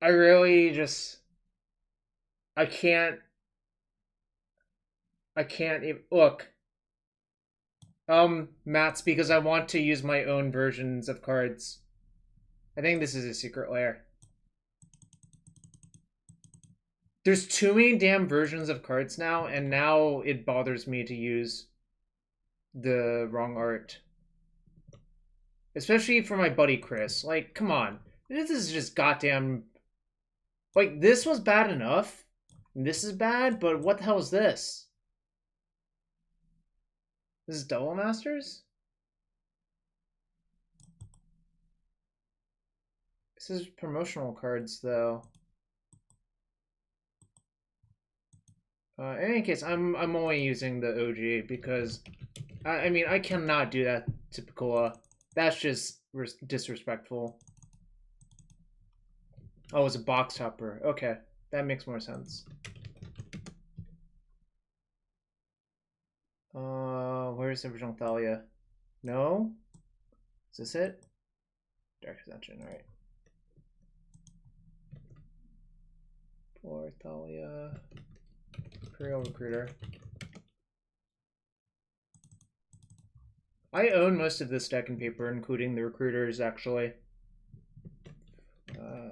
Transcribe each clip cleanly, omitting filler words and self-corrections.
I really just I can't even look. Mats, because I want to use my own versions of cards. I think this is a secret lair. There's too many damn versions of cards now, and now it bothers me to use the wrong art. Especially for my buddy Chris. Like, come on. This is just goddamn... Like, this was bad enough. This is bad, but what the hell is this? This is Double Masters? This is promotional cards, though. In any case, I'm only using the OG because I mean I cannot do that to Piccola. That's just disrespectful. Oh, it's a box topper. Okay, that makes more sense. Where's the original Thalia? No? Is this it? Dark Ascension, alright. For Thalia. Imperial Recruiter. I own most of this deck in paper, including the Recruiters, actually.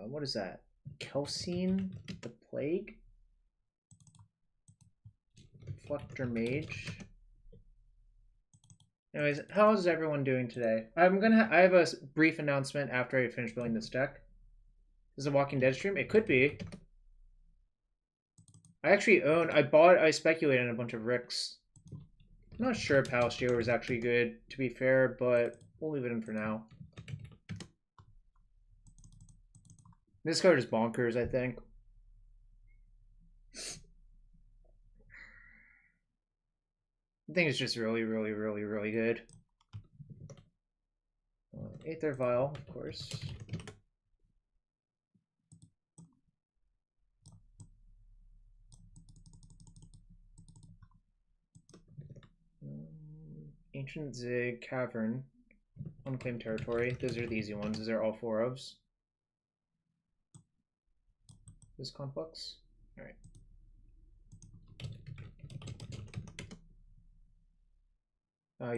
What is that? Kelsien? The Plague? Reflector Mage? Anyways, how is everyone doing today? I have a brief announcement after I finish building this deck. Is this a Walking Dead stream? It could be. I speculated on a bunch of Ricks. I'm not sure if Palace Jailer is actually good, to be fair, but we'll leave it in for now. This card is bonkers, I think. I think it's just really, really, really, really good. Aether Vial, of course. Ancient Zig, Cavern, Unclaimed Territory. Those are the easy ones. Those are all 4-ofs. This complex? Alright.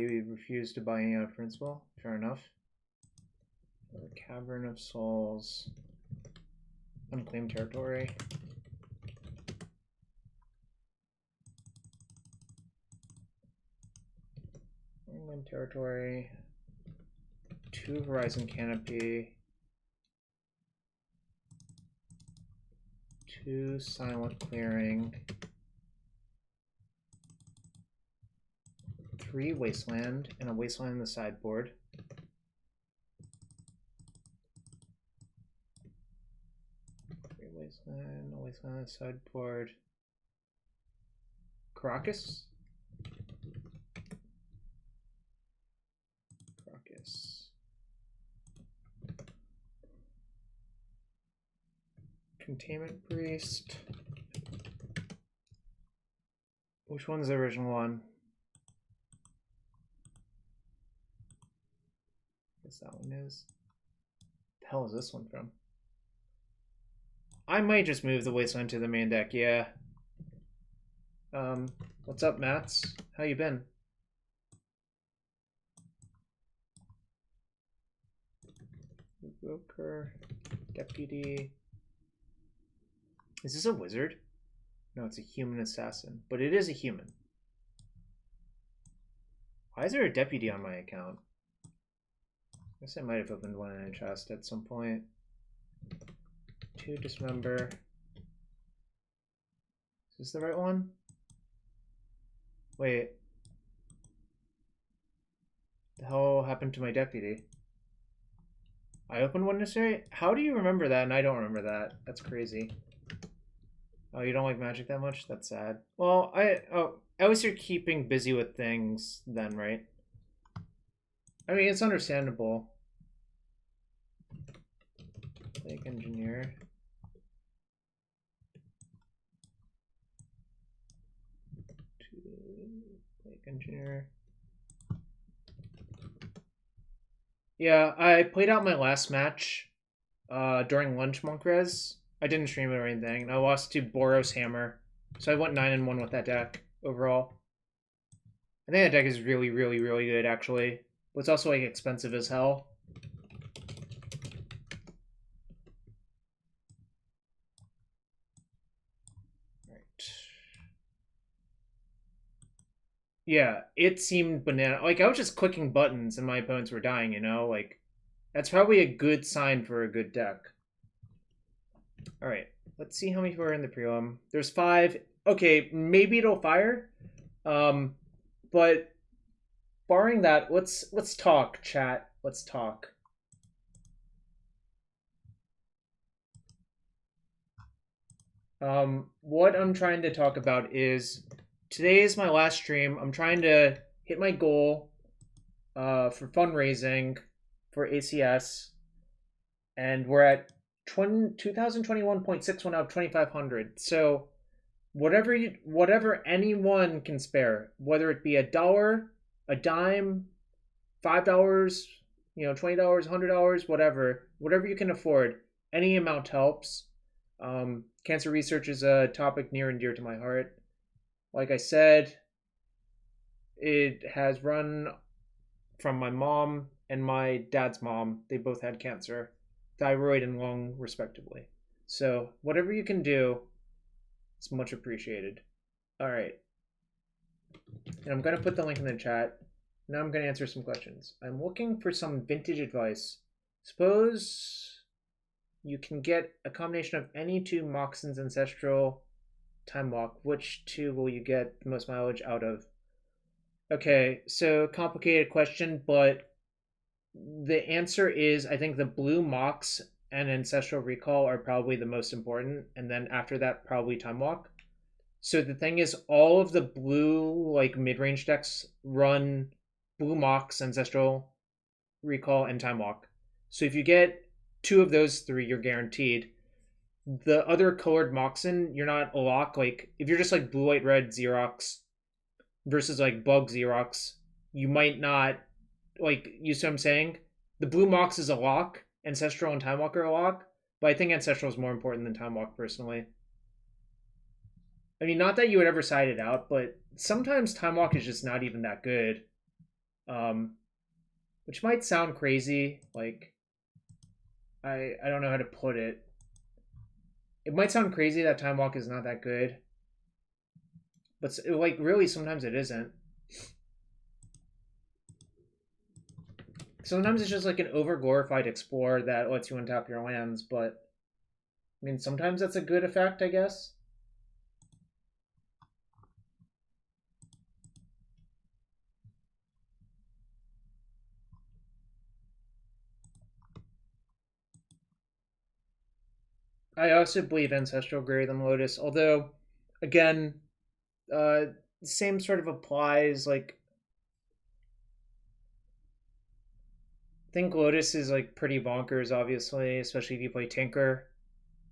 You refuse to buy any out of principle? Fair enough. Cavern of Souls. Unclaimed Territory. Unclaimed Territory. 2 Horizon Canopy. 2 Silent Clearing. 3 Wasteland, and a Wasteland in the sideboard. Wasteland, a Wasteland on the sideboard. Karakas? Karakas. Containment Priest. Which one's the original one? I guess that one is. What the hell is this one from? I might just move the Wasteland to the main deck, yeah. What's up, Mats? How you been? Revoker, Deputy. Is this a wizard? No, it's a human assassin, but it is a human. Why is there a deputy on my account? I guess I might have opened one in a chest at some point. 2 Dismember. Is this the right one? Wait. The hell happened to my deputy? I opened one yesterday? How do you remember that and I don't remember that? That's crazy. Oh, you don't like Magic that much? That's sad. Well, I always you're keeping busy with things then, right? I mean, it's understandable. Plague Engineer. Plague Engineer. Yeah, I played out my last match during lunch monk res. I didn't stream it or anything, and I lost to Boros Hammer. So I went 9-1 with that deck overall. I think that deck is really, really, really good, actually. But it's also, like, expensive as hell. Right. Yeah, it seemed banana. Like, I was just clicking buttons and my opponents were dying, you know? Like, that's probably a good sign for a good deck. Alright, let's see how many people are in the prelim. There's 5. Okay, maybe it'll fire. But barring that, let's talk, chat. Let's talk. What I'm trying to talk about is today is my last stream. I'm trying to hit my goal for fundraising for ACS, and we're at 2021.61 out of 2,500. So whatever anyone can spare, whether it be $1, a dime, $5, $20, $100, whatever you can afford, any amount helps. Cancer research is a topic near and dear to my heart. Like I said, it has run from my mom and my dad's mom. They both had cancer, thyroid and lung, respectively. So whatever you can do, it's much appreciated. All right. And I'm going to put the link in the chat. Now I'm going to answer some questions. I'm looking for some vintage advice. Suppose you can get a combination of any 2 Moxon's Ancestral Time Walk. Which 2 will you get the most mileage out of? Okay, so complicated question, but the answer is I think the blue Mox and Ancestral Recall are probably the most important, and then after that, probably Time Walk. So the thing is, all of the blue, like, mid-range decks run blue Mox, Ancestral Recall, and Time Walk. So if you get 2 of those 3, you're guaranteed. The other colored Moxen, you're not a lock. Like, if you're just like blue, white, red Xerox versus like bug Xerox, you might not, like, you see what I'm saying? The blue Mox is a lock, Ancestral and Time Walk are a lock, but I think Ancestral is more important than Time Walk personally. I mean, not that you would ever side it out, but sometimes Time Walk is just not even that good. Which might sound crazy, like, I don't know how to put it. It might sound crazy that Time Walk is not that good, but like, really, sometimes it isn't. Sometimes it's just like an over-glorified Explorer that lets you untap your lands, but I mean, sometimes that's a good effect, I guess. I also believe Ancestral greater than Lotus, although, again, same sort of applies. Like, I think Lotus is like pretty bonkers, obviously, especially if you play Tinker.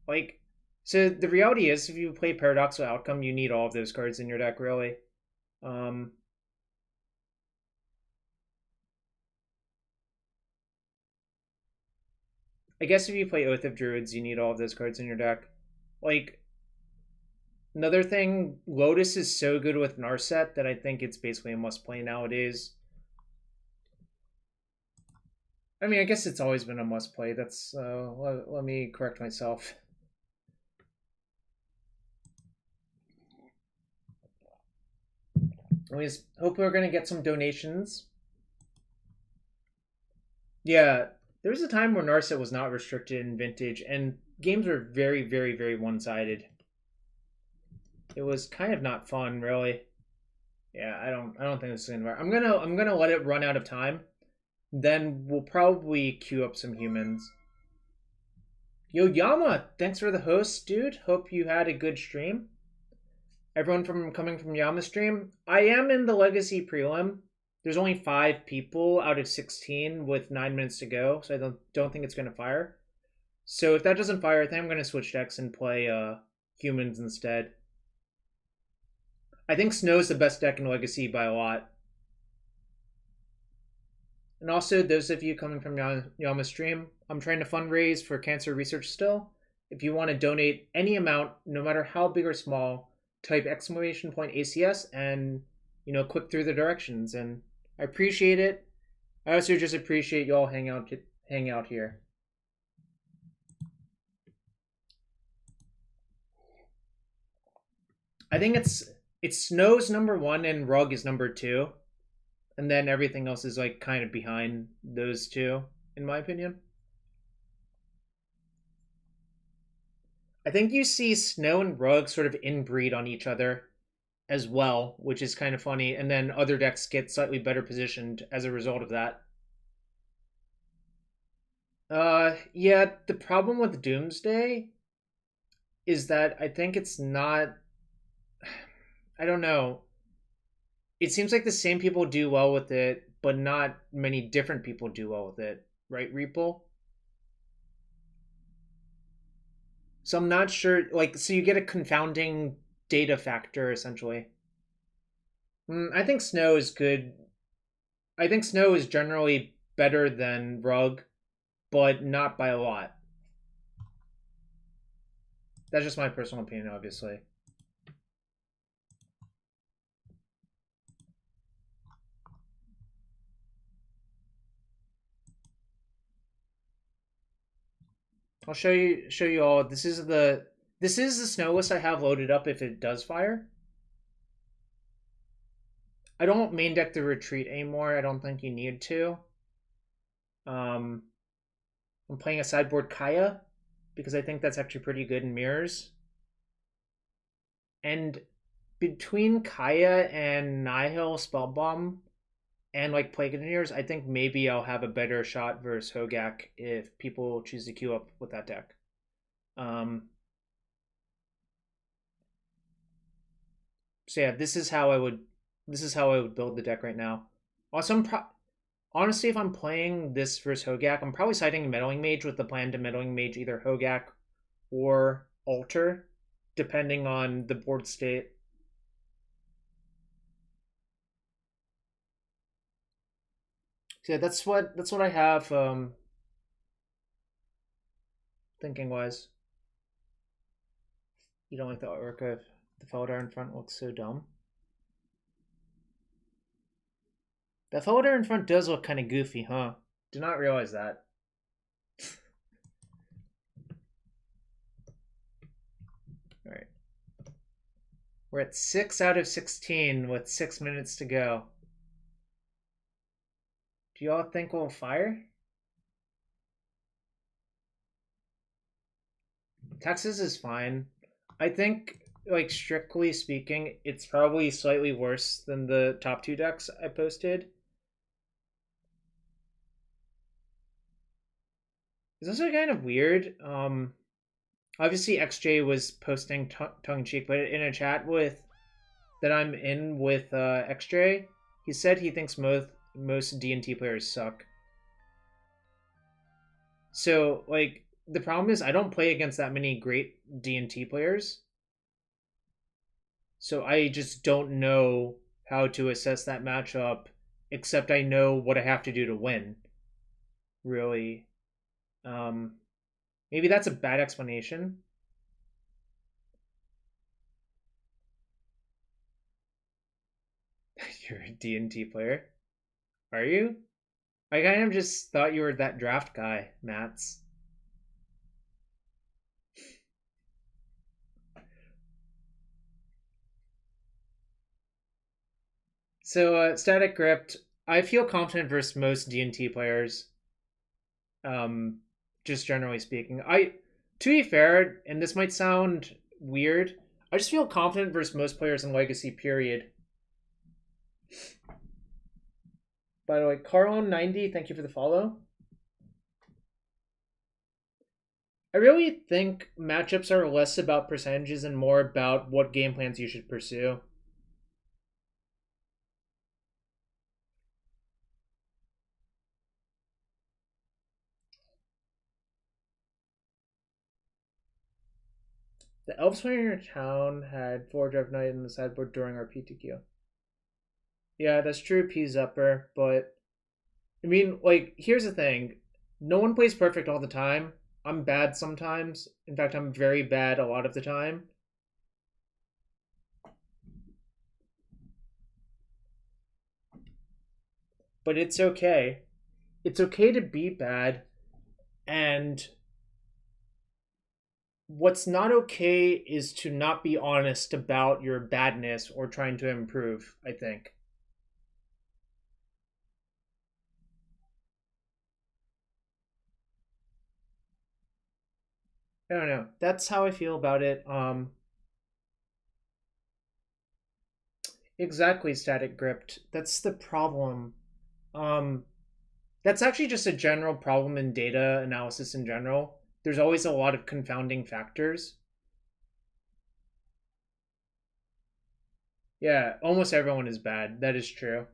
Like, so the reality is, if you play Paradoxical Outcome, you need all of those cards in your deck, really. I guess if you play Oath of Druids, you need all of those cards in your deck. Like, another thing, Lotus is so good with Narset that I think it's basically a must-play nowadays. I mean, I guess it's always been a must-play. That's, let me correct myself. I hope we're going to get some donations. Yeah, there was a time where Narset was not restricted in Vintage, and games were very, very, very one-sided. It was kind of not fun, really. Yeah, I don't think this is gonna work. I'm gonna let it run out of time. Then we'll probably queue up some humans. Yo, Yama, thanks for the host, dude. Hope you had a good stream. Everyone coming from Yama stream. I am in the Legacy prelim. There's only 5 people out of 16 with 9 minutes to go, so I don't think it's gonna fire. So if that doesn't fire, I think I'm gonna switch decks and play humans instead. I think Snow's the best deck in Legacy by a lot. And also, those of you coming from Yama stream, I'm trying to fundraise for cancer research still. If you want to donate any amount, no matter how big or small, type exclamation point ACS and, click through the directions. And I appreciate it. I also just appreciate y'all hang out here. I think it's Snow's number 1 and Rug is number 2. And then everything else is like kind of behind those two, in my opinion. I think you see Snow and Rug sort of inbreed on each other as well, which is kind of funny. And then other decks get slightly better positioned as a result of that. Yeah, the problem with Doomsday is that I think it's not... I don't know. It seems like the same people do well with it, but not many different people do well with it. Right, Reeple? So I'm not sure, so you get a confounding data factor, essentially. I think Snow is good. I think Snow is generally better than Rug, but not by a lot. That's just my personal opinion, obviously. I'll show you all. This is the snow list I have loaded up if it does fire. I don't main deck the retreat anymore. I don't think you need to. I'm playing a sideboard Kaya because I think that's actually pretty good in mirrors. And between Kaya and Nihil Spellbomb and like Plague Engineers, I think maybe I'll have a better shot versus Hogak if people choose to queue up with that deck. So yeah, this is how I would build the deck right now. Also, honestly, if I'm playing this versus Hogak, I'm probably siding Meddling Mage with the plan to Meddling Mage either Hogak or Alter, depending on the board state. So yeah, that's what I have thinking wise. You don't like the artwork of the Felidar in front looks so dumb. The Felidar in front does look kind of goofy, huh? Did not realize that. Alright. We're at 6 out of 16 with 6 minutes to go. Do y'all think we'll fire? Texas is fine. I think, like, strictly speaking, it's probably slightly worse than the top 2 decks I posted. It's also kind of weird. Obviously XJ was posting tongue-in-cheek, but in a chat that I'm in with XJ, he said he thinks most D&T players suck. So, like, the problem is I don't play against that many great D&T players. So I just don't know how to assess that matchup, except I know what I have to do to win. Really. Maybe that's a bad explanation. You're a D&T player? Are you? I kind of just thought you were that draft guy, Mats. So, Static Crypt, I feel confident versus most D&T players. Just generally speaking. To be fair, and this might sound weird, I just feel confident versus most players in Legacy, period. By the way, Carlon90, thank you for the follow. I really think matchups are less about percentages and more about what game plans you should pursue. The Elves playing in your town had 4 Drive Knight in the sideboard during our PTQ. Yeah, that's true, P's upper, but I mean, like, here's the thing. No one plays perfect all the time. I'm bad sometimes. In fact, I'm very bad a lot of the time. But it's okay. It's okay to be bad. And what's not okay is to not be honest about your badness or trying to improve, I think. I don't know. That's how I feel about it. Exactly, static gripped. That's the problem. Um, that's actually just a general problem in data analysis in general. There's always a lot of confounding factors. Yeah, almost everyone is bad. That is true.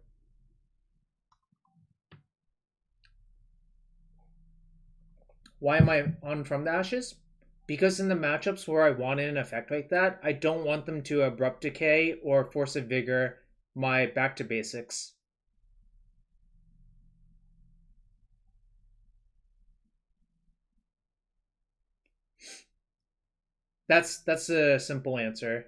Why am I on From the Ashes? Because in the matchups where I want an effect like that, I don't want them to Abrupt Decay or Force of Vigor my back to basics. That's a simple answer.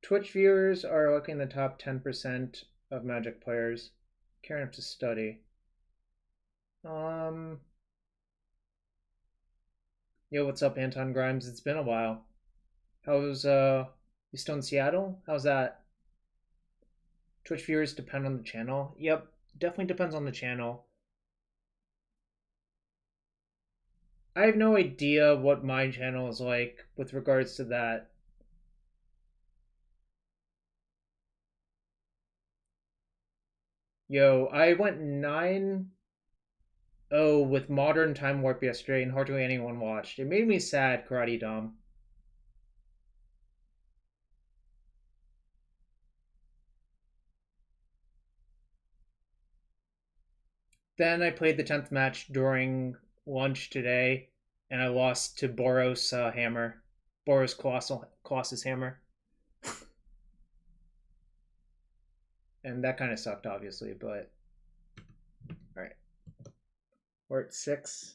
Twitch viewers are looking the top 10% of Magic players. Care enough to study. Yo, what's up, Anton Grimes? It's been a while. How's you still in Seattle? How's that? Twitch viewers depend on the channel. Yep, definitely depends on the channel. I have no idea what my channel is like with regards to that. Yo, I went 9-0 with Modern Time Warp yesterday and hardly anyone watched. It made me sad, Karate Dom. Then I played the 10th match during lunch today, and I lost to Boros Hammer. Boros Colossus Hammer. And that kind of sucked, obviously, but... Alright. We're at 6.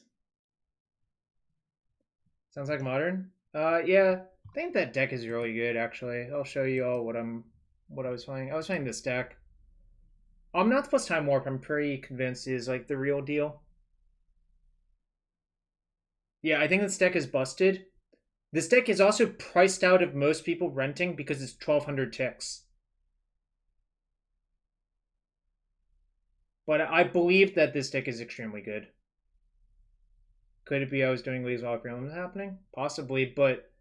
Sounds like Modern? Yeah. I think that deck is really good, actually. I'll show you all what I was playing. I was playing this deck. Omnath plus Time Warp, I'm pretty convinced is like the real deal. Yeah, I think this deck is busted. This deck is also priced out of most people renting because it's 1,200 ticks. But I believe that this deck is extremely good. Could it be I was doing Leagues while prelims happening? Possibly, but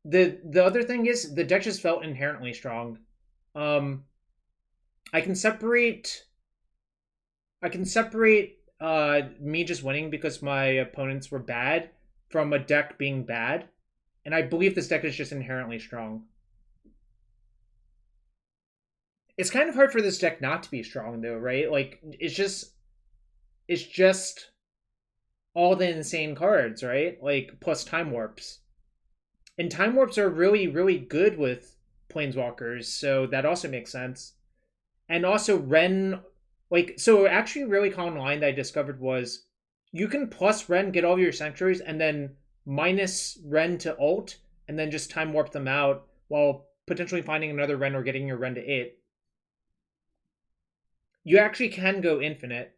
the other thing is the deck just felt inherently strong. I can separate me just winning because my opponents were bad from a deck being bad, and I believe this deck is just inherently strong. It's kind of hard for this deck not to be strong though, right? Like it's just all the insane cards, right? Like plus time warps. And time warps are really, really good with planeswalkers, so that also makes sense. And also Ren, like, so actually a really common line that I discovered was you can plus Ren, get all of your sanctuaries, and then minus Ren to ult, and then just time warp them out while potentially finding another Ren or getting your Ren to 8. You actually can go infinite.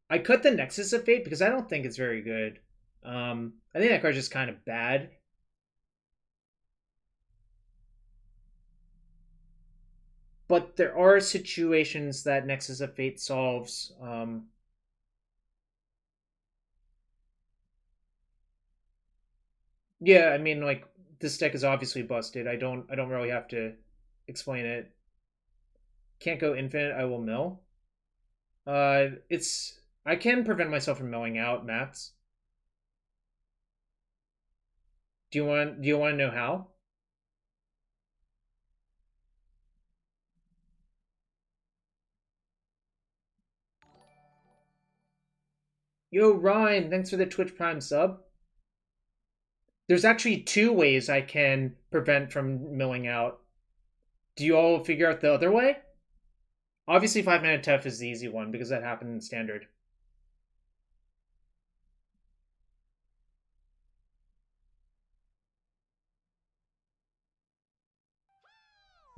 I cut the Nexus of Fate because I don't think it's very good. I think that card's just kind of bad. But there are situations that Nexus of Fate solves. Yeah, I mean, like this deck is obviously busted. I don't really have to explain it. Can't go infinite. I will mill. It's I can prevent myself from milling out mats. Do you want to know how? Yo, Ryan, thanks for the Twitch Prime sub. There's actually 2 ways I can prevent from milling out. Do you all figure out the other way? Obviously, 5-mana Tef is the easy one because that happened in Standard.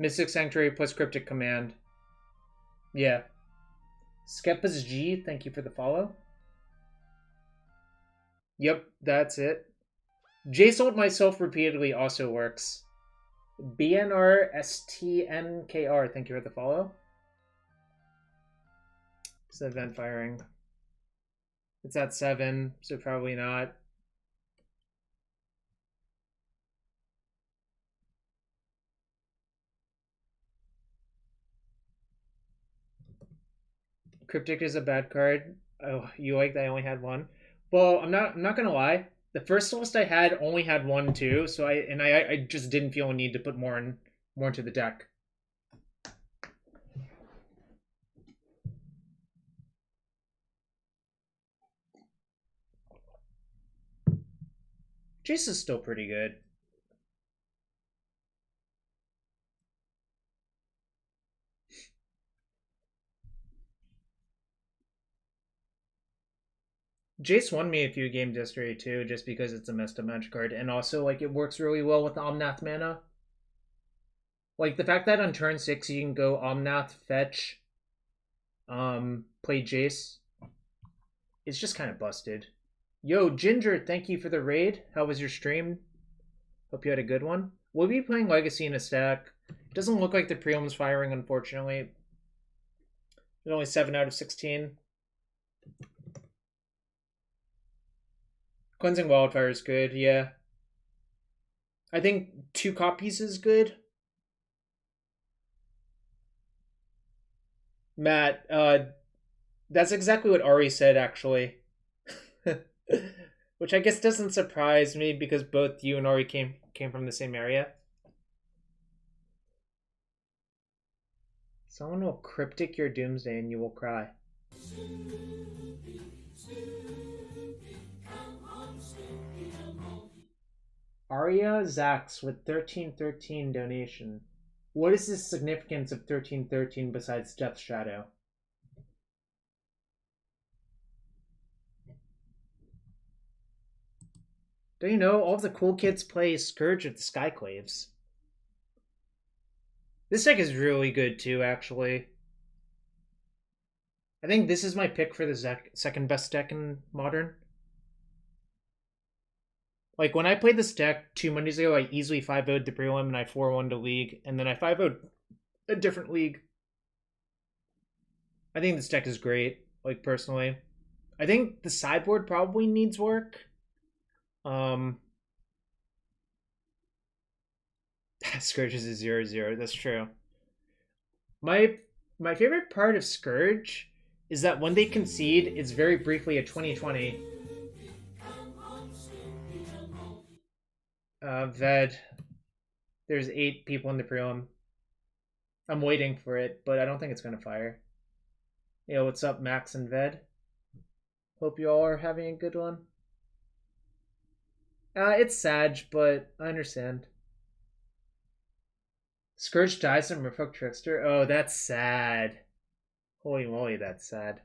Mystic Sanctuary plus Cryptic Command. Yeah. Skeppa's G, thank you for the follow. Yep, that's it. J-Salt myself repeatedly also works. BNRSTNKR, thank you for the follow. It's event firing. It's at 7, so probably not. Cryptic is a bad card. Oh, you like that I only had one? Well, I'm not gonna lie. The first list I had only had 1 too, so I just didn't feel a need to put more into the deck. Jace is still pretty good. Jace won me a few games yesterday too, just because it's a messed up magic card, and also like it works really well with Omnath mana. Like the fact that on turn 6 you can go Omnath, fetch, play Jace. It's just kind of busted. Yo, Ginger, thank you for the raid. How was your stream? Hope you had a good one. We'll be playing Legacy in a stack. It doesn't look like the prelim's firing, unfortunately. There's only 7 out of 16. Cleansing Wildfire is good, yeah. I think 2 copies is good. Matt, that's exactly what Ari said, actually. Which I guess doesn't surprise me because both you and Ari came from the same area. Someone will cryptic your doomsday and you will cry. Arya Zax with 1313 donation. What is the significance of 1313 besides Death Shadow? Don't you know, all of the cool kids play Scourge of the Skyclaves. This deck is really good too, actually. I think this is my pick for the second best deck in Modern. Like, when I played this deck 2 Mondays ago, I easily 5-0'd the prelim and I 4-1'd a league, and then I 5-0'd a different league. I think this deck is great, like, personally. I think the sideboard probably needs work. Scourge is a 0-0, that's true. My favorite part of Scourge is that when they concede, it's very briefly a 2020. Ved. There's 8 people in the prelim. I'm waiting for it, but I don't think it's gonna fire. Yo, what's up, Max and Ved? Hope you all are having a good one. It's sad, but I understand. Scourge dies from Merfolk Trickster? Oh, that's sad. Holy moly, that's sad.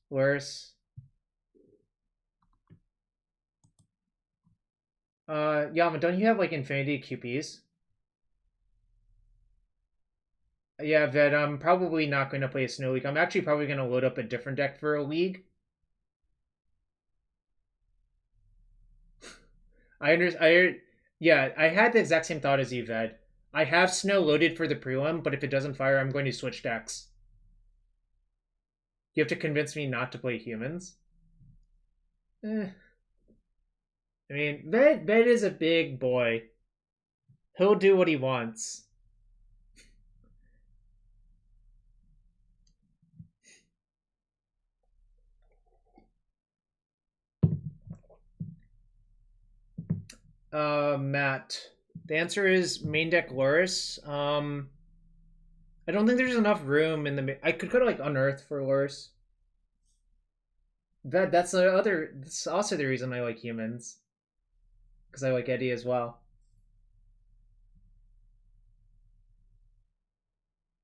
Worse. Yama, don't you have like infinity QPs? Yeah, Ved, I'm probably not going to play a Snow League. I'm actually probably going to load up a different deck for a league. Yeah, I had the exact same thought as you, Ved. I have Snow loaded for the prelim, but if it doesn't fire, I'm going to switch decks. You have to convince me not to play humans. I mean, Ved is a big boy. He'll do what he wants. Matt. The answer is main deck Loris. I don't think there's enough room in the... I could go to, like, Unearth for worse. That's the other... That's also the reason I like humans. Because I like Eddie as well.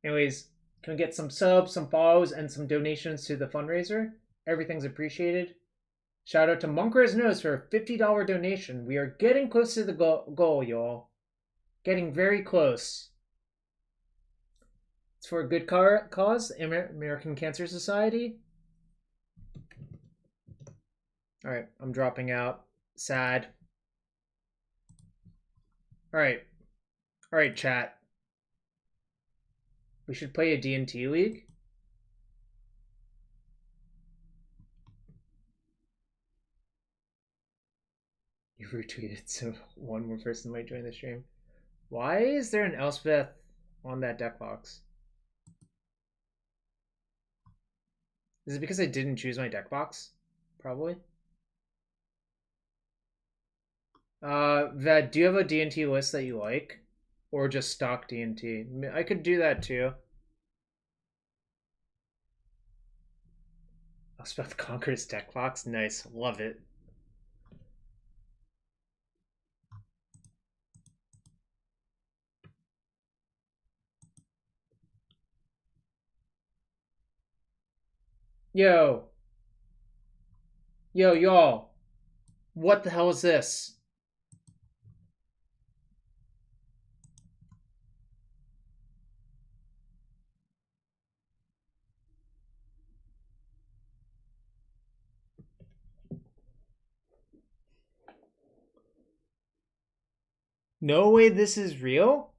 Anyways, can we get some subs, some follows, and some donations to the fundraiser? Everything's appreciated. Shout out to Monker's Nose for a $50 donation. We are getting close to the goal, y'all. Getting very close. It's for a good cause, American Cancer Society. Alright, I'm dropping out. Sad. Alright. Alright, chat. We should play a D&T league. You retweeted, so one more person might join the stream. Why is there an Elspeth on that deck box? Is it because I didn't choose my deck box? Probably. Ved, do you have a D&T list that you like? Or just stock D&T? I could do that too. Elspeth Conquer's deck box? Nice. Love it. Yo, y'all. What the hell is this? No way this is real?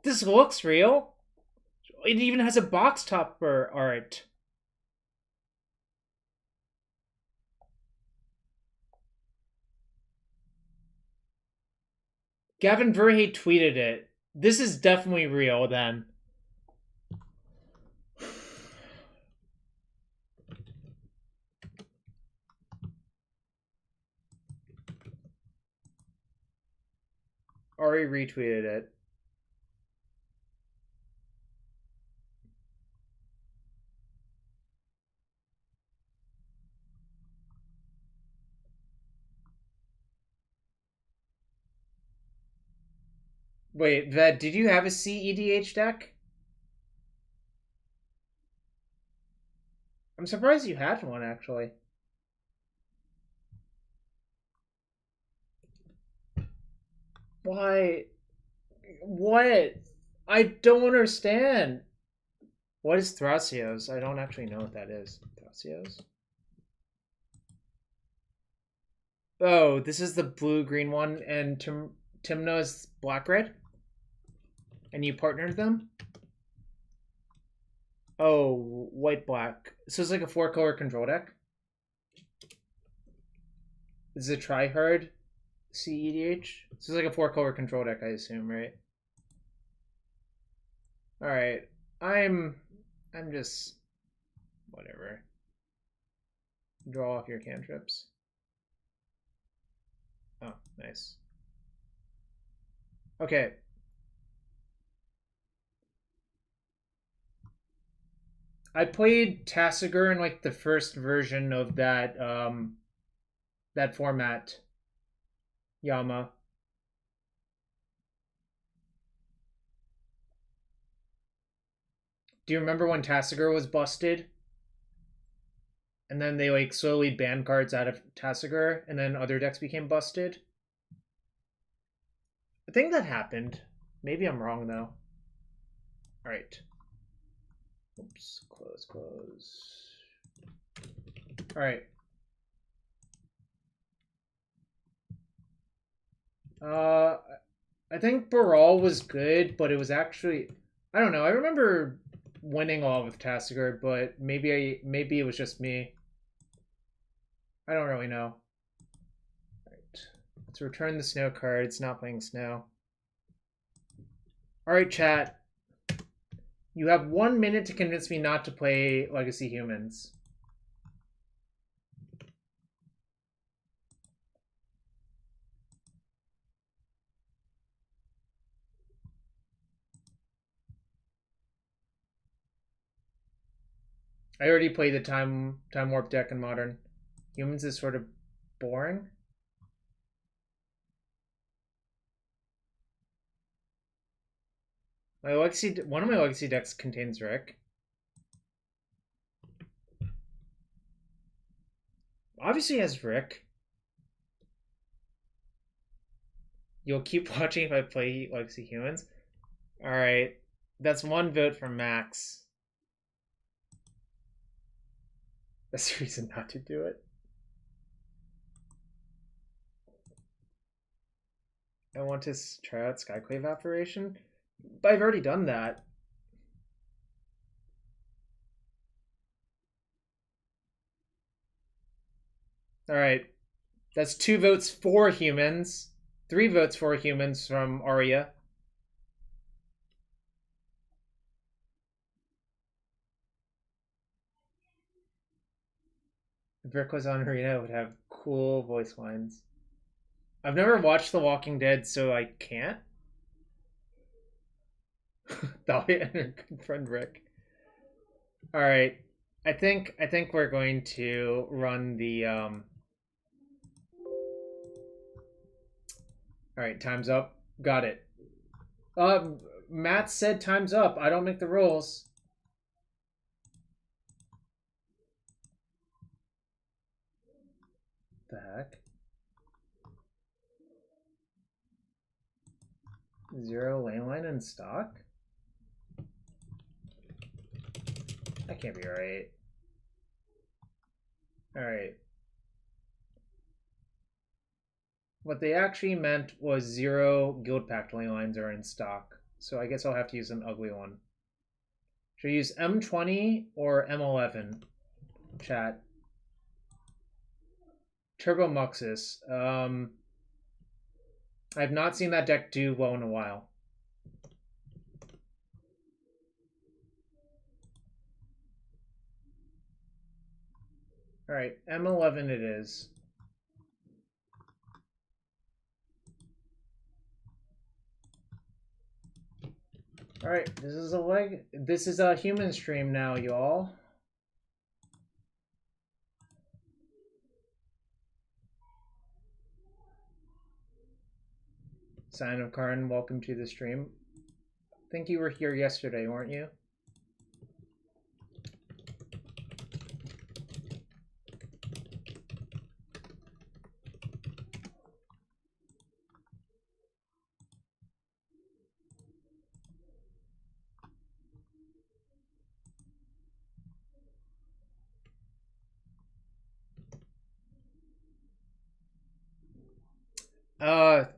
This looks real. It even has a box topper art. Gavin Verhey tweeted it. This is definitely real then. Ari retweeted it. Wait, Ved, did you have a CEDH deck? I'm surprised you had one, actually. Why? What? I don't understand. What is Thrasios? I don't actually know what that is. Thrasios? Oh, this is the blue-green one, and Timna is black-red? And you partnered them? Oh, white-black. So it's like a 4-color control deck? This is a tryhard CEDH? So it's like a 4-color control deck, I assume, right? Alright. I'm just... whatever. Draw off your cantrips. Oh, nice. Okay. I played Tasigur in like the first version of that that format. Yama. Do you remember when Tasigur was busted? And then they like slowly banned cards out of Tasigur, and then other decks became busted? I think that happened. Maybe I'm wrong though. Alright. Oops. Close. Alright. I think Baral was good, but it was actually... I don't know. I remember winning all with Tasigur, but maybe it was just me. I don't really know. Alright. Let's return the snow cards. Not playing snow. Alright, chat. You have 1 minute to convince me not to play Legacy Humans. I already played the time warp deck in Modern. Humans is sort of boring. My legacy, one of my legacy decks contains Rick. Obviously has Rick. You'll keep watching if I play legacy humans. All right, that's one vote for Max. That's the reason not to do it. I want to try out Skyclave Apparition, but I've already done that. All right, that's 2 votes for humans, 3 votes for humans from Arya. If Rick was on Arena, it would have cool voice lines. I've never watched The Walking Dead, so I can't. Thalia and her good friend Rick. All right, I think we're going to run the. All right, time's up. Got it. Matt said time's up. I don't make the rules. The heck? 0 Leyline in stock? That can't be right. Alright. What they actually meant was 0 Guild Pact Leylines are in stock. So I guess I'll have to use an ugly one. Should I use M20 or M11? Chat. Turbo Muxus. I've not seen that deck do well in a while. Alright, M11 it is. Alright, this is a human stream now, y'all. Sign of Karn, welcome to the stream. I think you were here yesterday, weren't you?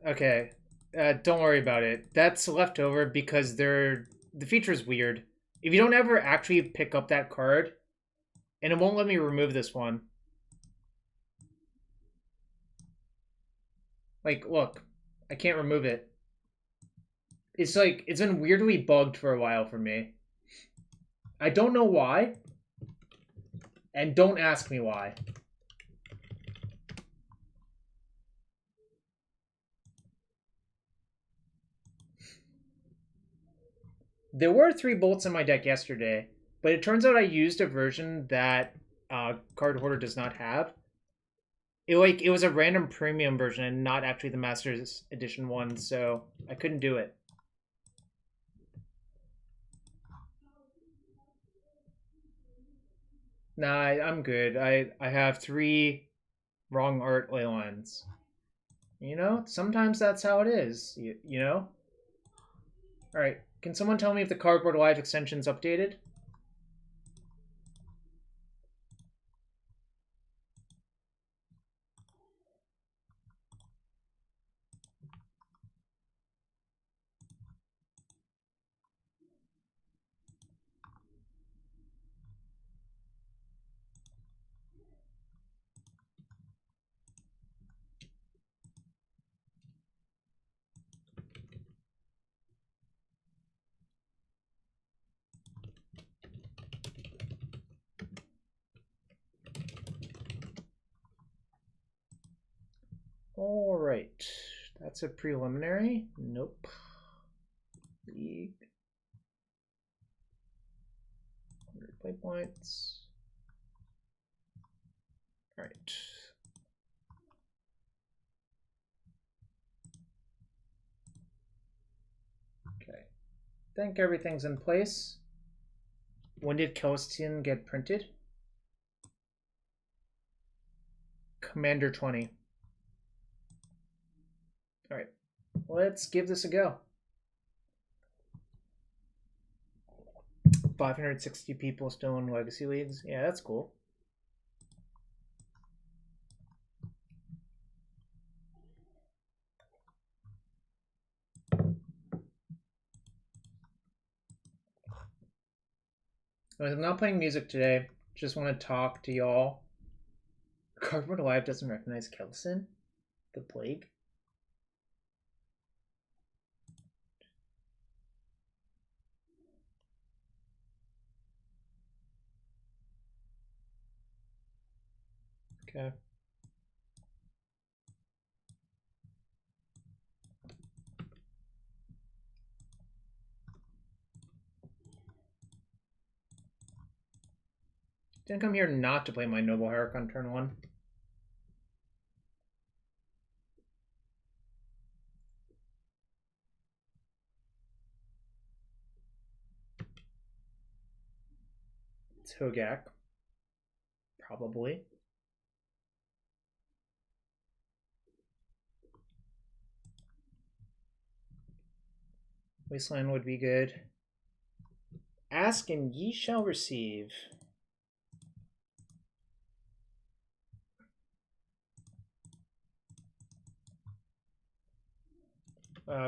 Okay. Don't worry about it. That's left over because the feature is weird. If you don't ever actually pick up that card, and it won't let me remove this one. Like, look, I can't remove it. It's like, it's been weirdly bugged for a while for me. I don't know why. And don't ask me why. There were 3 bolts in my deck yesterday, but it turns out I used a version that Card Hoarder does not have. It was a random premium version and not actually the Master's Edition one, so I couldn't do it. Nah, I'm good. I have 3 wrong art ley lines. You know, sometimes that's how it is, you know? Alright, can someone tell me if the Cardboard Live extension's updated? All right, that's a preliminary. Nope. League. 100 play points. All right. Okay. I think everything's in place. When did Kelsien get printed? Commander 20. All right. Let's give this a go. 560 people still in Legacy Leagues. Yeah, that's cool. I'm not playing music today. Just want to talk to y'all. Cardboard Alive doesn't recognize Kelsien? The Plague? Okay. Didn't come here not to play my Noble Hierarch on turn 1. It's Hogak. Probably. Wasteland would be good. Ask and ye shall receive.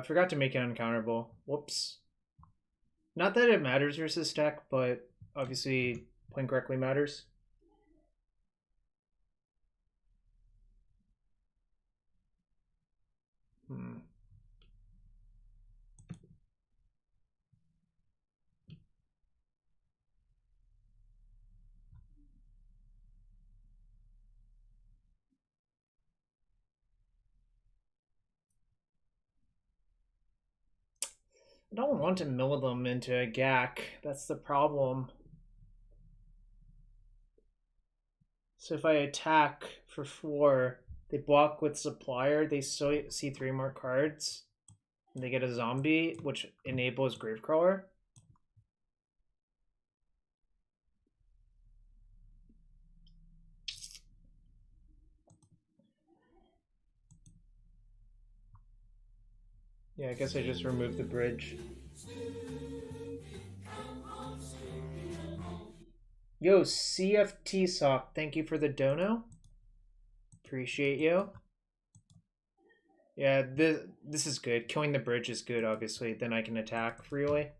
Forgot to make it uncounterable. Whoops. Not that it matters versus deck, but obviously playing correctly matters. I don't want to mill them into a GAC. That's the problem. So if I attack for 4, they block with Supplier, they still see 3 more cards. And they get a zombie, which enables Gravecrawler. Yeah, I guess I just removed the bridge. Yo, CFT Sock, thank you for the dono. Appreciate you. Yeah, this is good. Killing the bridge is good, obviously. Then I can attack freely.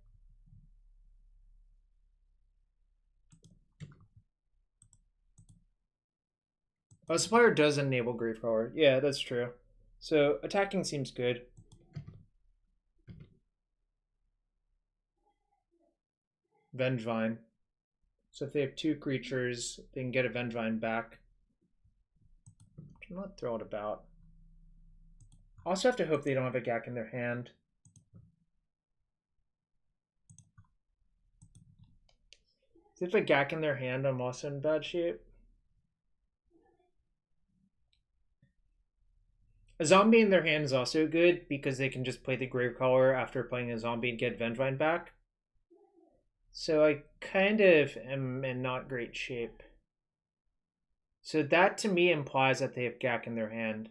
Oh, Supplier does enable Gravecrawler. Yeah, that's true. So attacking seems good. Vengevine. So if they have 2 creatures, they can get a Vengevine back. I'm not thrilled about. Also have to hope they don't have a GAC in their hand. If they have a GAC in their hand, I'm also in bad shape. A zombie in their hand is also good because they can just play the Gravecrawler after playing a zombie and get Vengevine back. So I kind of am in not great shape. So that to me implies that they have GAC in their hand.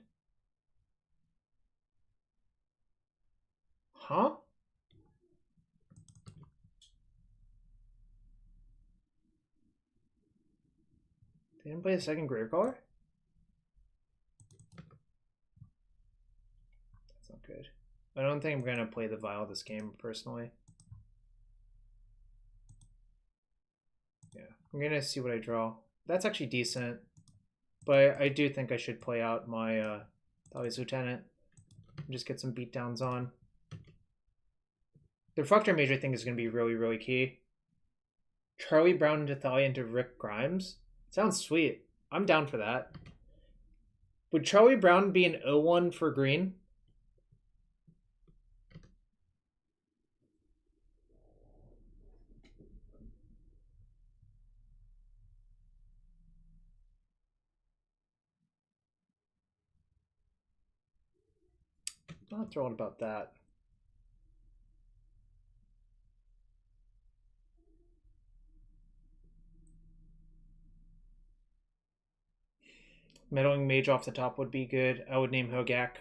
Huh? They didn't play a second Gravecrawler? That's not good. I don't think I'm going to play the Vial this game, personally. Yeah, I'm going to see what I draw. That's actually decent. But I do think I should play out my Thalia's Lieutenant and just get some beatdowns on. The Reflector Mage, I think, is going to be really, really key. Charlie Brown into Thalia into Rick Grimes? Sounds sweet. I'm down for that. Would Charlie Brown be an 0-1 for green? not thrilled about that. Meddling Mage off the top would be good. I would name Hogak.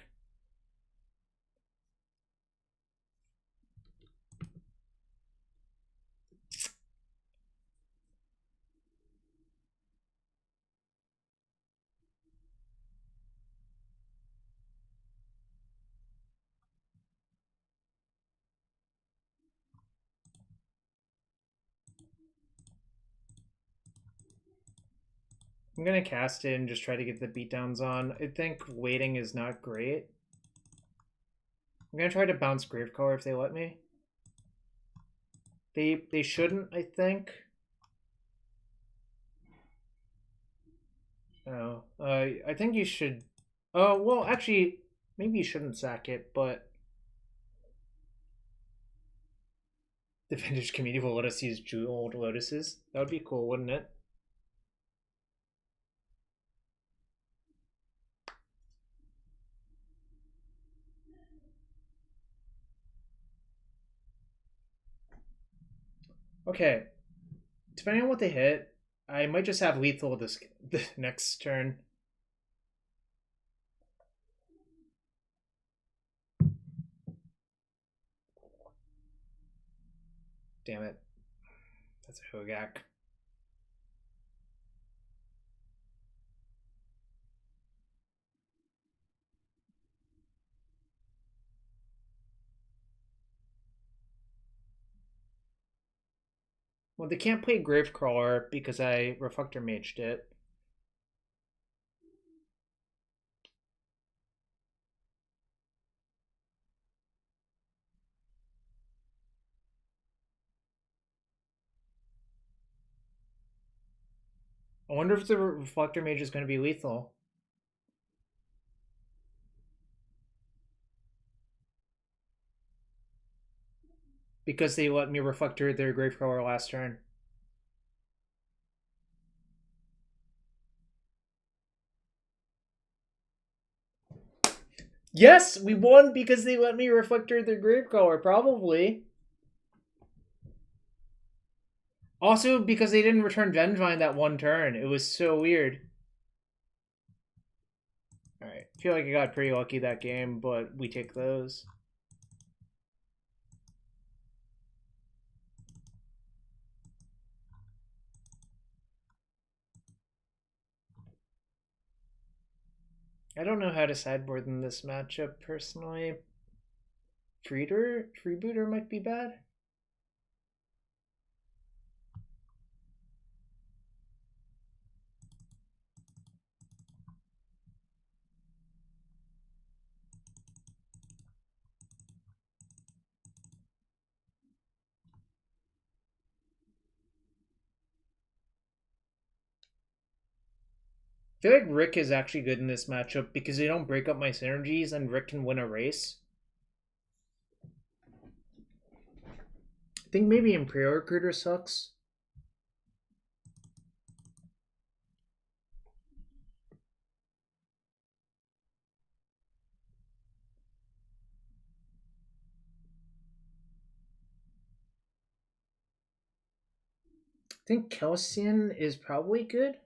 I'm going to cast it and just try to get the beatdowns on. I think waiting is not great. I'm going to try to bounce Gravecaller if they let me. They shouldn't, I think. Oh, I think you should... Oh, well, actually, maybe you shouldn't sack it, but... The Vintage Community will let us use Jeweled Lotuses. That would be cool, wouldn't it? Okay. Depending on what they hit, I might just have lethal this the next turn. Damn it. That's a Hogak. Well, they can't play Gravecrawler because I Reflector Maged it. I wonder if the Reflector Mage is going to be lethal. Because they let me Reflector their Gravecrawler last turn. Yes, we won because they let me Reflector their Gravecrawler, probably. Also because they didn't return Vengevine that one turn. It was so weird. Alright, I feel like I got pretty lucky that game, but we take those. I don't know how to sideboard in this matchup, personally. Freebooter might be bad. I feel like Rick is actually good in this matchup because they don't break up my synergies and Rick can win a race. I think maybe Imperial Recruiter sucks. I think Kelsien is probably good.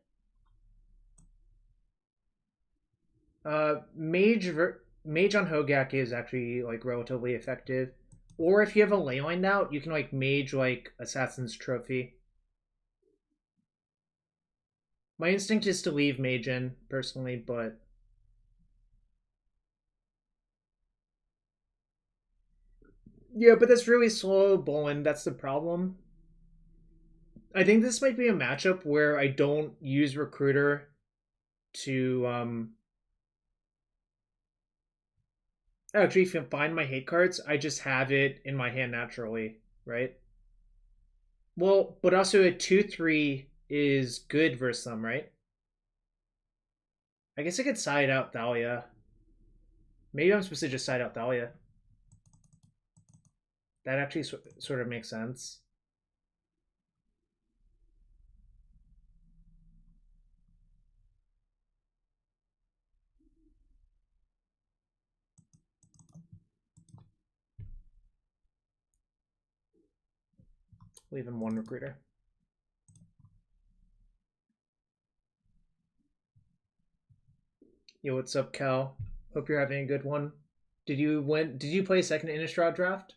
Mage on Hogak is actually like relatively effective. Or if you have a Leyline out, you can like Mage like Assassin's Trophy. My instinct is to leave Mage in, personally, but... Yeah, but that's really slow bowling, that's the problem. I think this might be a matchup where I don't use Recruiter to actually find my hate cards. I just have it in my hand naturally, right? Well, but also a 2/3 is good versus them, right? I guess I could side out Thalia. Maybe I'm supposed to just side out Thalia. That actually sort of makes sense. Leave him 1 recruiter. Yo, what's up, Cal? Hope you're having a good one. Did you play second Innistrad draft?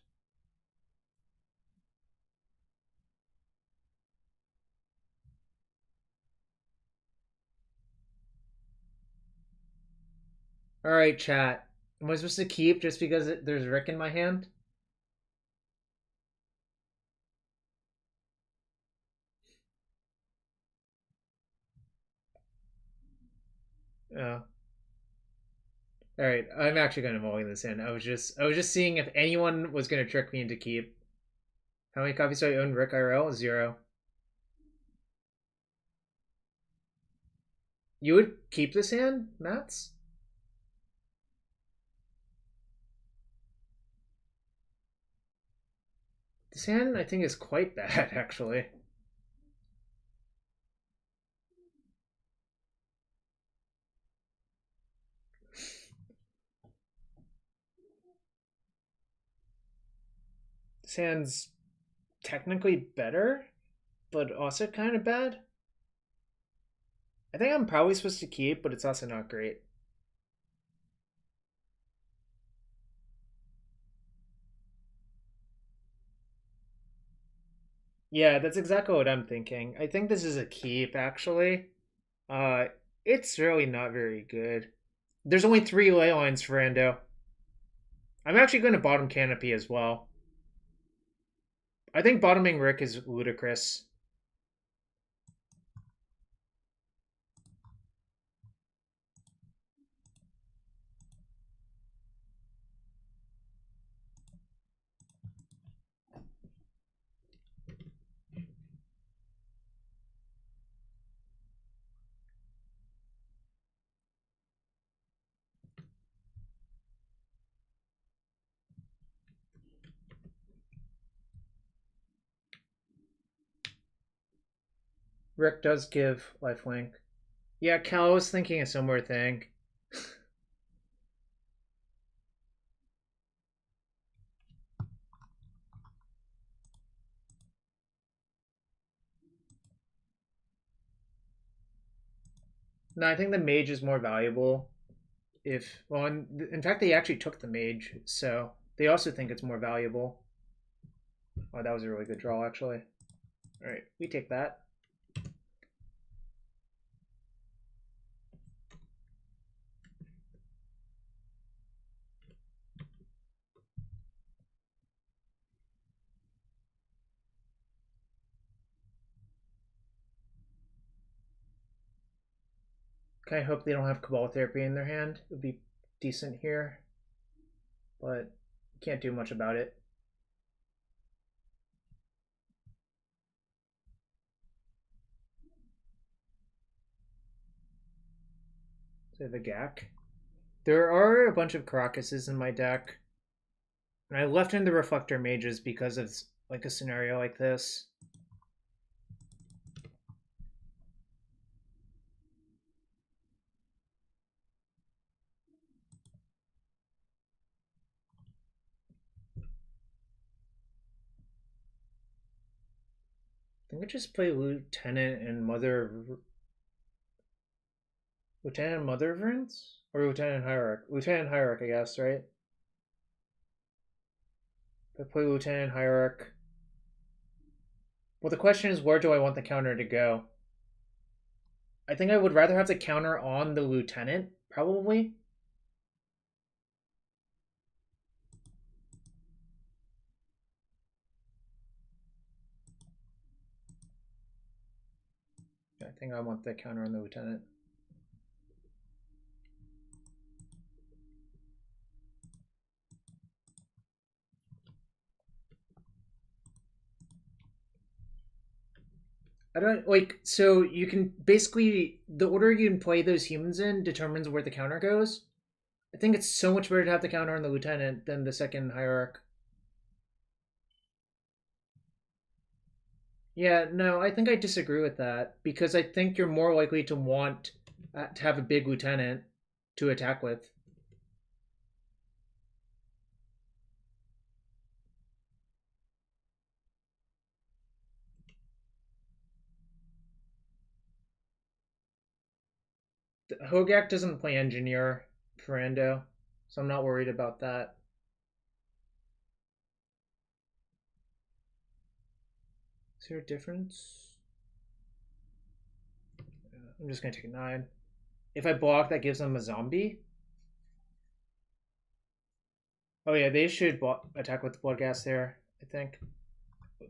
Alright, chat. Am I supposed to keep just because there's Rick in my hand? Oh. Alright, I'm actually gonna volley this in. I was just seeing if anyone was gonna trick me into keep. How many copies do I own Rick IRL? 0. You would keep this hand, Mats? This hand, I think, is quite bad, actually. This hand's technically better, but also kind of bad. I think I'm probably supposed to keep, but it's also not great. Yeah, that's exactly what I'm thinking. I think this is a keep, actually. It's really not very good. There's only 3 Leylines for Endo. I'm actually going to bottom Canopy as well. I think bottoming Rick is ludicrous. Rick does give lifelink. Yeah, Cal was thinking a similar thing. No, I think the mage is more valuable. Well, in fact, they actually took the mage, so they also think it's more valuable. Oh, that was a really good draw, actually. All right, we take that. Okay, I hope they don't have Cabal Therapy in their hand. It would be decent here, but can't do much about it. So the Gak. There are a bunch of Karakases in my deck, and I left in the Reflector Mages because of like a scenario like this. I think I just play Lieutenant and Mother of Runes? Or Lieutenant Hierarch? Lieutenant Hierarch, I guess, right? If I play Lieutenant Hierarch. Well, the question is, where do I want the counter to go? I think I would rather have the counter on the Lieutenant, probably. I think I want the counter on the Lieutenant. I don't like, so you can basically, the order you can play those humans in determines where the counter goes. I think it's so much better to have the counter on the Lieutenant than the second Hierarch. Yeah, no, I think I disagree with that because I think you're more likely to want to have a big Lieutenant to attack with. Hogak doesn't play Engineer for Ando, so I'm not worried about that. Is there a difference? I'm just going to take a 9. If I block, that gives them a zombie. Oh yeah, they should attack with the Bloodghast there, I think.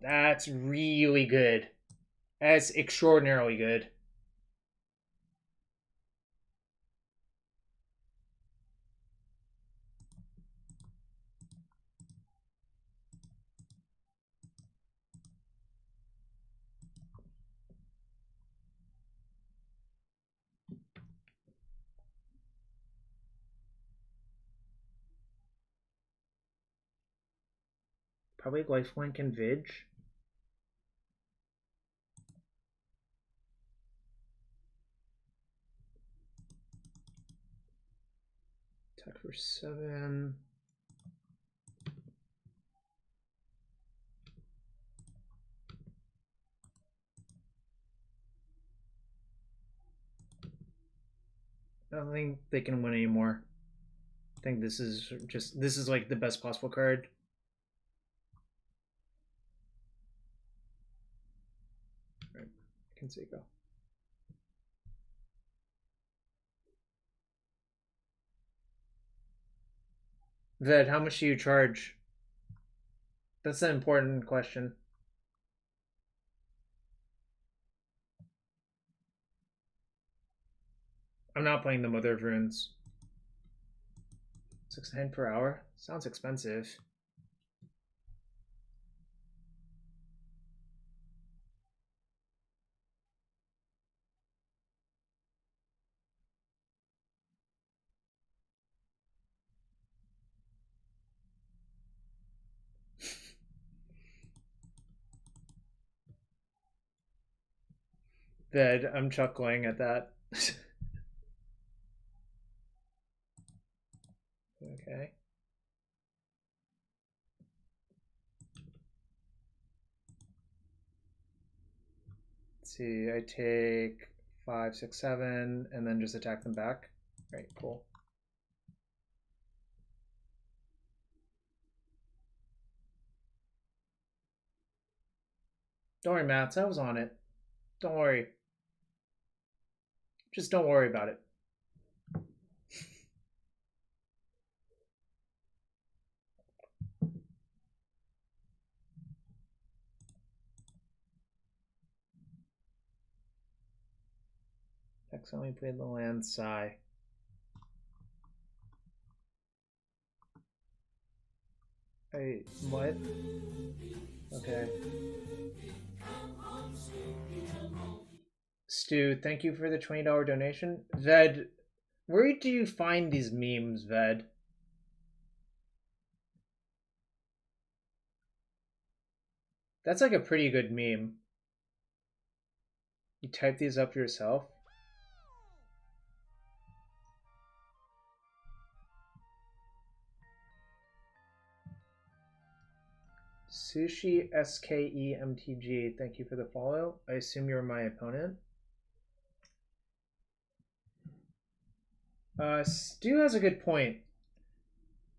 That's really good. That's extraordinarily good. Probably lifelink and Vig. Attack for 7. I don't think they can win anymore. I think this is like the best possible card. Alright, can say go. Ved, how much do you charge? That's an important question. I'm not playing the Mother of Runes. 6.9 per hour? Sounds expensive. Ved, I'm chuckling at that. Okay. Let's see, I take 5, 6, 7, and then just attack them back. Right, cool. Don't worry, Mats, I was on it. Don't worry. Just don't worry about it. Accidentally played the land Sigh. What? Okay. Stu, thank you for the $20 donation. Ved, where do you find these memes, Ved? That's like a pretty good meme. You type these up yourself? Sushi SKEMTG, thank you for the follow. I assume you're my opponent. Stu has a good point.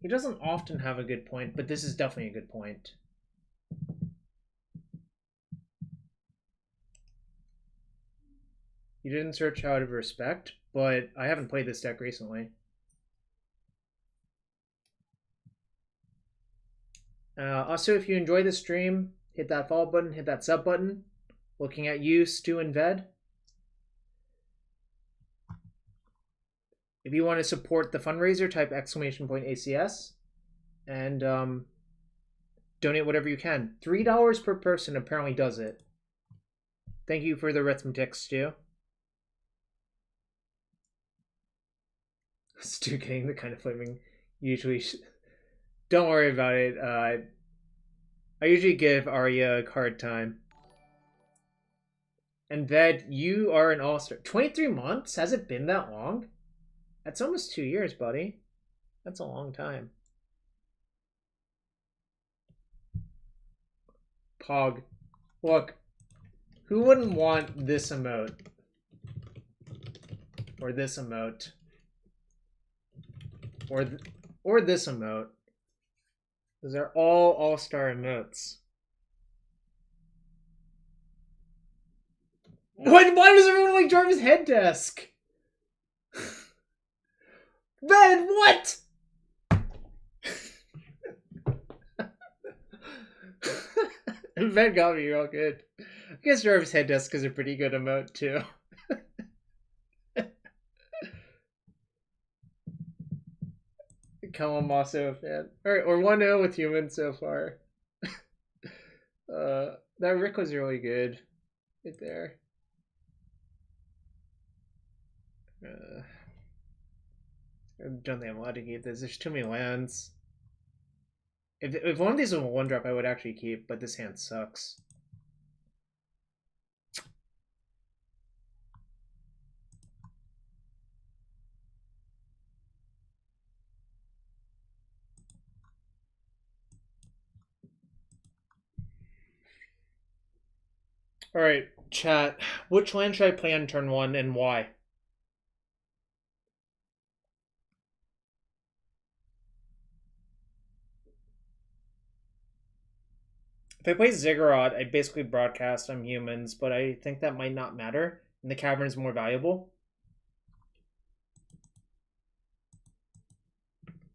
He doesn't often have a good point, but this is definitely a good point. You didn't search out of respect, but I haven't played this deck recently. Also, if you enjoy the stream, hit that follow button, hit that sub button. Looking at you, Stu and Ved. If you want to support the fundraiser, type !ACS and donate whatever you can. $3 per person apparently does it. Thank you for the arithmetic, Stu. Stu getting the kind of flaming usually. Don't worry about it. I usually give Arya a hard time. And Ved, you are an all-star. 23 months? Has it been that long? That's almost 2 years, buddy. That's a long time. Pog. Look, who wouldn't want this emote? Or this emote. Or this emote. Those are all all-star emotes. What? Why does everyone like Jarvis' head desk? Ben, what? Ben got me real good. I guess Jarvis' head desk is a pretty good emote too. Come on, also a fan. Alright, we're 1-0 with humans so far. That Rick was really good. Right there. I don't think I'm allowed to keep this. There's too many lands. If one of these was a 1-drop, I would actually keep, but this hand sucks. Alright, chat. Which land should I play on turn 1 and why? If I play Ziggurat, I basically broadcast I'm humans, but I think that might not matter, and the Cavern is more valuable.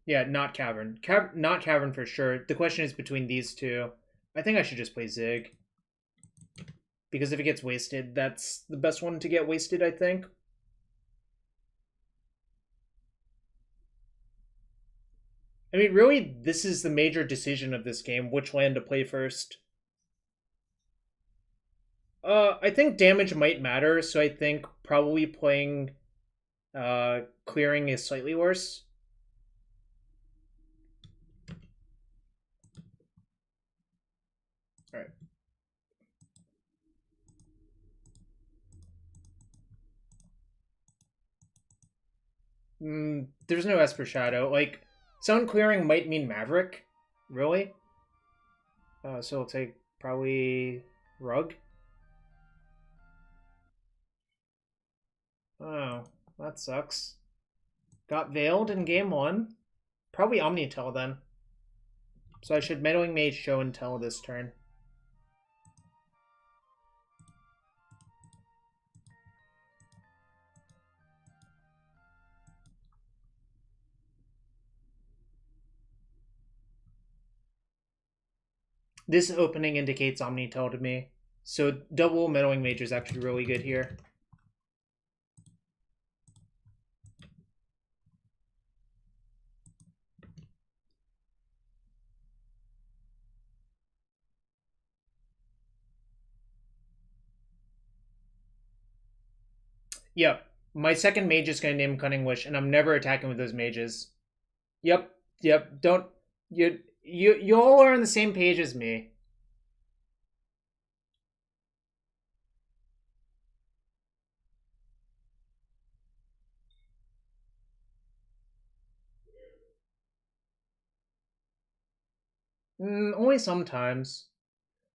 Yeah, not Cavern. Not Cavern for sure. The question is between these two. I think I should just play Zig. Because if it gets wasted, that's the best one to get wasted, I think. I mean, really, this is the major decision of this game, which land to play first. I think damage might matter, so I think probably playing clearing is slightly worse. Alright. There's no Esper Shadow. Like, sound clearing might mean Maverick. Really? So I'll take probably Rug. Oh, that sucks. Got Veiled in game 1. Probably Omnitel then. So I should Meddling Mage Show and Tell this turn. This opening indicates Omnitel to me. So double Meddling Mage is actually really good here. Yep. My second mage is going to name Cunning Wish, and I'm never attacking with those mages. Yep. Don't... You all are on the same page as me. Only sometimes.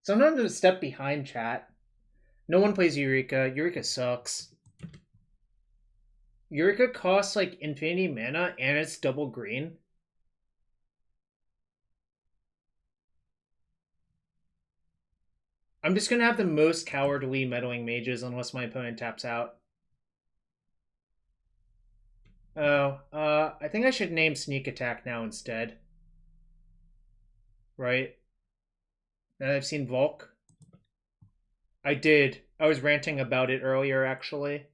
Sometimes I'm a step behind chat. No one plays Eureka. Eureka sucks. Eureka costs like infinity mana and it's double green. I'm just gonna have the most cowardly Meddling Mages unless my opponent taps out. Oh, I think I should name Sneak Attack now instead. Right? Now I've seen Volk. I did. I was ranting about it earlier, actually.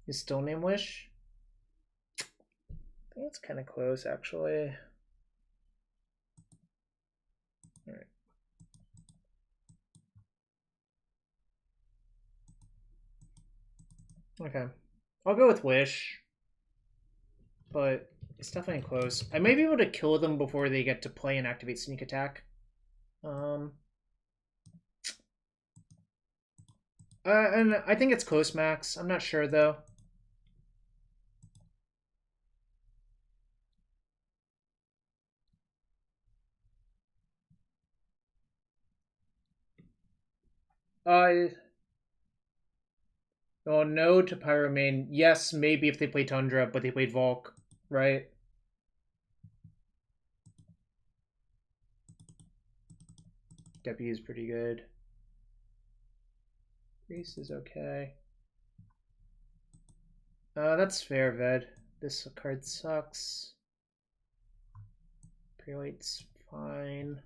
You still name Wish? I think it's kind of close, actually. Alright. Okay. I'll go with Wish. But it's definitely close. I may be able to kill them before they get to play and activate Sneak Attack. And I think it's close, Max. I'm not sure, though. Well, no to Pyromane. Yes, maybe if they play Tundra, but they played Volk, right? Deputy is pretty good. Priest is okay. That's fair, Ved. This card sucks. Prelate's fine.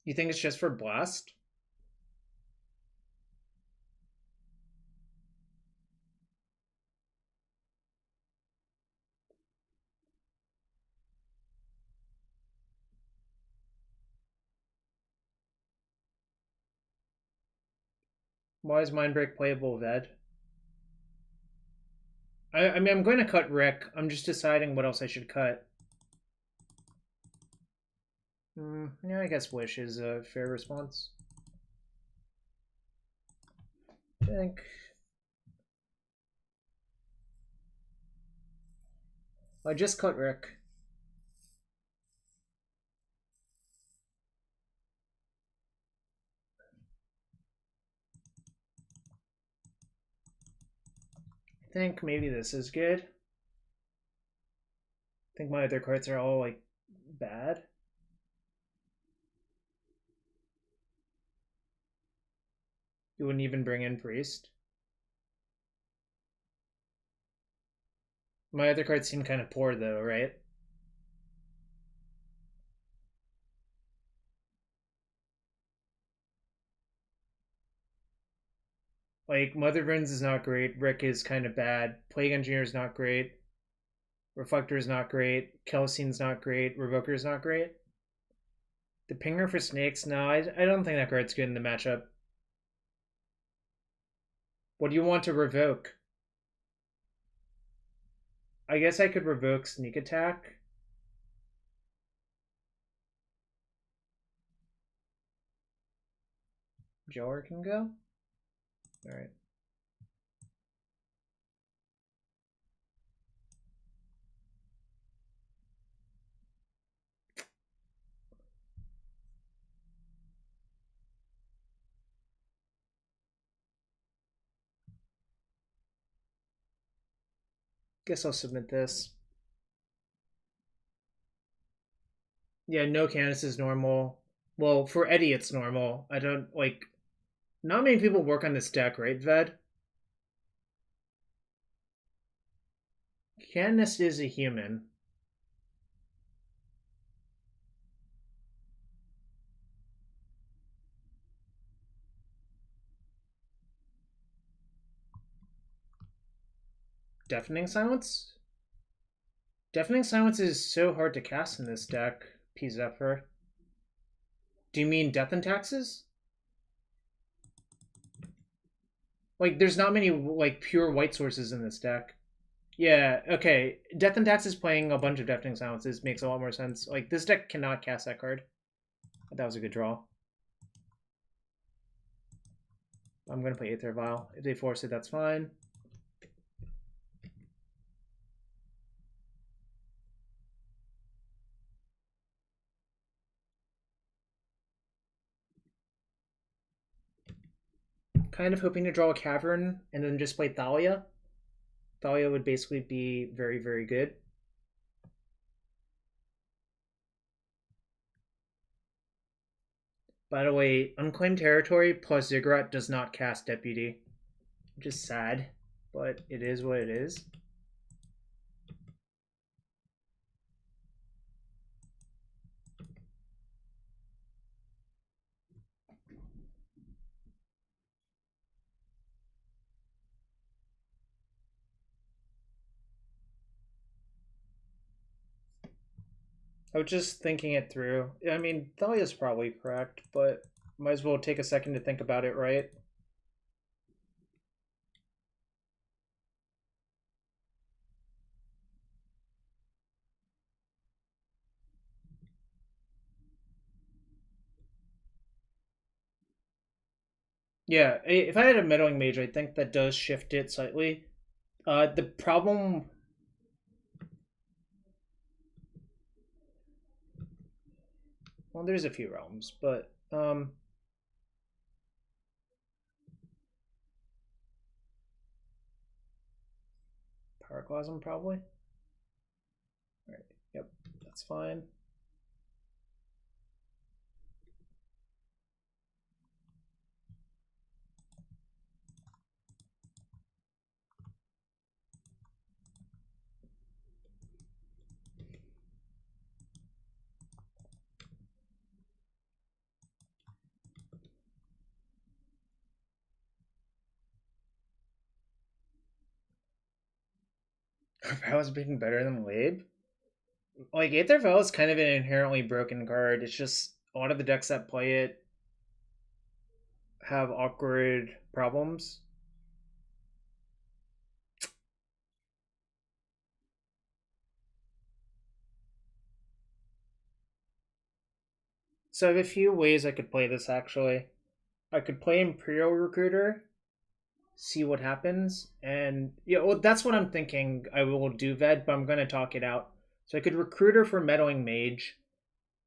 You think it's just for Blast? Why is Mindbreak playable, Ved? I mean, I'm going to cut Rick. I'm just deciding what else I should cut. Yeah, I guess Wish is a fair response. I think. I just cut Rick. I think maybe this is good. I think my other cards are all, like, bad. You wouldn't even bring in Priest. My other cards seem kind of poor, though, right? Like, Mother Runes is not great. Rick is kind of bad. Plague Engineer is not great. Reflector is not great. Kelsien's not great. Revoker is not great. The Pinger for Snakes? No, I don't think that card's good in the matchup. What do you want to revoke? I guess I could revoke Sneak Attack. Jar can go? Alright. Guess I'll submit this. Yeah, no Canis is normal. Well, for Eddie it's normal. I don't, like... Not many people work on this deck, right, Ved? Canis is a human. Deafening Silence? Deafening Silence is so hard to cast in this deck, P. Zephyr. Do you mean Death and Taxes? Like, there's not many, like, pure white sources in this deck. Yeah, okay. Death and Taxes playing a bunch of Deafening Silences makes a lot more sense. Like, this deck cannot cast that card. That was a good draw. I'm going to play Aether Vial. If they force it, that's fine. Kind of hoping to draw a Cavern and then just play Thalia. Thalia would basically be very, very good. By the way, Unclaimed Territory plus Ziggurat does not cast Deputy. Which is sad, but it is what it is. I was just thinking it through. I mean, Thalia's probably correct, but might as well take a second to think about it, right? Yeah, if I had a Meddling Mage, I think that does shift it slightly. The problem... Well, there's a few realms, but Pyroclasm probably. All right. Yep, that's fine. If I was being better than Labe, like Aether Vial is kind of an inherently broken card. It's just a lot of the decks that play it have awkward problems. So I have a few ways I could play this actually. I could play Imperial Recruiter, see what happens, and yeah, well, that's what I'm thinking I will do, Ved, but I'm gonna talk it out. So I could Recruiter for Meddling Mage,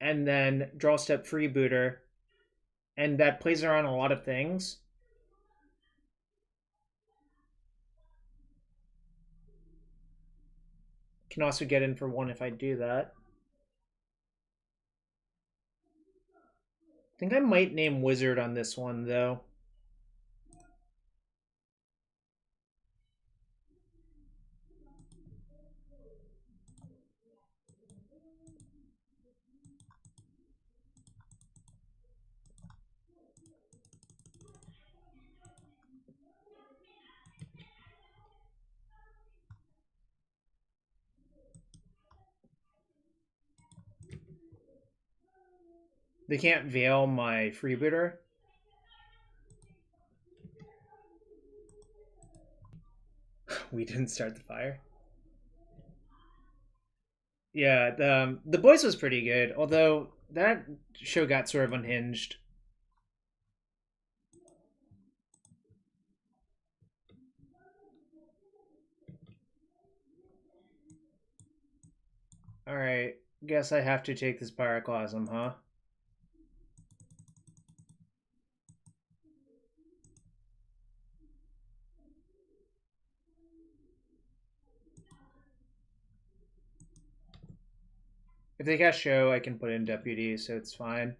and then draw step Freebooter, and that plays around a lot of things. Can also get in for one if I do that. I think I might name Wizard on this one, though. They can't veil my Freebooter. We didn't start the fire. Yeah, the Boys was pretty good, although that show got sort of unhinged. Alright, guess I have to take this Pyroclasm, huh? If they cast Show, I can put in Deputy, so it's fine.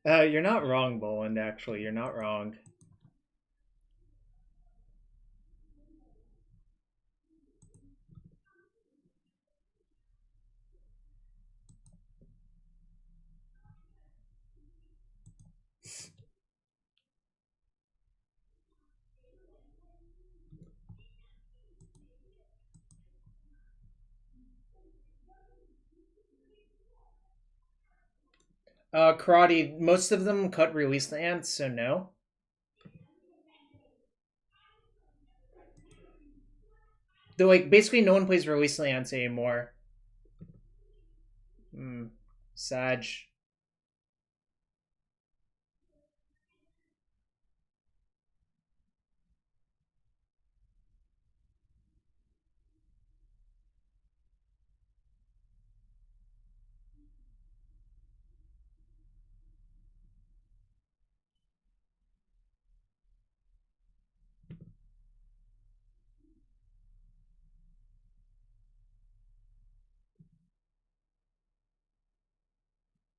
You're not wrong, Boland, actually. You're not wrong. Karate, most of them cut Release the Ants, so no. Though, like, basically no one plays Release the Ants anymore. Sag.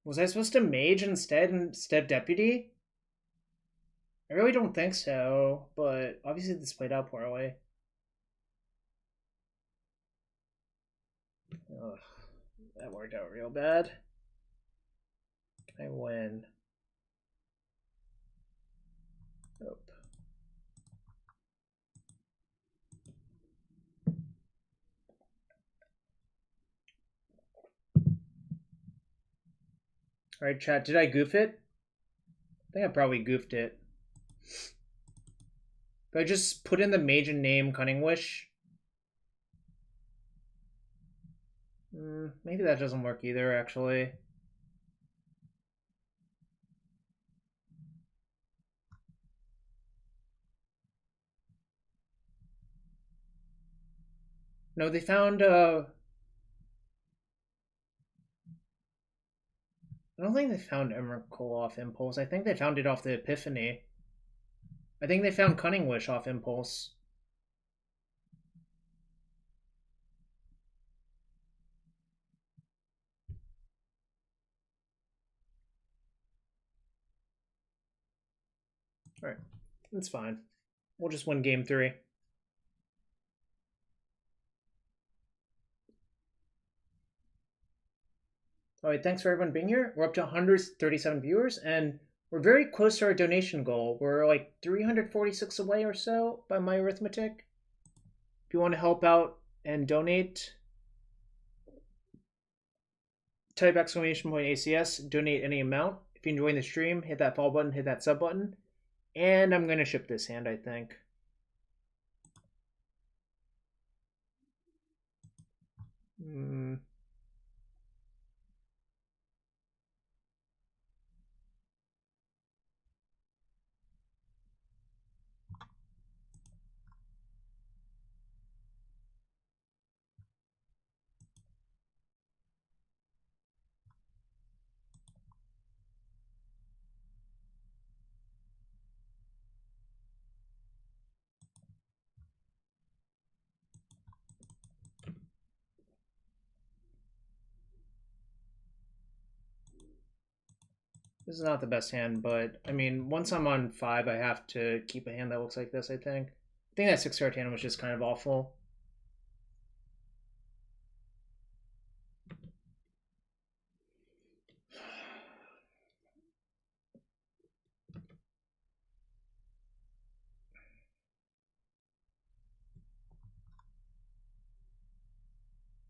Was I supposed to Mage instead Deputy? I really don't think so, but obviously this played out poorly. Ugh, that worked out real bad. Can I win? Nope. Alright, chat, did I goof it? I think I probably goofed it. But I just put in the Mage and name Cunning Wish. Maybe that doesn't work either, actually. No, they found, I don't think they found Emrakul off Impulse. I think they found it off the Epiphany. I think they found Cunning Wish off Impulse. Alright, that's fine. We'll just win game 3. Alright, thanks for everyone being here. We're up to 137 viewers, and we're very close to our donation goal. We're like 346 away or so by my arithmetic. If you want to help out and donate, type !ACS, donate any amount. If you're enjoying the stream, hit that follow button, hit that sub button. And I'm going to ship this hand, I think. This is not the best hand, but I mean, once I'm on 5, I have to keep a hand that looks like this, I think. I think that 6-card hand was just kind of awful.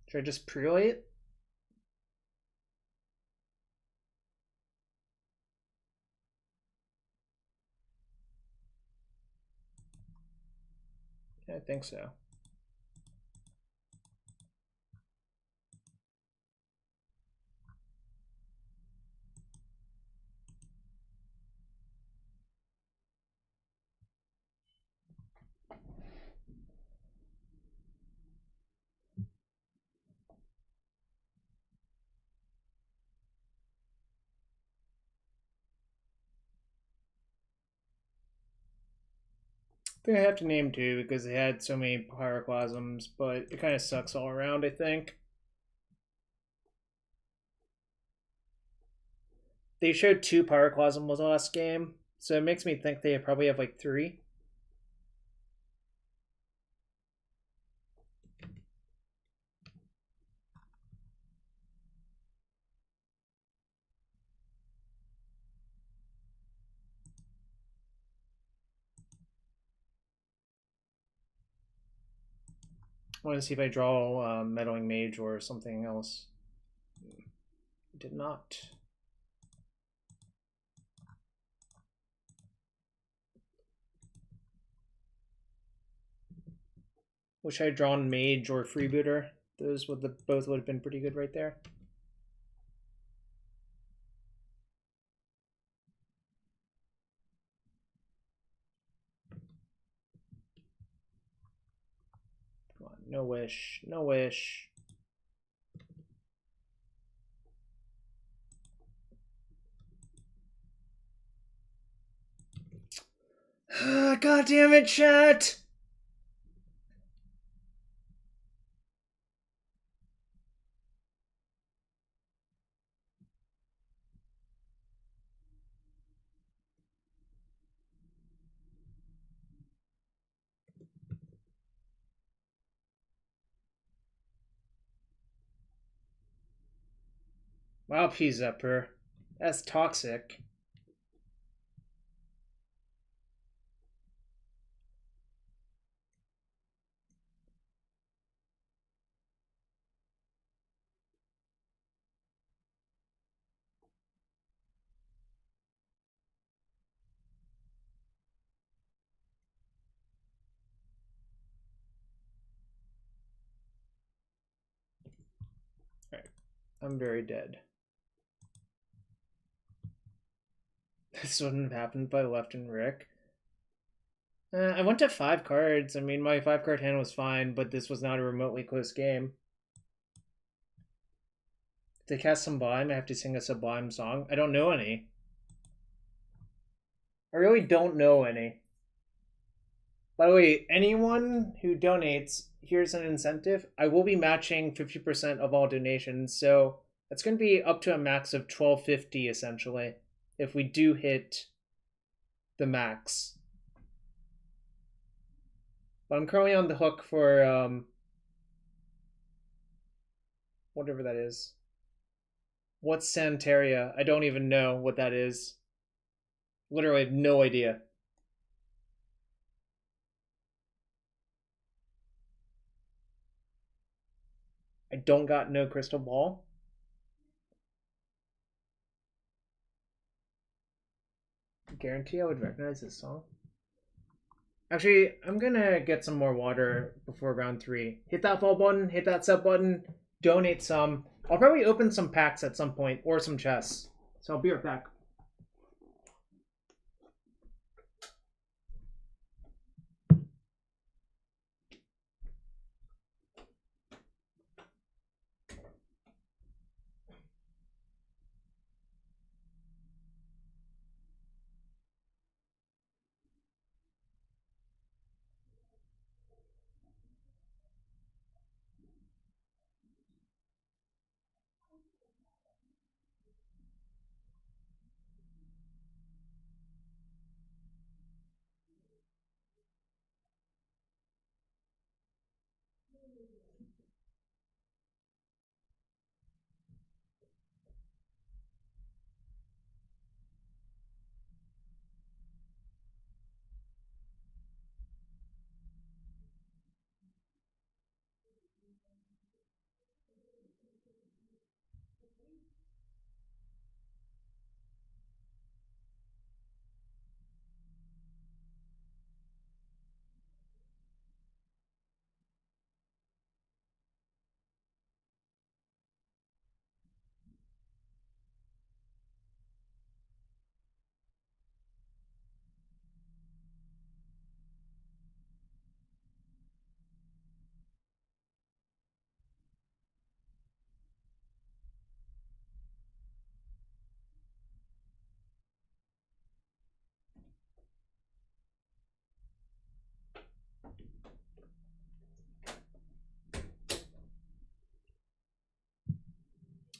Should I just prelate? Yeah, I think so. I think I have to name 2 because they had so many pyroclasms, but it kind of sucks all around, I think. They showed 2 pyroclasms last game, so it makes me think they probably have like 3. I want to see if I draw Meddling Mage or something else. Did not. Wish I had drawn Mage or Freebooter. Those would both would have been pretty good right there. Come on, no wish, no wish. God damn it, chat! Wow, P-Zepper. That's toxic. Alright, I'm very dead. This wouldn't have happened if I left in Rick. I went to 5 cards. I mean, my 5-card hand was fine, but this was not a remotely close game. To cast Sublime, I have to sing a Sublime song. I don't know any. I really don't know any. By the way, anyone who donates, here's an incentive. I will be matching 50% of all donations, so that's going to be up to a max of $12.50 essentially, if we do hit the max. But I'm currently on the hook for whatever that is. What's Santeria? I don't even know what that is. Literally have no idea. I don't got no crystal ball. I guarantee I would recognize this song. Actually, I'm gonna get some more water before round 3. Hit that follow button, hit that sub button, donate some. I'll probably open some packs at some point, or some chests. So I'll be right back.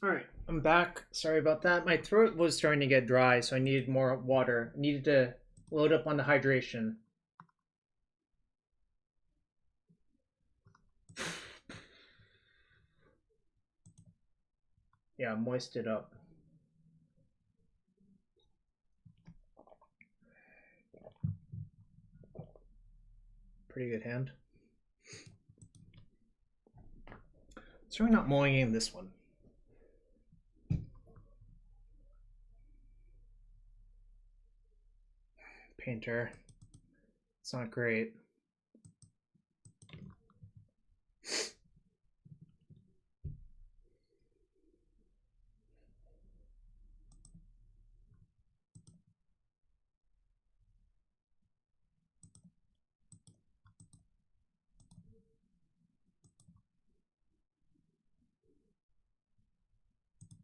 Alright, I'm back. Sorry about that. My throat was starting to get dry, so I needed more water. I needed to load up on the hydration. Yeah, moist it up. Pretty good hand. So we're not mulling this one. Painter. It's not great.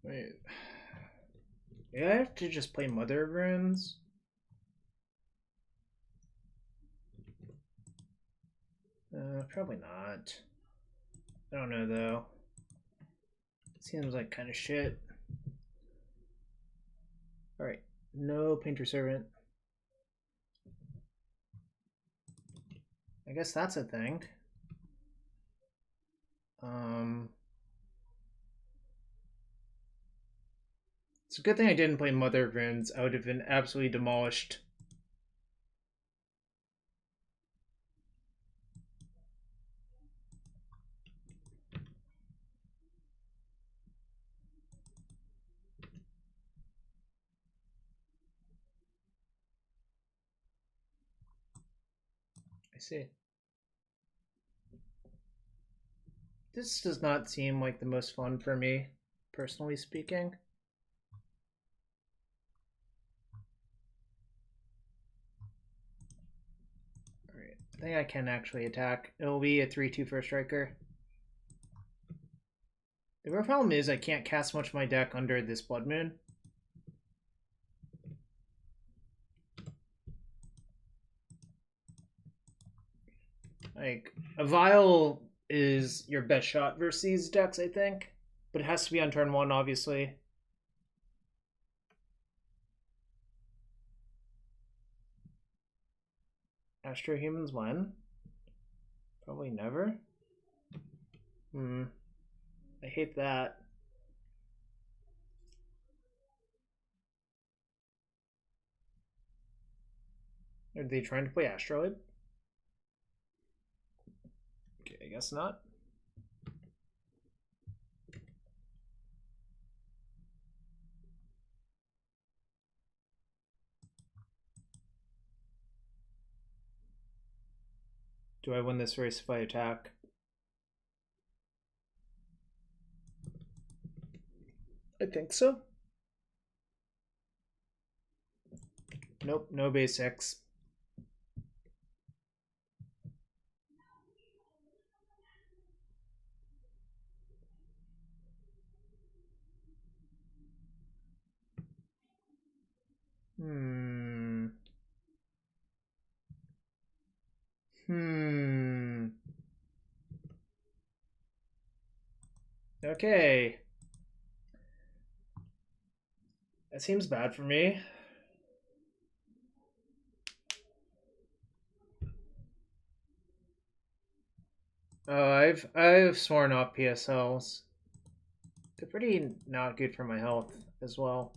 Wait. Yeah, I have to just play Mother of Runes. Probably not. I don't know though. It seems like kind of shit. Alright, no Painter Servant. I guess that's a thing. It's a good thing I didn't play Mother of Runes. I would have been absolutely demolished. I see. This does not seem like the most fun for me, personally speaking. I think I can actually attack. It'll be a 3/2 for a striker. The real problem is I can't cast much of my deck under this Blood Moon. Like, a Vial is your best shot versus these decks, I think. But it has to be on turn 1, obviously. Astro Humans when? Probably never. I hate that. Are they trying to play Asteroid? Okay, I guess not. Do I win this race if I attack? I think so. Nope, no basics. Okay. That seems bad for me. Oh, I've sworn off PSLs. They're pretty not good for my health as well.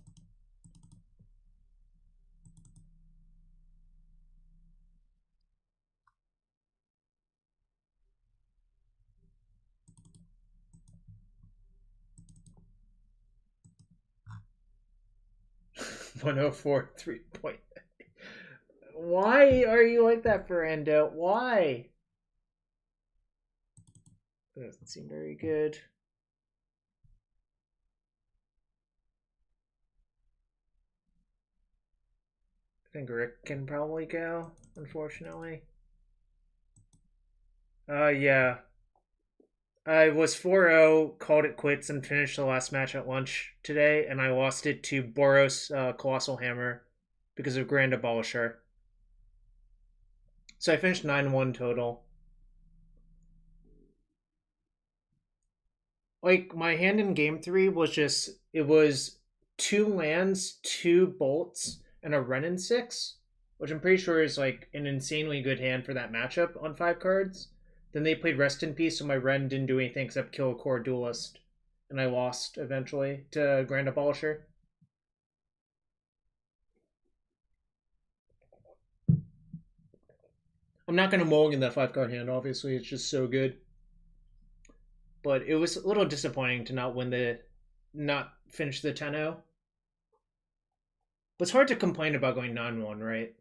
$104 3 point. Why are you like that, Ferrando? Why? That doesn't seem very good. I think Rick can probably go, unfortunately. Yeah. I was 4-0, called it quits, and finished the last match at lunch today, and I lost it to Boros Colossal Hammer because of Grand Abolisher. So I finished 9-1 total. Like, my hand in game 3 was just, it was 2 lands, 2 bolts, and a Renin 6, which I'm pretty sure is like an insanely good hand for that matchup on 5 cards. Then they played Rest in Peace, so my Ren didn't do anything except kill a core duelist. And I lost eventually to Grand Abolisher. I'm not going to mulligan that 5-card hand, obviously. It's just so good. But it was a little disappointing to not finish the 10-0. But it's hard to complain about going 9-1, right?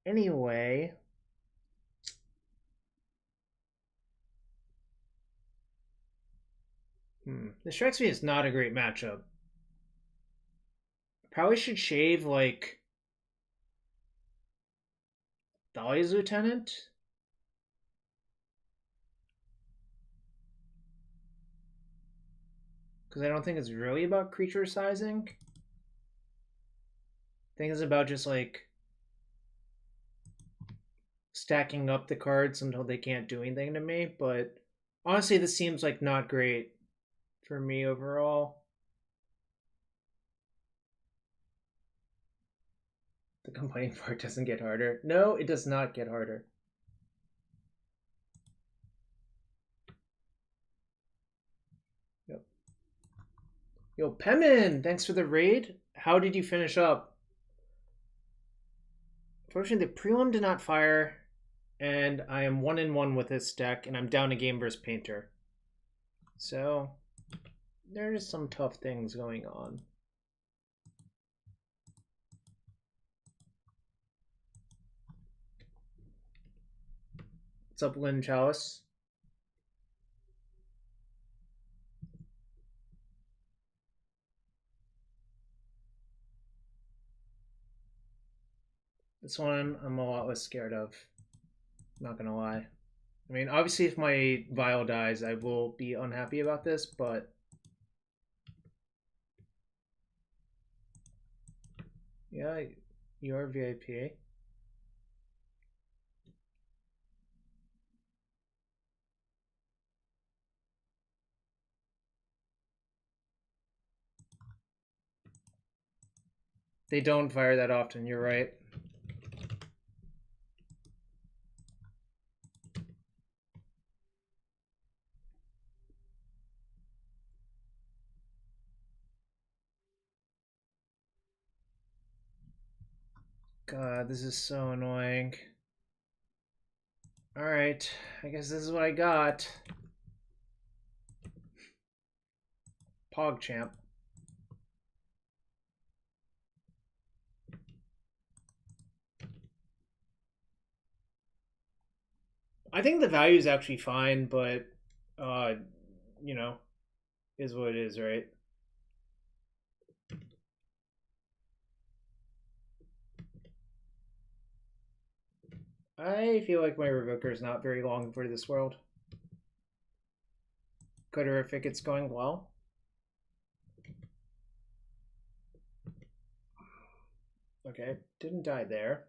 Anyway. This strikes me as not a great matchup. Probably should shave, like, Thalia's Lieutenant. Because I don't think it's really about creature sizing. I think it's about just, like, stacking up the cards until they can't do anything to me. But honestly, this seems like not great for me overall. The complaining part doesn't get harder. No, it does not get harder. Yep. Yo, Pemin, thanks for the raid. How did you finish up? Unfortunately, the prelim did not fire, and I am 1-1 with this deck, and I'm down a game versus Painter. So there's some tough things going on. What's up, Lynn Chalice? This one I'm a lot less scared of. Not gonna lie. I mean, obviously if my vial dies, I will be unhappy about this, but... Yeah, you're VIP. They don't fire that often, you're right. God, this is so annoying. Alright, I guess this is what I got. PogChamp. I think the value is actually fine, but, you know, is what it is, right? I feel like my Revoker is not very long for this world. Coderific, it's going well. Okay, didn't die there.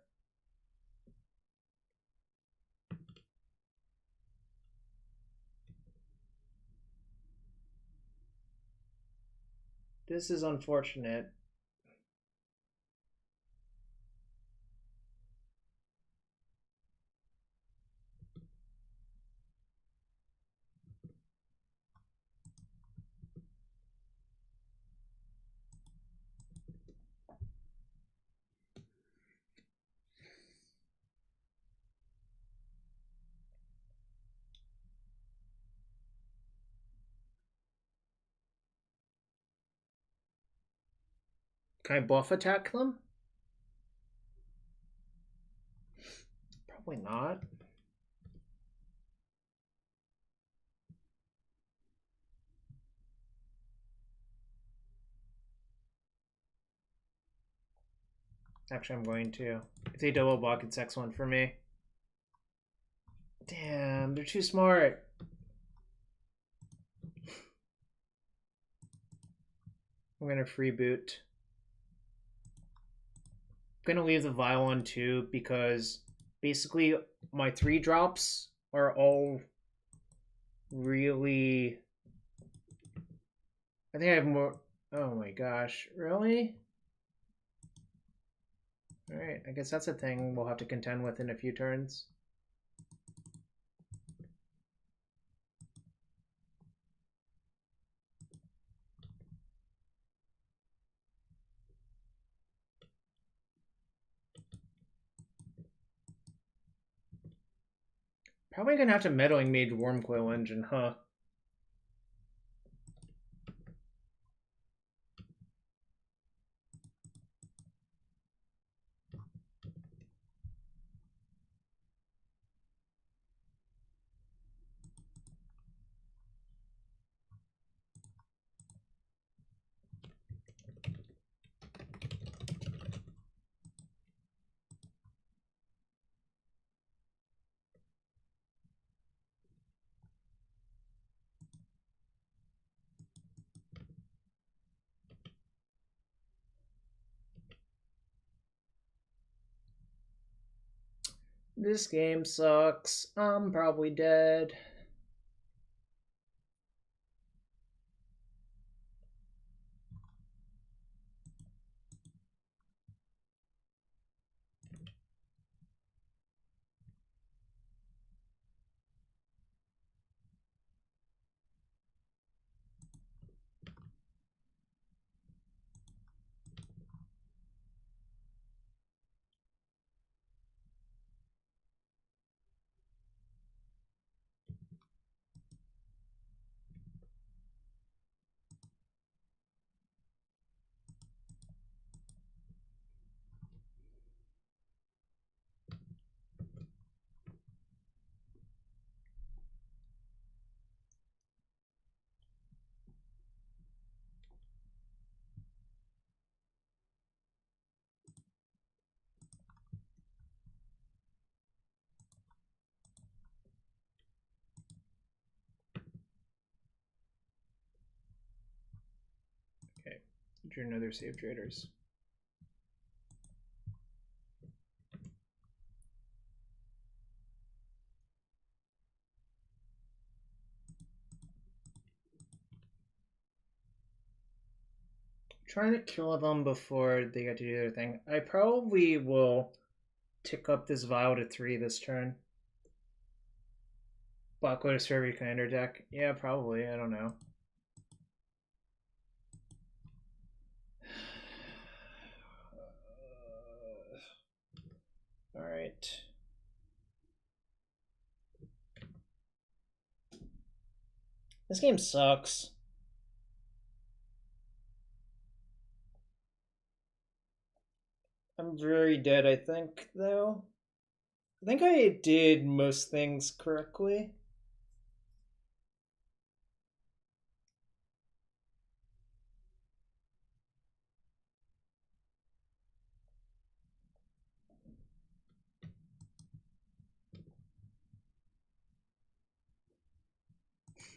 This is unfortunate. Can I buff attack them? Probably not. Actually, I'm going to. If they double block, it's excellent for me. Damn, they're too smart. I'm gonna freeboot. I'm gonna leave the vial on too because basically my 3-drops are all really... I think I have more... Oh my gosh, really? Alright, I guess that's a thing we'll have to contend with in a few turns. Probably gonna have to Meddling Mage Wormcoil Engine, huh? This game sucks. I'm probably dead. Drew another save traders. Trying to kill them before they get to do their thing. I probably will tick up this vial to 3 this turn. Black Lotus for every commander deck. Yeah, probably. I don't know. Alright. This game sucks. I'm very dead, I think, though. I think I did most things correctly.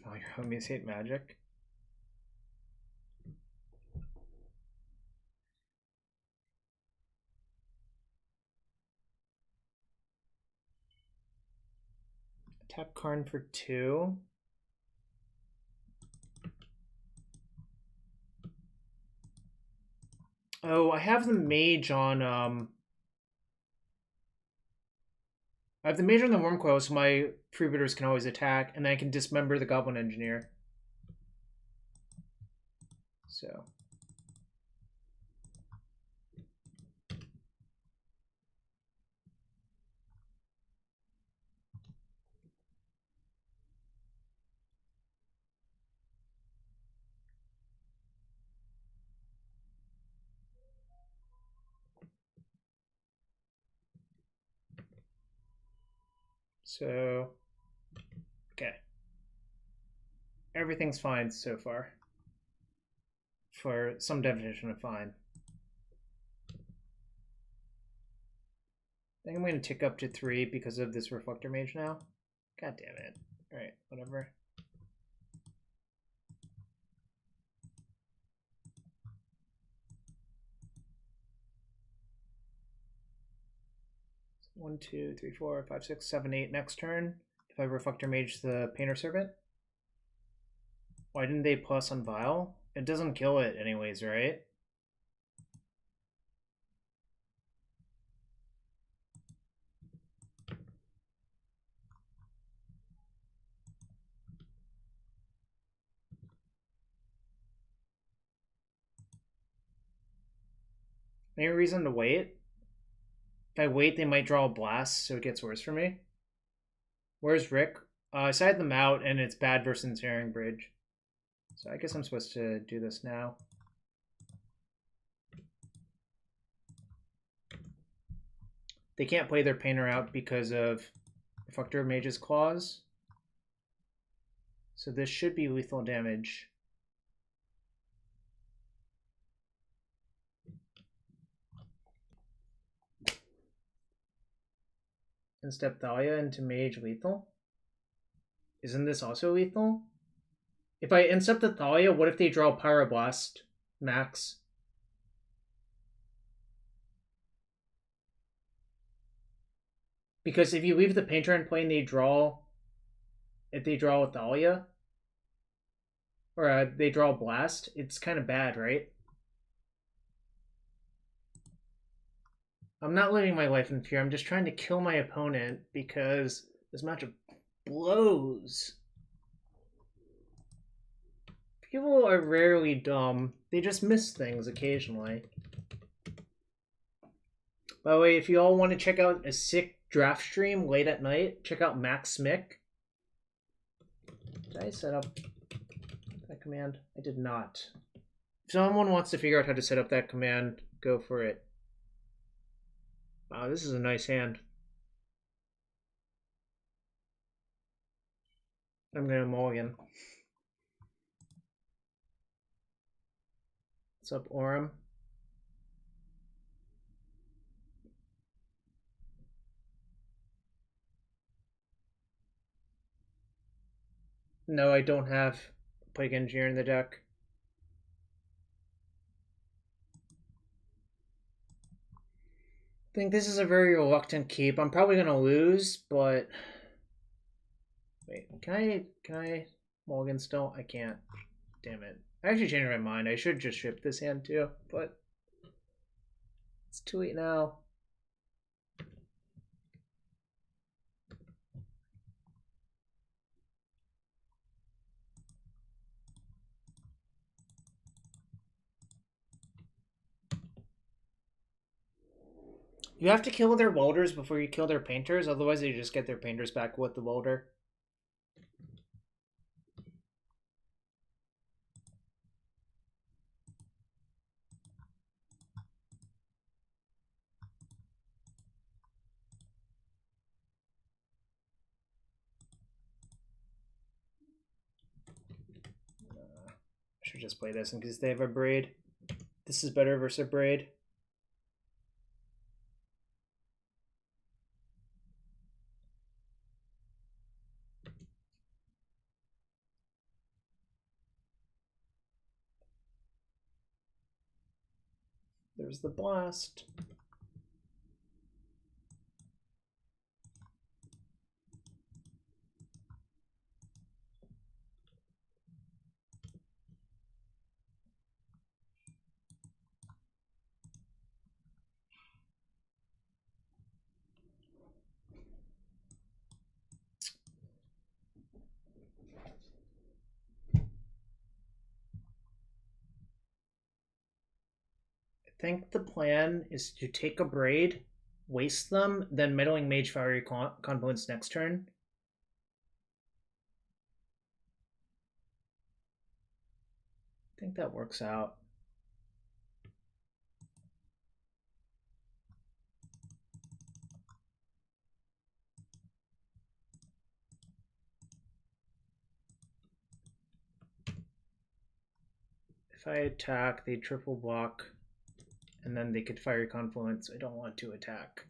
Oh, your homies hate Magic. Tap Karn for 2. Oh, I have the Mage on, I have the Mage on the Wormcoil, so my Freebooters can always attack, and then I can Dismember the Goblin Engineer. So... So, okay. Everything's fine so far. For some definition of fine. I think I'm going to tick up to 3 because of this Reflector Mage now. God damn it. Alright, whatever. One, 2, 3, 4, 5, 6, 7, 8 next turn. If I Reflector Mage the Painter Servant. Why didn't they plus on Vial? It doesn't kill it anyways, right? Any reason to wait? If I wait, they might draw a blast, so it gets worse for me. Where's Rick? I sided them out, and it's bad versus Ensnaring Bridge. So I guess I'm supposed to do this now. They can't play their Painter out because of Reflector Mage's Claws. So this should be lethal damage. And step Thalia into Mage lethal? Isn't this also lethal? If I instep the Thalia, what if they draw Pyroblast max? Because if you leave the Painter in play and they draw... If they draw a Thalia... Or they draw a Blast, it's kind of bad, right? I'm not living my life in fear. I'm just trying to kill my opponent because this matchup blows. People are rarely dumb. They just miss things occasionally. By the way, if you all want to check out a sick draft stream late at night, check out Max Smick. Did I set up that command? I did not. If someone wants to figure out how to set up that command, go for it. Wow, this is a nice hand. I'm gonna mulligan. What's up, Orem? No, I don't have Plague Engineer in the deck. think this is a very reluctant keep. I'm probably gonna lose, but wait, can I mulligan still? I can't. Damn it. I actually changed my mind. I should just ship this hand too, but it's too late now. You have to kill their welders before you kill their painters, otherwise they just get their painters back with the welder. I should just play this in case they have a braid. This is better versus a braid. There's the blast. I think the plan is to take a braid, waste them, then Meddling Mage Fiery Confluence next turn. I think that works out. If I attack, they triple block, and then they could Fiery Confluence. I don't want to attack.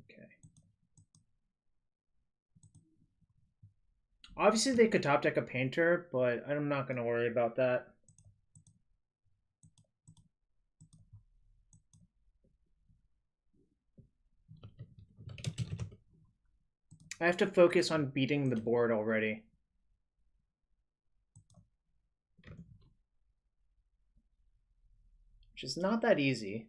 Okay. Obviously, they could top deck a painter, but I'm not going to worry about that. I have to focus on beating the board already. Which is not that easy.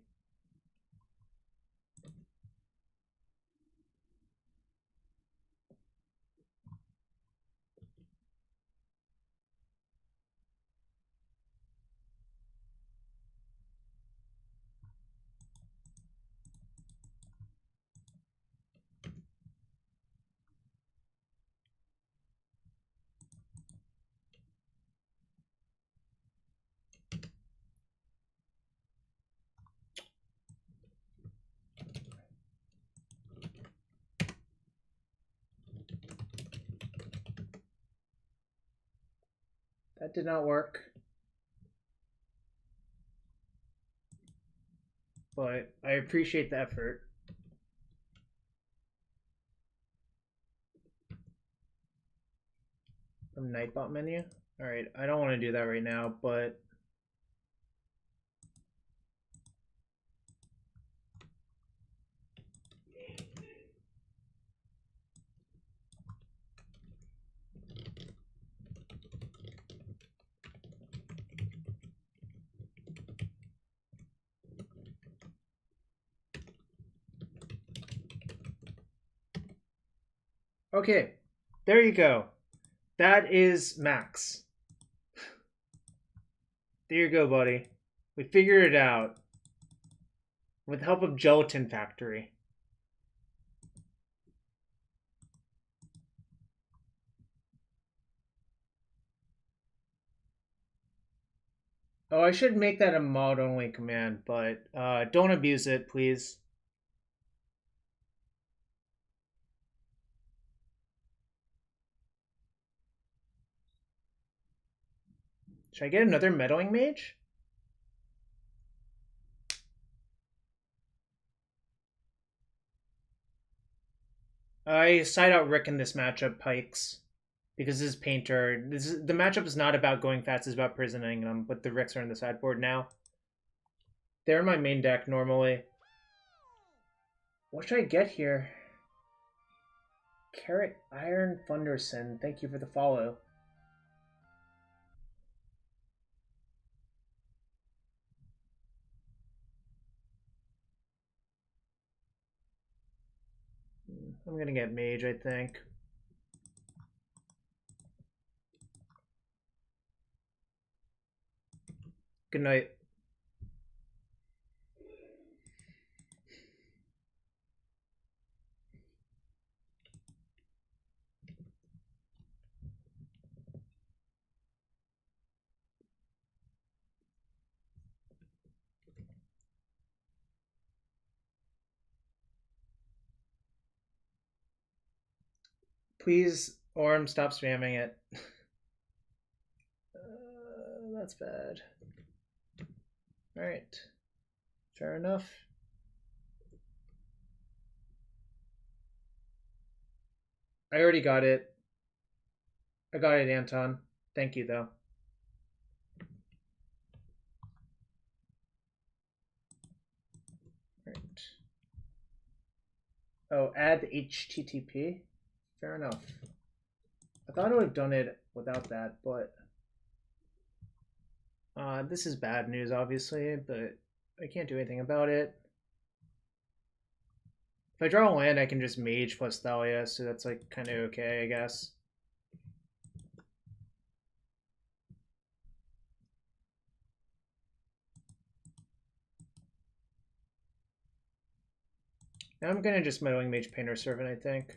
That did not work. But I appreciate the effort. From Nightbot menu? Alright, I don't want to do that right now, but okay, there you go. That is Max. There you go, buddy. We figured it out. With the help of Gelatin Factory. Oh, I should make that a mod-only command, but don't abuse it, please. Should I get another Meddling Mage? I side out Rick in this matchup, Pikes. Because his painter... the matchup is not about going fast, it's about prisoning them, but the Ricks are in the sideboard now. They're my main deck normally. What should I get here? Carrot Iron Thunderson. Thank you for the follow. I'm gonna get Mage, I think. Good night. Please, Orm, stop spamming it. That's bad. Alright. Fair enough. I already got it. I got it, Anton. Thank you, though. Right. Oh, add HTTP? Fair enough. I thought I would have done it without that, but... this is bad news, obviously, but I can't do anything about it. If I draw a land, I can just Mage plus Thalia, so that's like kind of okay, I guess. Now I'm gonna just Meddling Mage Painter Servant, I think.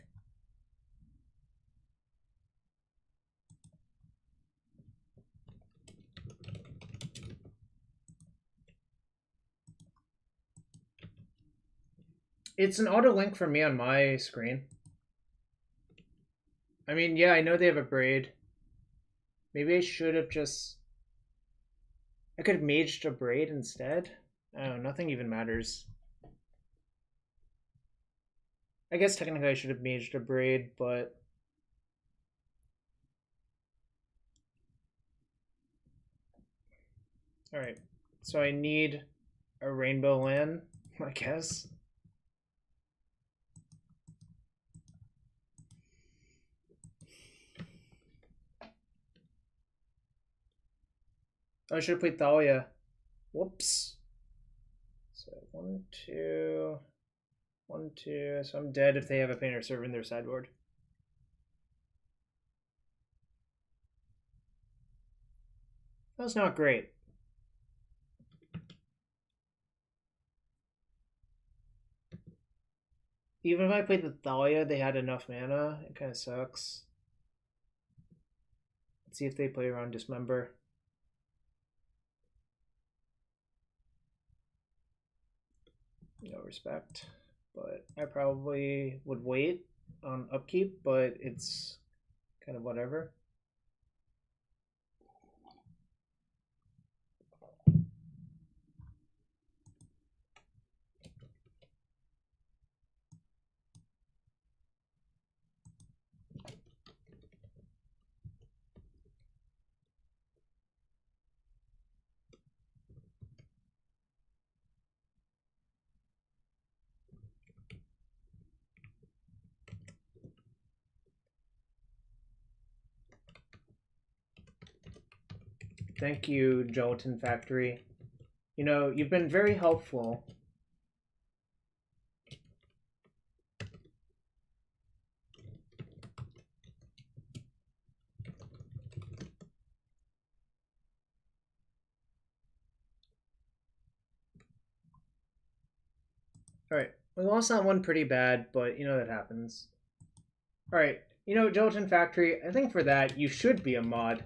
It's an auto link for me on my screen. I mean, yeah, I know they have a braid. Maybe I should have just... I could have maged a braid instead. Oh, nothing even matters. I guess technically I should have maged a braid, but... Alright, so I need a rainbow land, I guess. Oh, I should have played Thalia. Whoops. So 1, 2, 1, 2. So I'm dead if they have a Painter Servant in their sideboard. That was not great. Even if I played the Thalia, they had enough mana. It kind of sucks. Let's see if they play around Dismember. No respect. But I probably would wait on upkeep, but it's kind of whatever. Thank you, Gelatin Factory. You know, you've been very helpful. Alright, we lost that one pretty bad, but you know that happens. Alright, you know, Gelatin Factory, I think for that, you should be a mod.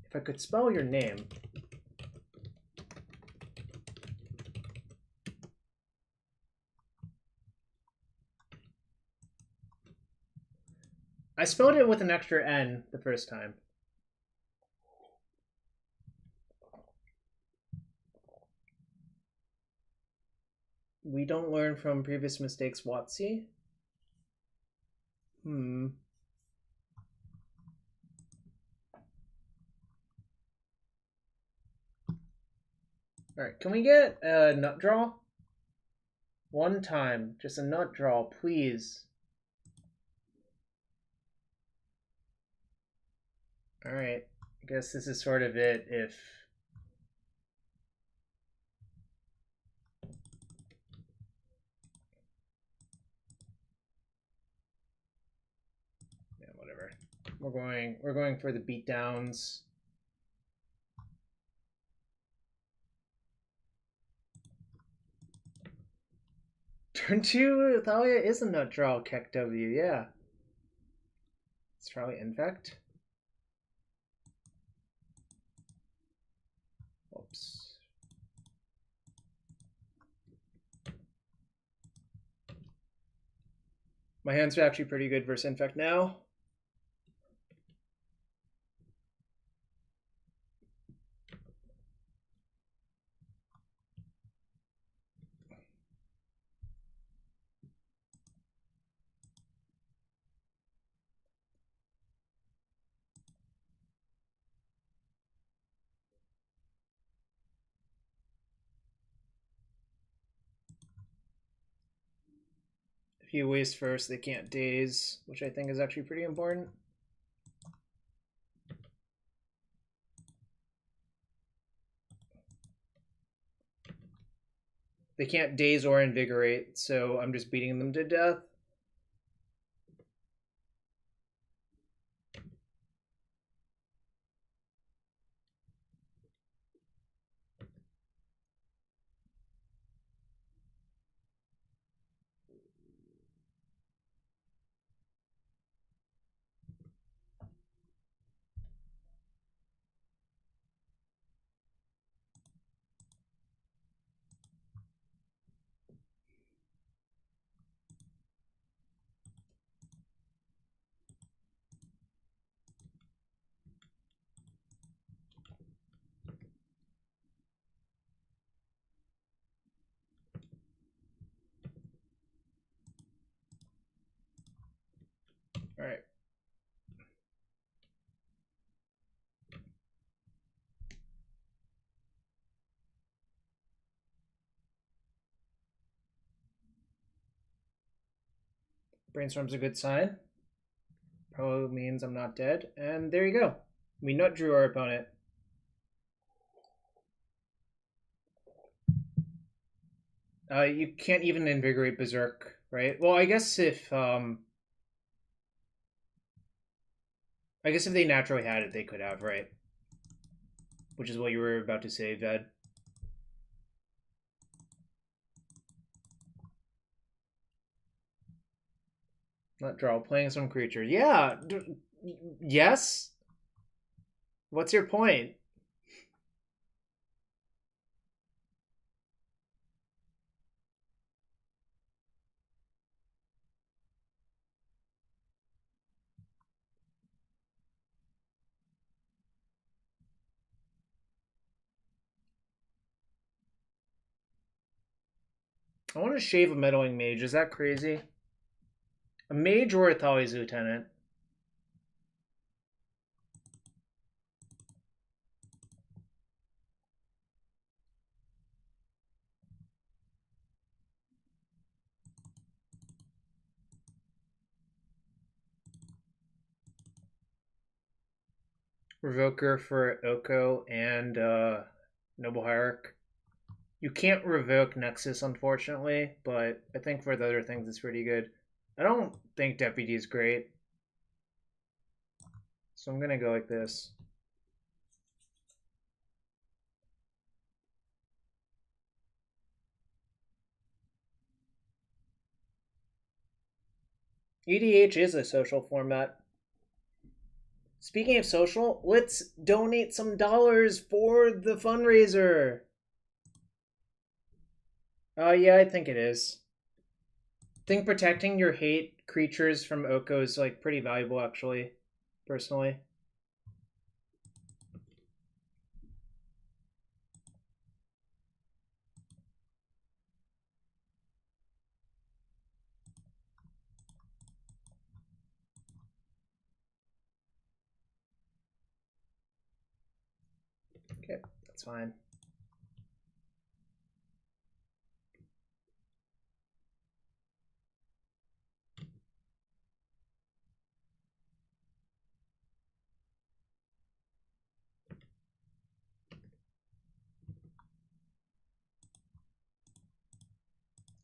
If I could spell your name. I spelled it with an extra N the first time. We don't learn from previous mistakes, Watsy. Hmm. I Alright, can we get a nut draw? One time. Just a nut draw, please. Alright. I guess this is sort of it if... Yeah, whatever. We're going for the beatdowns. Turn 2, Thalia is a nut draw, Keck W, yeah. It's probably Infect. Oops. My hands are actually pretty good versus Infect now. If you waste first, they can't daze, which I think is actually pretty important. They can't daze or invigorate, so I'm just beating them to death. All right. Brainstorm's a good sign. Probably means I'm not dead. And there you go. We nut drew our opponent. You can't even invigorate Berserk, right? Well, I guess if they naturally had it, they could have, right? Which is what you were about to say, Ved. Not draw, playing some creature. Yeah. Yes. What's your point? I want to shave a Meddling Mage. Is that crazy? A mage or a Thalia's Lieutenant? Revoker for Oko and Noble Hierarch. You can't revoke Nexus, unfortunately, but I think for the other things it's pretty good. I don't think Deputy is great, so I'm gonna go like this. EDH is a social format. Speaking of social, let's donate some dollars for the fundraiser. Yeah, I think it is. I think protecting your hate creatures from Oko is like pretty valuable, actually, personally. Okay, that's fine.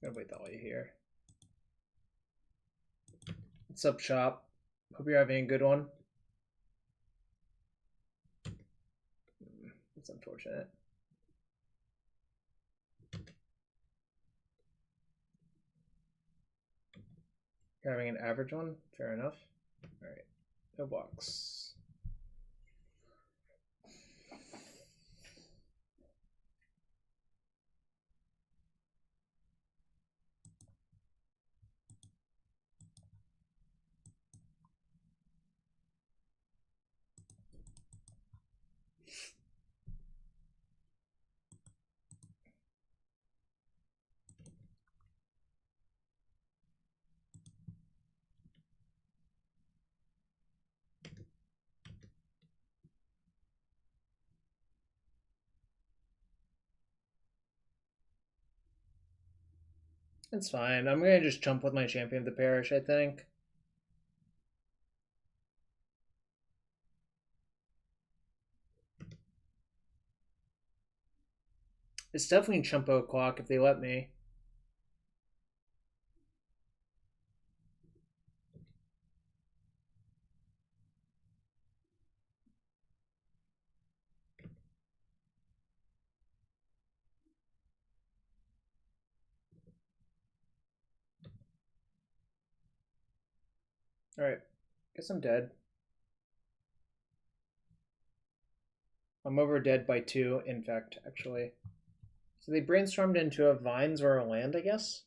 gonna play Thalia here. What's up, shop? Hope you're having a good one. It's unfortunate. You're having an average one? Fair enough. Alright. No box. It's fine. I'm gonna just jump with my Champion of the Parish, I think. It's definitely Chumpo o'clock if they let me. Alright. Guess I'm dead. I'm over dead by 2, in fact, actually. So they brainstormed into a vines or a land, I guess?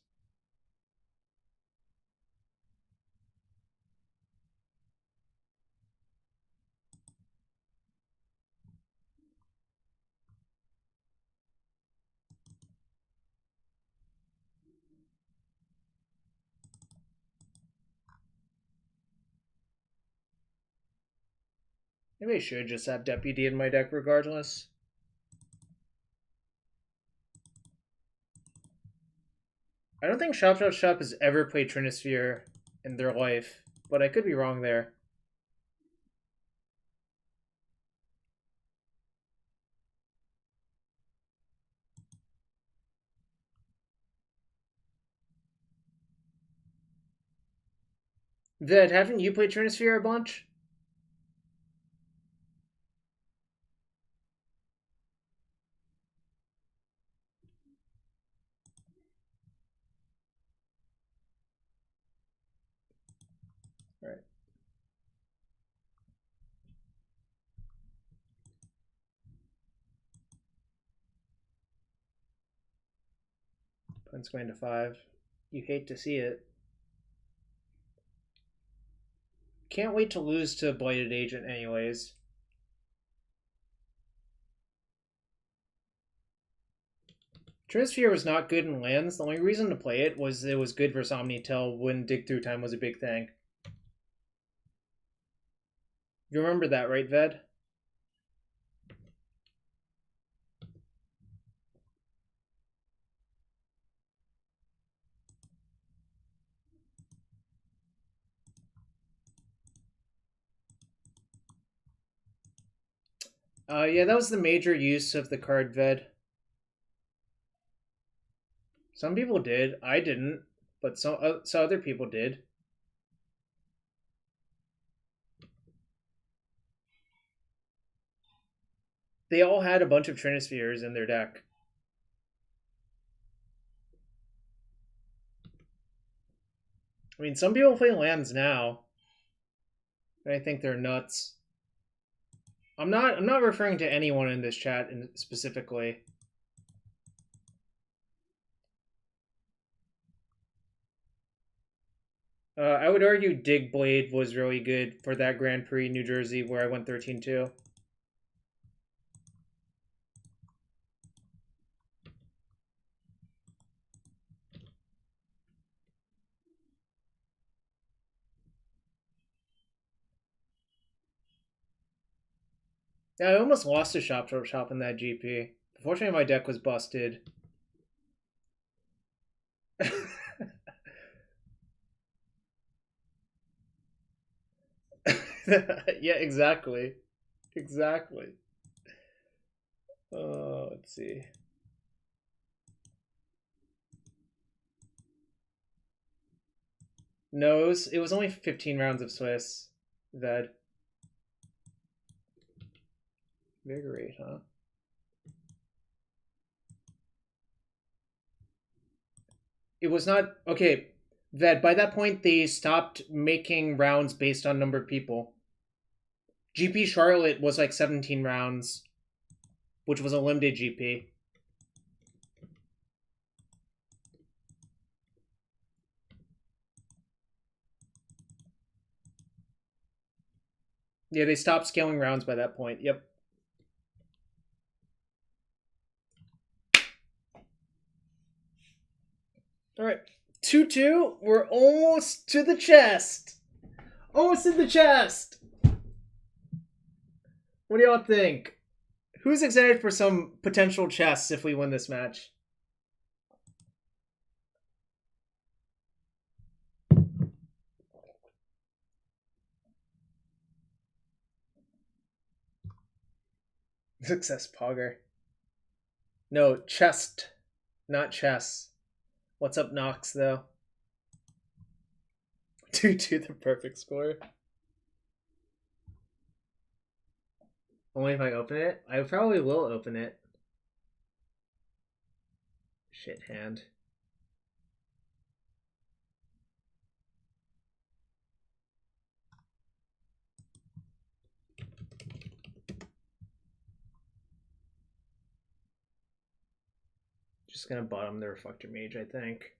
Maybe I should just have Deputy in my deck regardless. I don't think Shop has ever played Trinisphere in their life, but I could be wrong there. Ved, haven't you played Trinisphere a bunch? Alright. Opponent's going to 5. You hate to see it. Can't wait to lose to Blighted Agent anyways. Trinisphere was not good in lands. The only reason to play it was good versus Omnitel when Dig Through Time was a big thing. You remember that, right, Ved? Yeah, that was the major use of the card, Ved. Some people did. I didn't, but some other people did. They all had a bunch of Trinispheres in their deck. I mean, some people play lands now, and I think they're nuts. I'm not referring to anyone in this chat specifically. I would argue Dig Blade was really good for that Grand Prix New Jersey where I went 13-2. Yeah, I almost lost to Shop in that GP. Unfortunately, my deck was busted. Yeah, exactly. Exactly. Let's see. No, it was only 15 rounds of Swiss. Ved. Vigorate, huh? It was not... Okay, Ved, by that point, they stopped making rounds based on number of people. GP Charlotte was like 17 rounds, which was a limited GP. Yeah, they stopped scaling rounds by that point. Yep. All right. 2-2. We're almost to the chest. Almost in the chest. What do y'all think? Who's excited for some potential chests if we win this match? Success Pogger. No, chest, not chess. What's up, Nox, though? 2-2, the perfect score. Only if I open it? I probably will open it. Shit hand. Just gonna bottom the Reflector Mage, I think.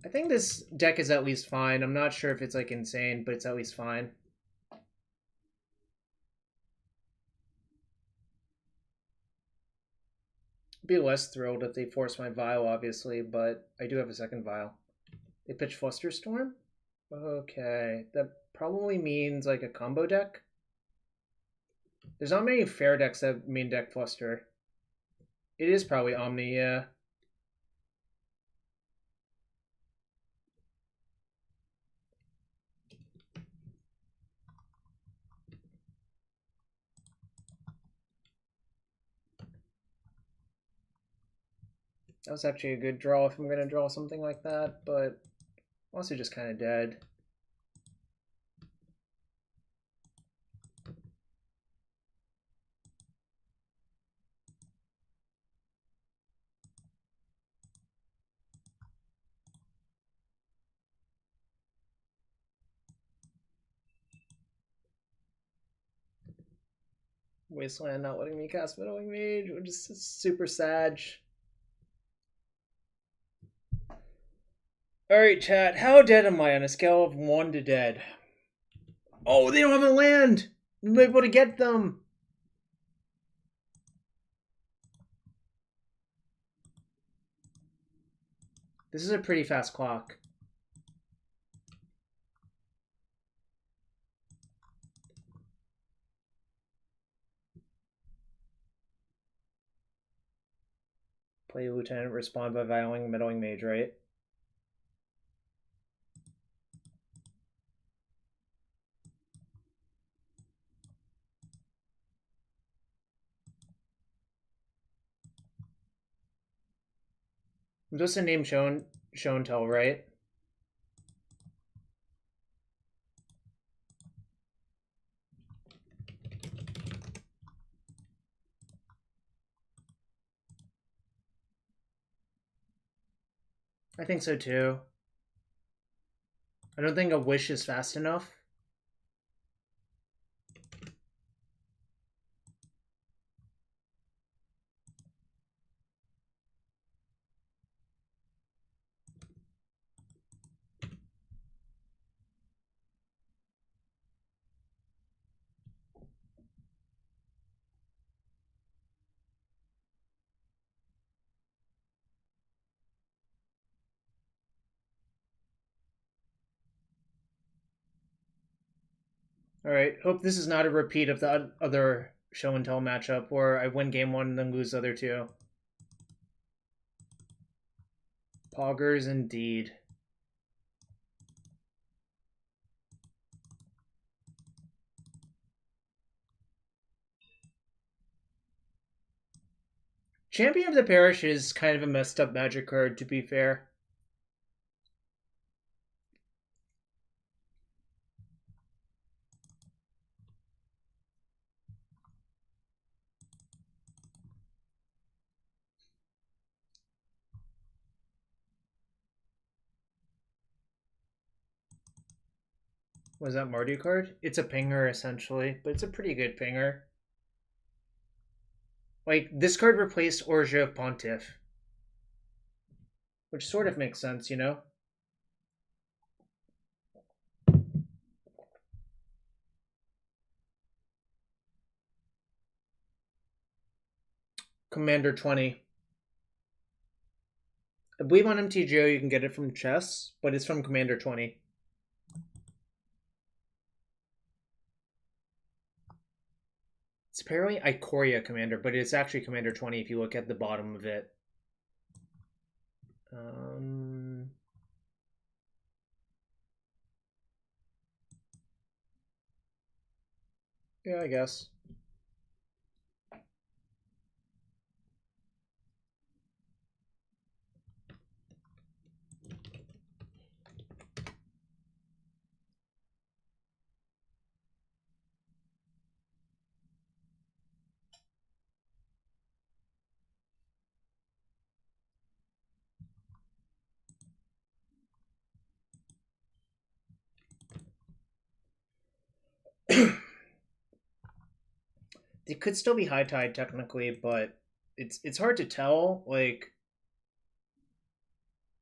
I think this deck is at least fine. I'm not sure if it's like insane, but it's at least fine. Be less thrilled if they force my Vial, obviously, but I do have a second Vial. They pitch Flusterstorm? Okay, that probably means like a combo deck. There's not many fair decks that main deck Fluster. It is probably Omni, yeah. That was actually a good draw if I'm going to draw something like that, but also just kind of dead. Wasteland not letting me cast Meddling Mage, which is super sad. Alright, chat. How dead am I on a scale of 1 to dead? Oh, they don't have a land! I'm able to get them! This is a pretty fast clock. Play Lieutenant, respond by vialing Meddling Mage, right? Just a name show and tell, right? I think so too. I don't think a wish is fast enough. Alright, hope this is not a repeat of the other show and tell matchup where I win game 1 and then lose the other 2. Poggers indeed. Champion of the Parish is kind of a messed up magic card, to be fair. Was that Mardu card? It's a pinger, essentially, but it's a pretty good pinger. Like, this card replaced Orge of Pontiff. Which sort of makes sense, you know? Commander 20. I believe on MTGO you can get it from chess, but it's from Commander 20. It's apparently Ikoria Commander, but it's actually Commander 20 if you look at the bottom of it. Yeah, I guess. It could still be high tide technically, but it's hard to tell. Like,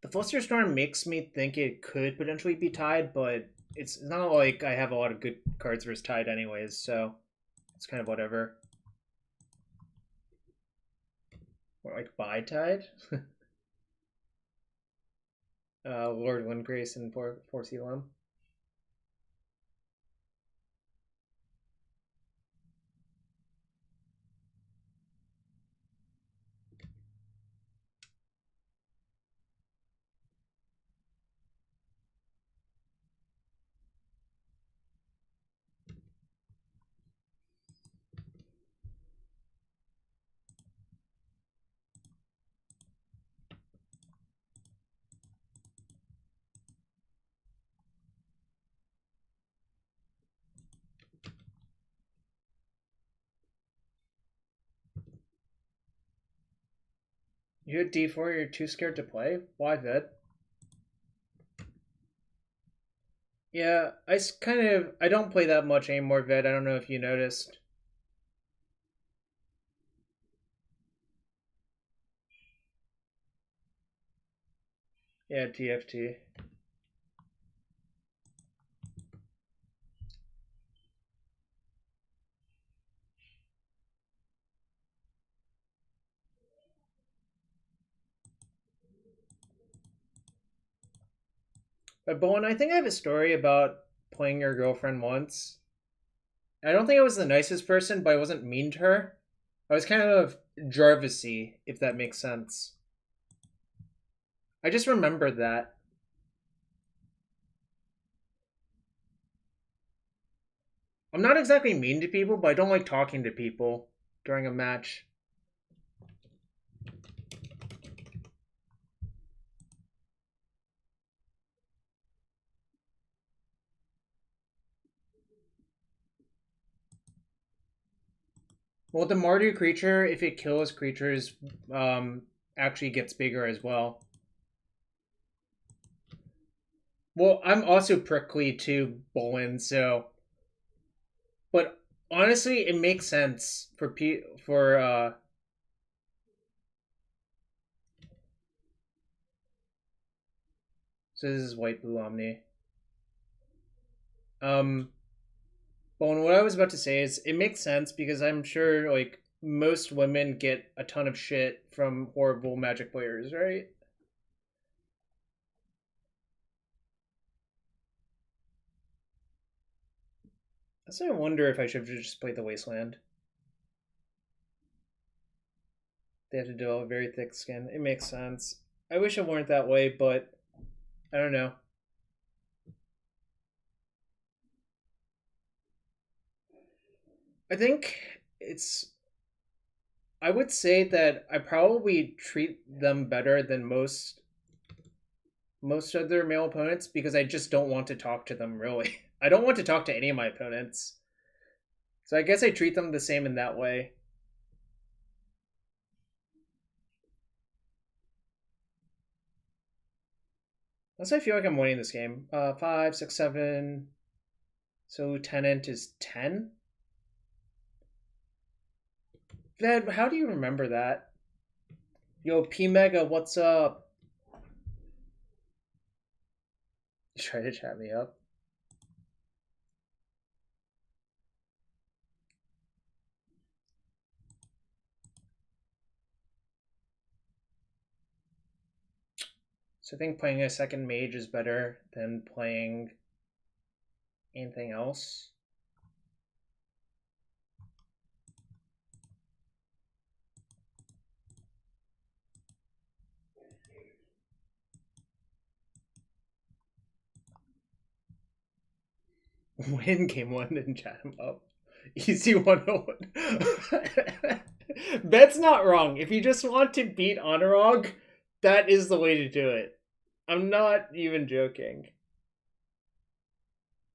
the Fluster Storm makes me think it could potentially be tied, but it's not like I have a lot of good cards versus tide anyways, so it's kind of whatever. Or like buy tide? Lord Windgrace and Force Elam. You hit D4, you're too scared to play? Why, Vid? Yeah, I don't play that much anymore, Vid. I don't know if you noticed. Yeah, TFT. But Bowen, I think I have a story about playing your girlfriend once. I don't think I was the nicest person, but I wasn't mean to her. I was kind of Jarvis-y, if that makes sense. I just remember that. I'm not exactly mean to people, but I don't like talking to people during a match. Well, the Mardu creature, if it kills creatures, actually gets bigger as well. Well, I'm also prickly too, Bolin, so... But honestly, it makes sense for So this is White Blue Omni. But what I was about to say is it makes sense because I'm sure like most women get a ton of shit from horrible Magic players, right? So I wonder if I should have just played the Wasteland. They have to develop very thick skin. It makes sense. I wish it weren't that way, but I don't know. I think it's I would say that I probably treat them better than most other male opponents because I just don't want to talk to them, really. I don't want to talk to any of my opponents. So I guess I treat them the same in that way. Unless I feel like I'm winning this game. 5, 6, 7. So Lieutenant is 10? Ved, how do you remember that? Yo, P-Mega, what's up? Try to chat me up. So I think playing a second mage is better than playing anything else. Win game 1 and chat him up. Easy 101. Bet's not wrong. If you just want to beat Honorog, that is the way to do it. I'm not even joking.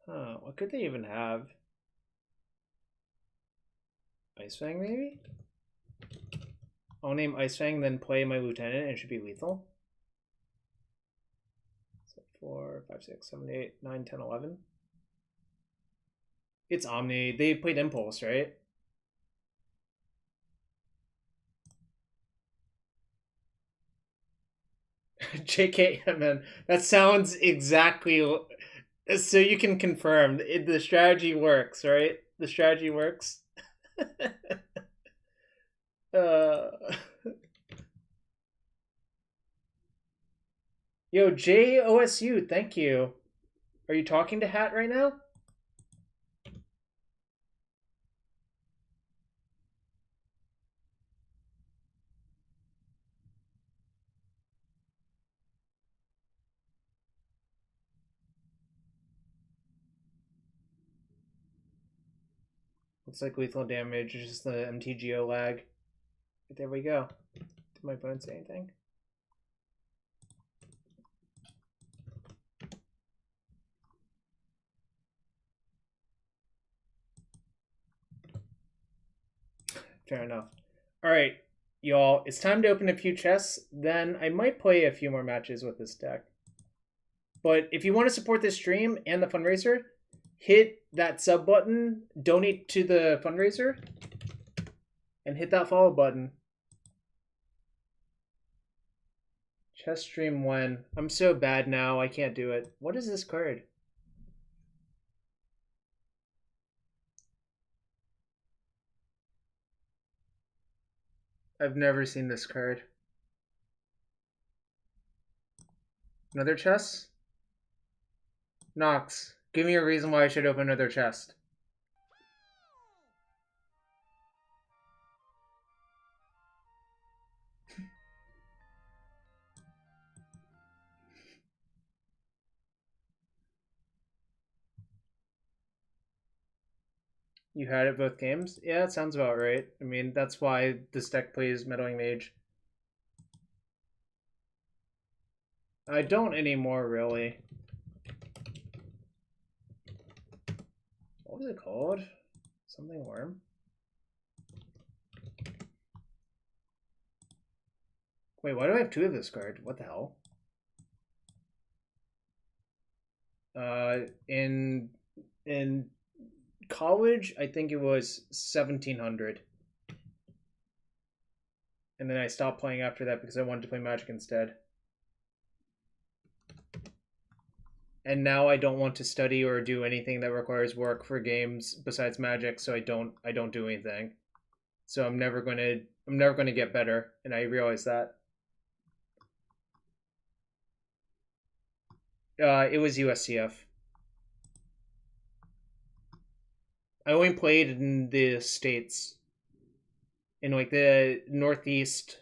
Huh, what could they even have? Ice Fang, maybe? I'll name Ice Fang, then play my Lieutenant, and it should be lethal. So 4, 5, 6, 7, 8, 9, 10, 11. It's Omni. They played Impulse, right? JK, man, that sounds exactly so you can confirm the strategy works, right? The strategy works. Yo, JOSU, thank you. Are you talking to Hat right now? Looks like lethal damage is just the MTGO lag. But there we go. Did my opponent say anything? Fair enough. Alright, y'all. It's time to open a few chests. Then I might play a few more matches with this deck. But if you want to support this stream and the fundraiser, hit that sub button, donate to the fundraiser, and hit that follow button. Chess stream when? I'm so bad now, I can't do it. What is this card? I've never seen this card. Another chest? Nox, give me a reason why I should open another chest. You had it both games? Yeah, it sounds about right. I mean, that's why this deck plays Meddling Mage. I don't anymore, really. What was it called? Something worm? Wait, why do I have 2 of this card? What the hell? In college, I think it was 1700. And then I stopped playing after that because I wanted to play Magic instead. And now I don't want to study or do anything that requires work for games besides Magic, so I don't do anything. So I'm never gonna get better, and I realize that. It was USCF. I only played in the States. In like the northeast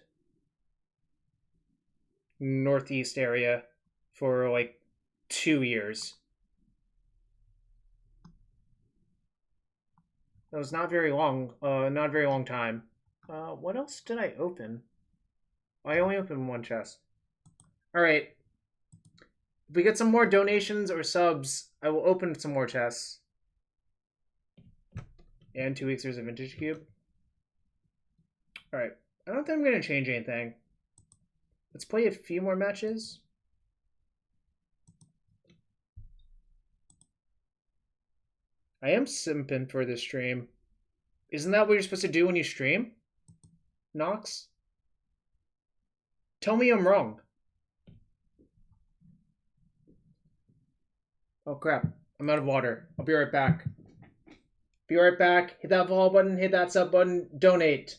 area for like 2 years. That was not very long. Not a very long time. What else did I open? I only opened one chest. All right. If we get some more donations or subs, I will open some more chests. And 2 weeks there's a vintage cube. All right. I don't think I'm going to change anything. Let's play a few more matches. I am simping for this stream. Isn't that what you're supposed to do when you stream? Nox? Tell me I'm wrong. Oh crap, I'm out of water. I'll be right back. Be right back. Hit that follow button, hit that sub button, donate.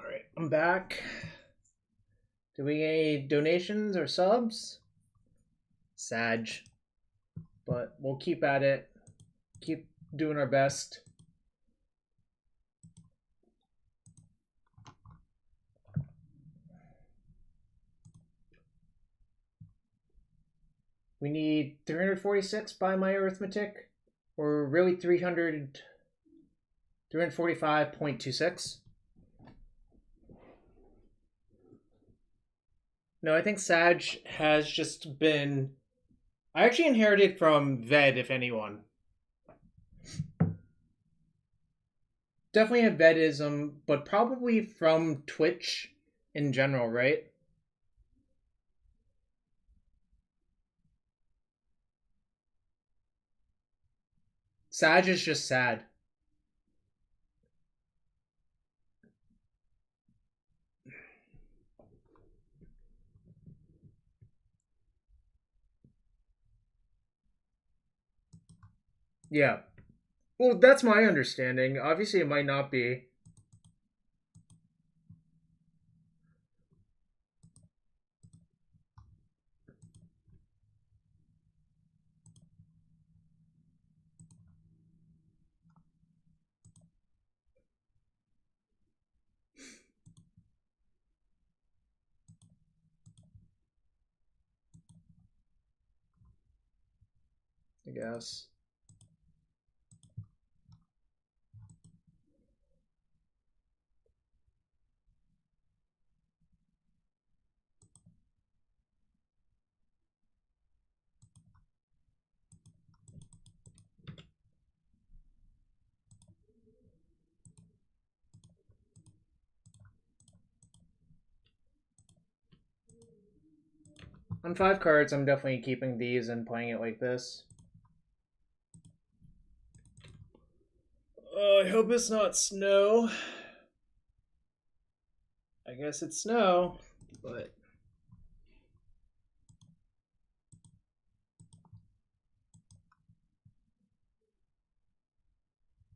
Alright, I'm back. Do we get any donations or subs? Sag. But we'll keep at it. Keep doing our best. We need 346 by my arithmetic. Or really 345.26. No, I think Sag has just been... I actually inherited from Ved, if anyone. Definitely a Vedism, but probably from Twitch in general, right? Sag is just sad. Yeah. Well, that's my understanding. Obviously, it might not be. I guess. On 5 cards, I'm definitely keeping these and playing it like this. Oh, I hope it's not snow. I guess it's snow, but...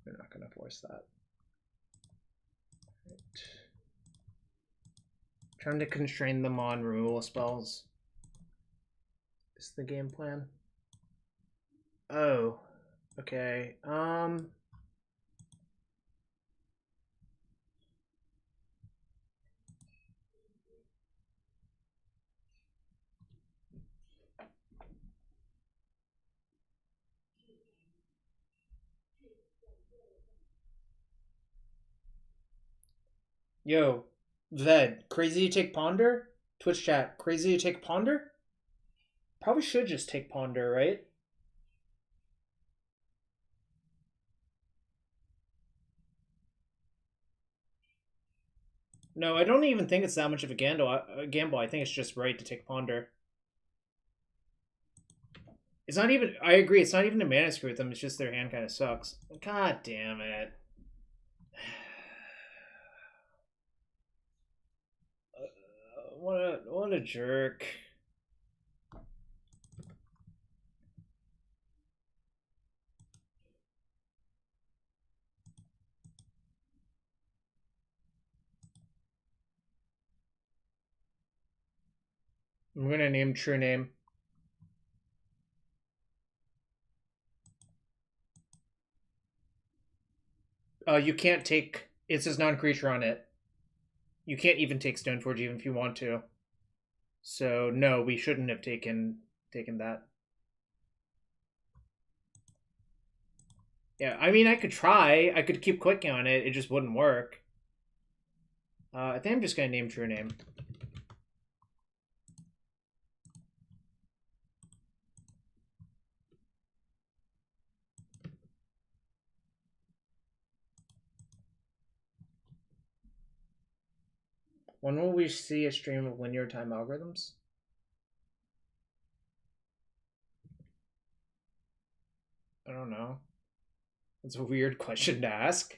we're not going to force that. Right. Trying to constrain them on removal spells is the game plan. Oh, okay. Yo, Ved, crazy to take Ponder? Twitch chat, crazy to take Ponder? Probably should just take Ponder, right? No, I don't even think it's that much of a gamble. I think it's just right to take Ponder. It's not even... I agree, it's not even a mana screw with them. It's just their hand kind of sucks. God damn it. What a jerk. I'm gonna name true name. You can't take... It says non-creature on it. You can't even take Stoneforge even if you want to. So no, we shouldn't have taken that. Yeah, I mean, I could try. I could keep clicking on it. It just wouldn't work. I think I'm just gonna name true name. When will we see a stream of linear time algorithms? I don't know. That's a weird question to ask.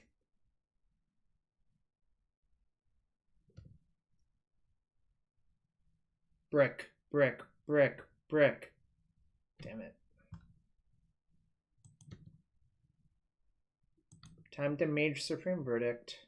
Brick, brick, brick, brick. Damn it. Time to Mage Supreme Verdict.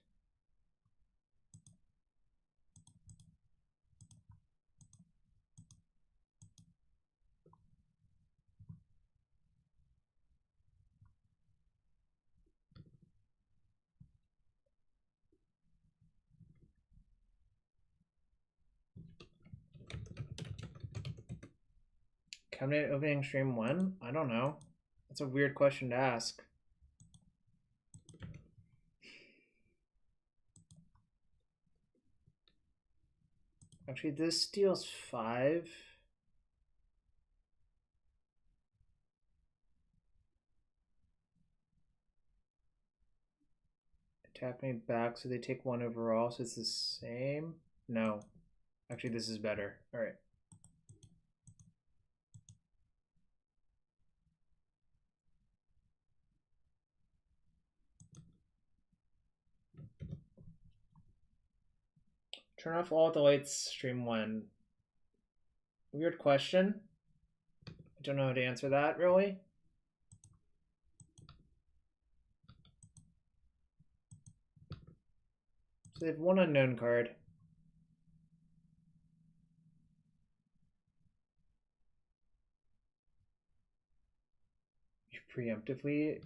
Cabinet opening stream 1? I don't know. That's a weird question to ask. Actually, this deals 5. Attack me back so they take 1 overall, so it's the same? No. Actually, this is better. Alright. Turn off all the lights, stream 1. Weird question. I don't know how to answer that, really. So they have 1 unknown card. You preemptively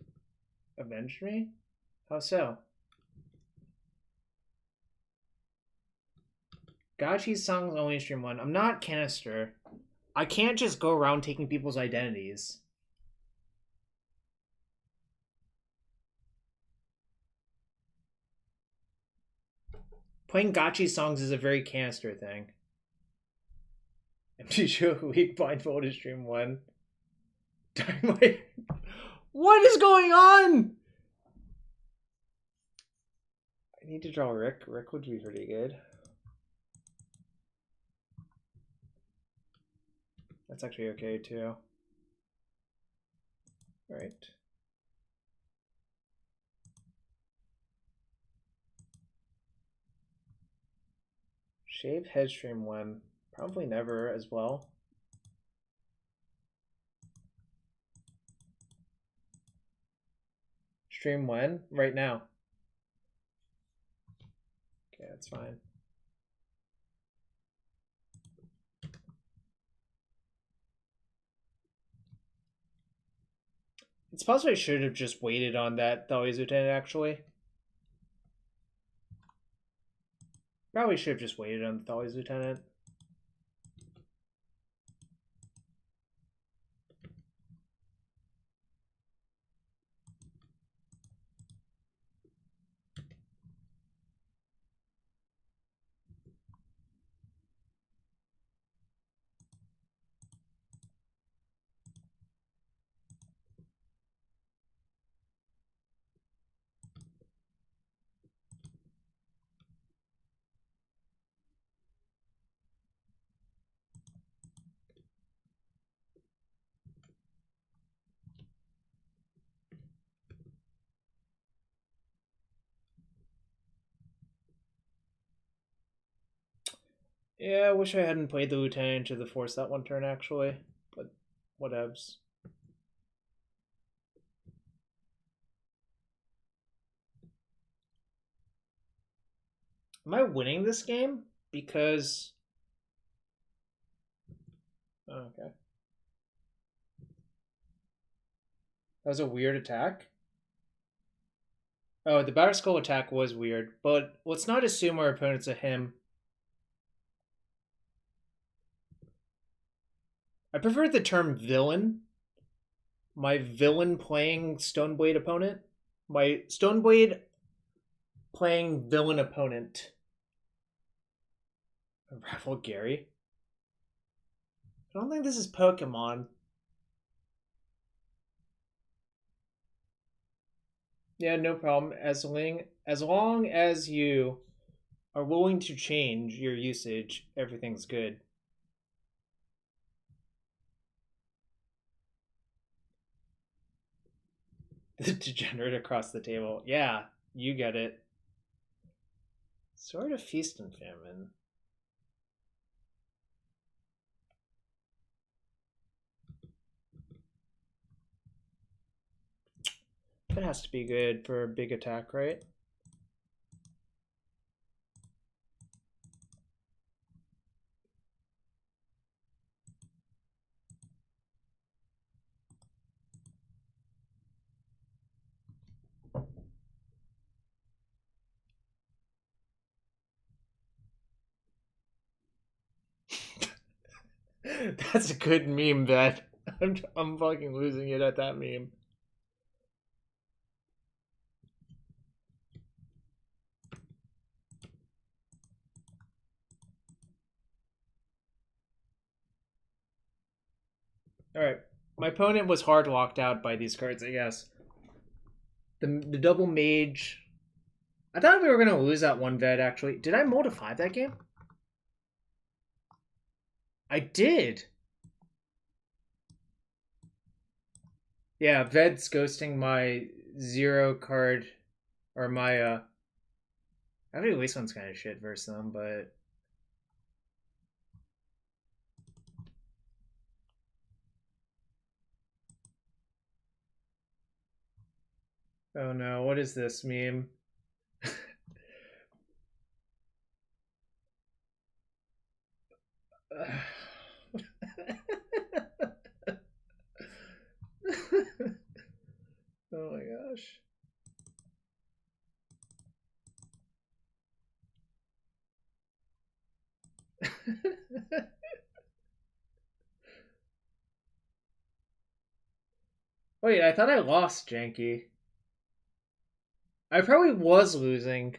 avenged me? How so? Gachi's songs only stream 1. I'm not Canister. I can't just go around taking people's identities. Playing Gachi songs is a very Canister thing. Empty show week blindfolded stream 1. Dynamite. What is going on? I need to draw Rick. Rick would be pretty good. That's actually okay too. All right. Shave head stream 1. Probably never as well. Stream when? Right now. Okay, that's fine. It's possible I should have just waited on that Thalia's Lieutenant, actually. Probably should have just waited on the Thalia's Lieutenant. Yeah, I wish I hadn't played the Lieutenant into the Force that one turn, actually. But whatevs. Am I winning this game? Because... Oh, okay. That was a weird attack. Oh, the Batterskull Skull attack was weird, but let's not assume our opponent's a him. I prefer the term villain. My villain playing Stoneblade opponent. My Stoneblade playing villain opponent. Raffle Gary. I don't think this is Pokemon. Yeah, no problem. As long as you are willing to change your usage, everything's good. The degenerate across the table. Yeah, you get it. Sort of Feast and Famine. That has to be good for a big attack, right? That's a good meme, bet. I'm fucking losing it at that meme. Alright. My opponent was hard locked out by these cards, I guess. The double mage. I thought we were going to lose that one vet, actually. Did I mold a 5 that game? I did. Yeah, Ved's ghosting my 0 card. Or my, Actually, Wasteland's kind of shit versus them, but... Oh no, what is this meme? Oh my gosh. Wait, I thought I lost, Janky. I probably was losing.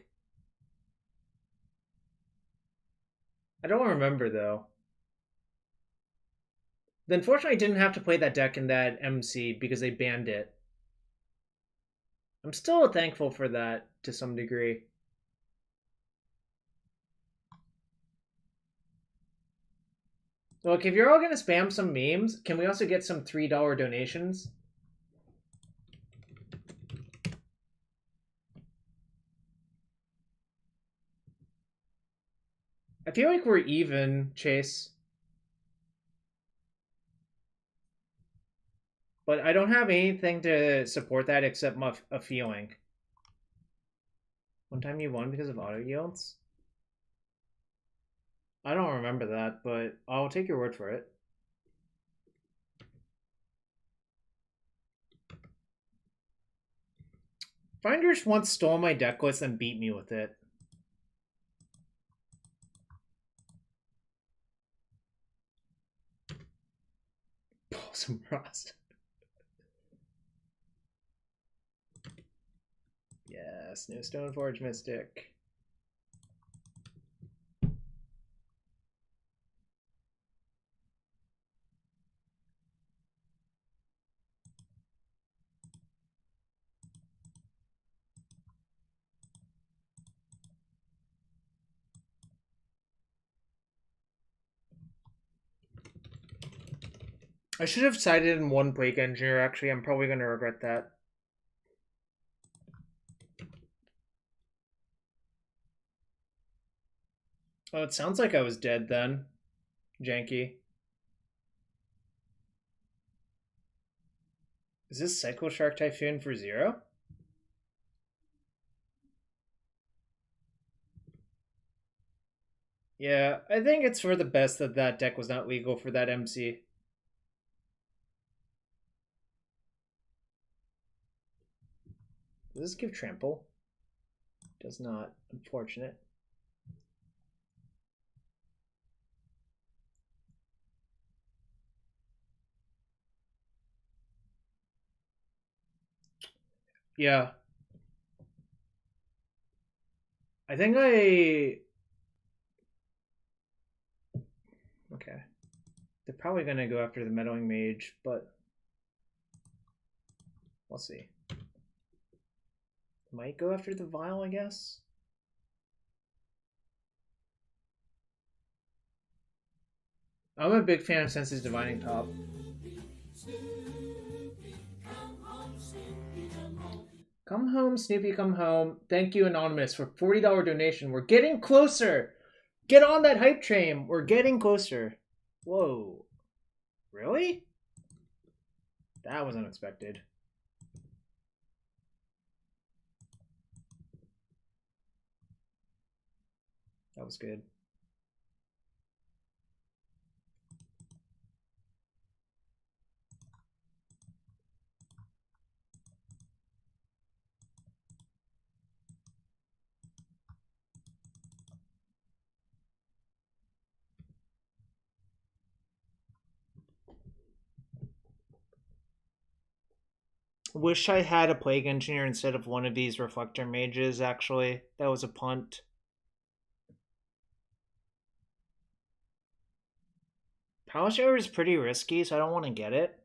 I don't remember, though. Unfortunately, I didn't have to play that deck in that MC because they banned it. I'm still thankful for that to some degree. Look, if you're all going to spam some memes, can we also get some $3 donations? I feel like we're even, Chase. But I don't have anything to support that except a feeling. One time you won because of auto yields? I don't remember that, but I'll take your word for it. Finders once stole my deck list and beat me with it. Pull some rust. Yes, new Stoneforge Mystic. I should have sided in one Plague Engineer, actually. I'm probably going to regret that. Oh, it sounds like I was dead then. Janky. Is this Cycle Shark Typhoon for 0? Yeah, I think it's for the best that that deck was not legal for that MC. Does this give trample? Does not. Unfortunate. Yeah. I think okay. They're probably going to go after the Meddling Mage, but we'll see. Might go after the Vial, I guess. I'm a big fan of Sense's Divining Top. Come home, Snoopy, come home. Thank you, Anonymous, for $40 donation. We're getting closer. Get on that hype train. We're getting closer. Whoa. Really? That was unexpected. That was good. Wish I had a Plague Engineer instead of one of these Reflector Mages, actually. That was a punt. Palace Shower is pretty risky, so I don't want to get it.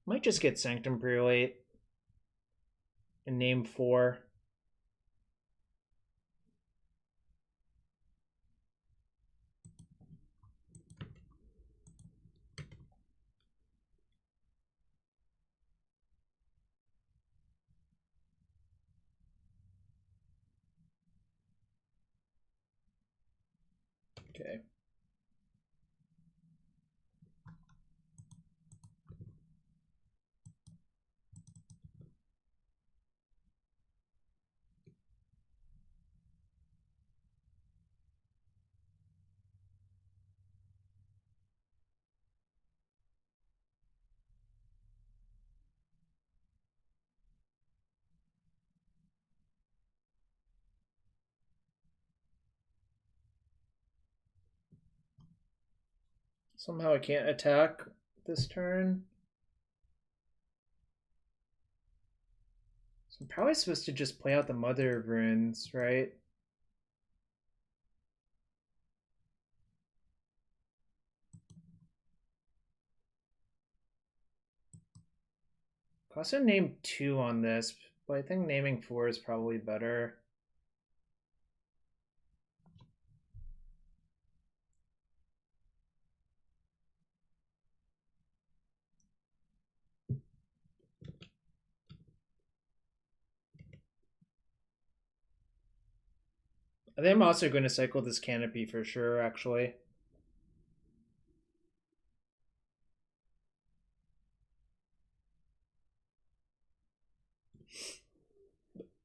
Might just get Sanctum Prelate and name 4. Okay. Somehow I can't attack this turn. So I'm probably supposed to just play out the Mother of Runes, right? I also named 2 on this, but I think naming 4 is probably better. I think I'm also going to cycle this Canopy for sure, actually.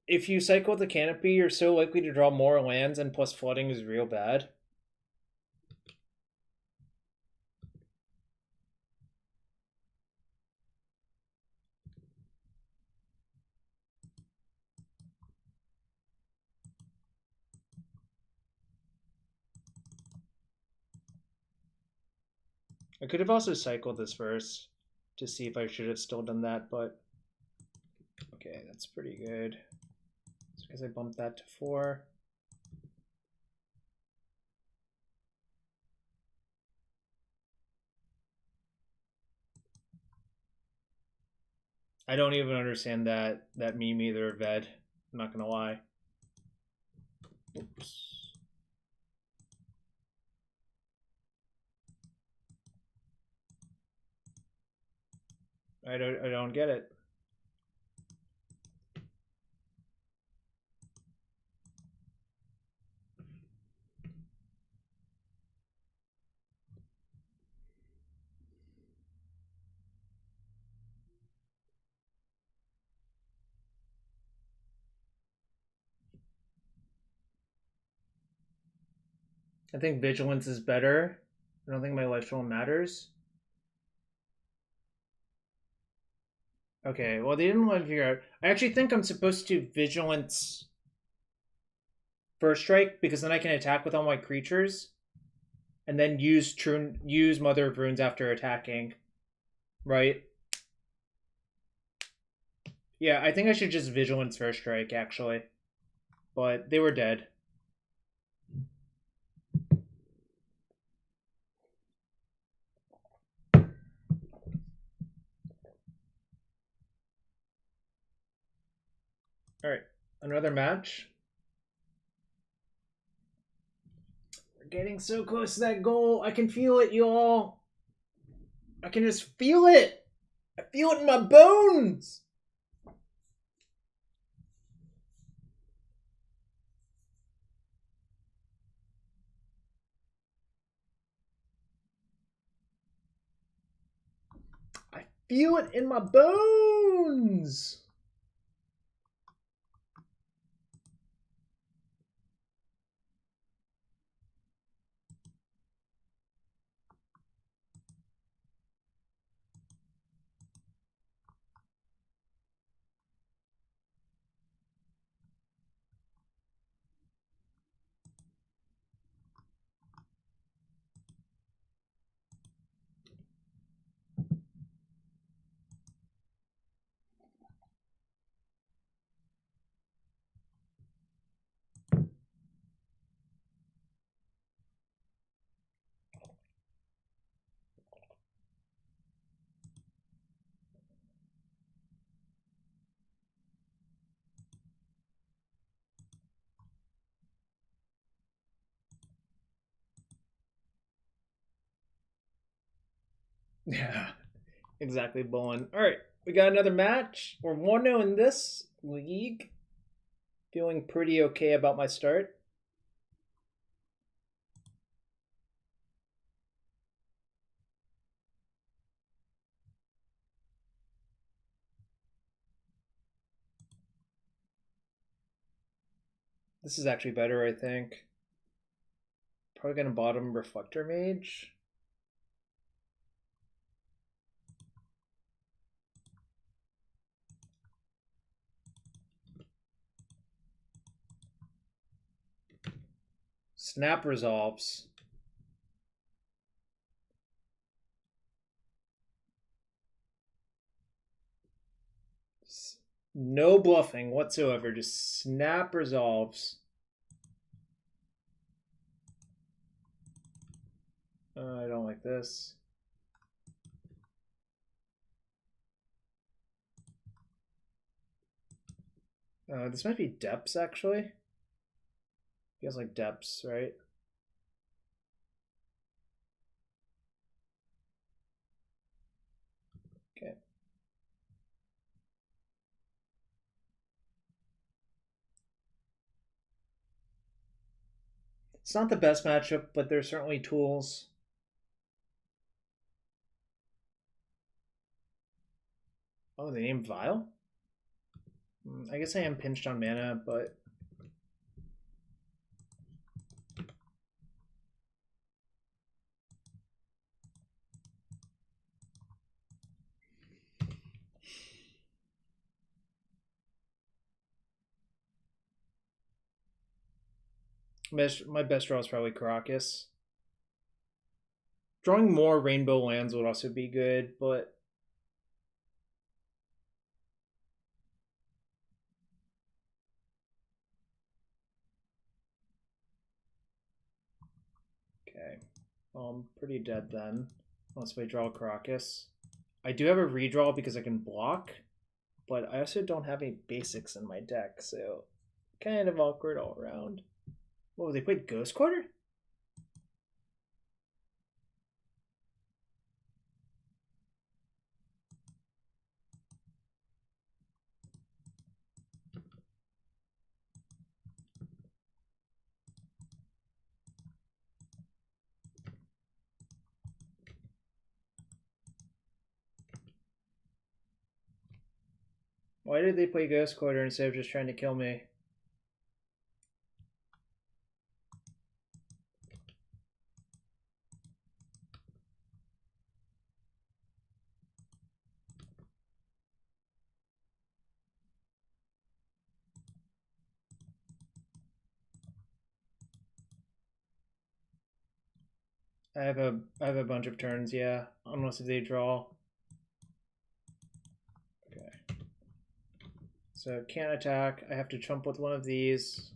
If you cycle the Canopy, you're so likely to draw more lands, and plus flooding is real bad. I could have also cycled this first to see if I should have still done that, but okay, that's pretty good. It's because I bumped that to 4. I don't even understand that meme either, Ved. I'm not gonna lie. Oops. I don't get it. I think vigilance is better. I don't think my life total matters. Okay, well, they didn't want to figure out. I actually think I'm supposed to vigilance first strike because then I can attack with all my creatures, and then use Mother of Runes after attacking, right? Yeah, I think I should just vigilance first strike actually, but they were dead. All right, another match. We're getting so close to that goal. I can feel it, y'all. I can just feel it. I feel it in my bones. I feel it in my bones. Yeah, exactly, Bowen. All right, we got another match. We're 1-0 in this league. Feeling pretty okay about my start. This is actually better, I think. Probably gonna bottom Reflector Mage. Snap resolves. No bluffing whatsoever. Just snap resolves. I don't like this. This might be depths, actually. Feels like depths, right? Okay. It's not the best matchup, but there's certainly tools. Oh, they named Vial? I guess I am pinched on mana, but... My best draw is probably Karakas. Drawing more rainbow lands would also be good, but... Okay. Well, I'm pretty dead then. Unless I draw Karakas. I do have a redraw because I can block, but I also don't have any basics in my deck, so kind of awkward all around. Whoa, they played Ghost Quarter? Why did they play Ghost Quarter instead of just trying to kill me? I have a bunch of turns, yeah. Unless if they draw. Okay. So can't attack. I have to chump with one of these.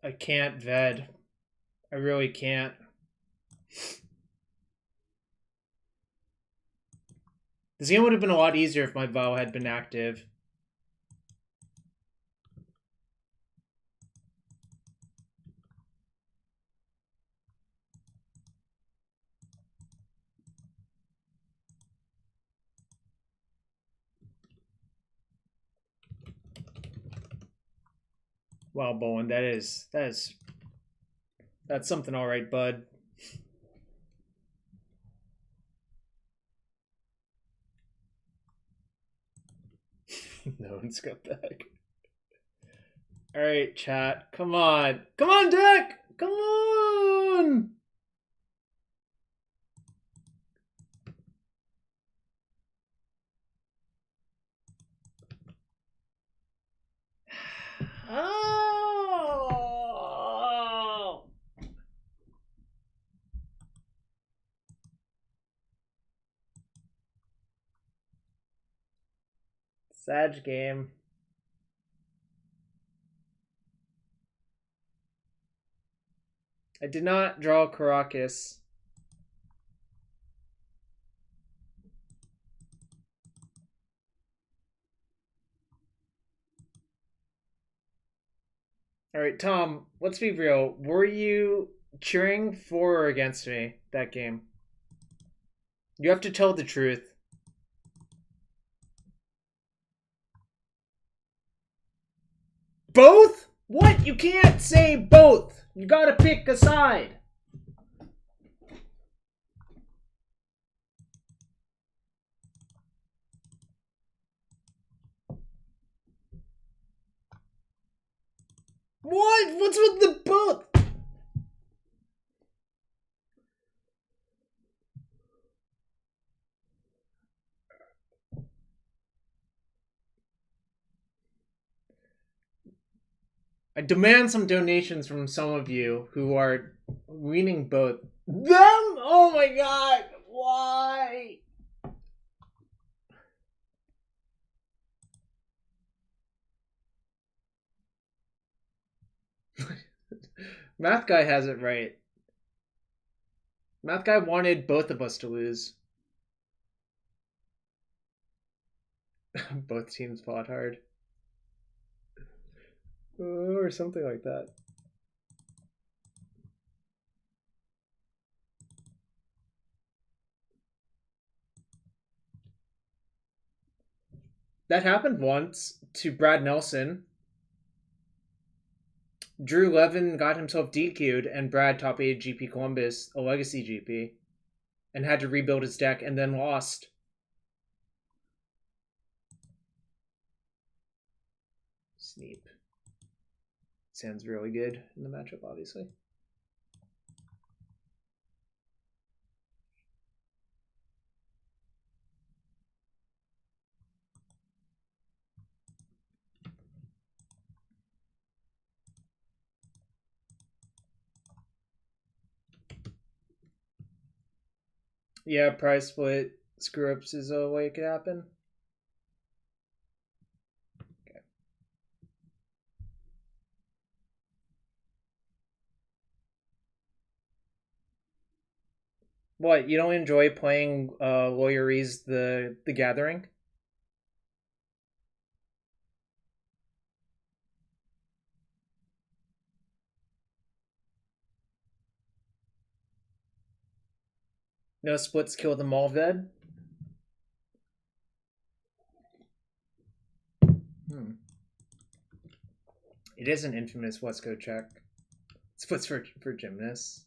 I can't Ved. I really can't. This game would have been a lot easier if my Vial had been active. Wow, Bowen, that's something all right, bud. No one's got back. All right, chat. Come on. Come on, deck. Come on. Oh. Sag game. I did not draw Karakas. All right, Tom, let's be real. Were you cheering for or against me that game? You have to tell the truth. Both? What? You can't say both. You gotta pick a side. What? What's with the both? I demand some donations from some of you who are leaning both. Them? Oh my god. Why? Math guy has it right. Math guy wanted both of us to lose. Both teams fought hard. Or something like that. That happened once to Brad Nelson. Drew Levin got himself DQ'd, and Brad top 8 GP Columbus, a legacy GP, and had to rebuild his deck and then lost. Sneap. Sounds really good in the matchup, obviously. Yeah, price split screw ups is a way it could happen. Okay. What, you don't enjoy playing Lawyeries the Gathering? No splits kill them all dead? It is an infamous West Coast check. Splits for gymnasts.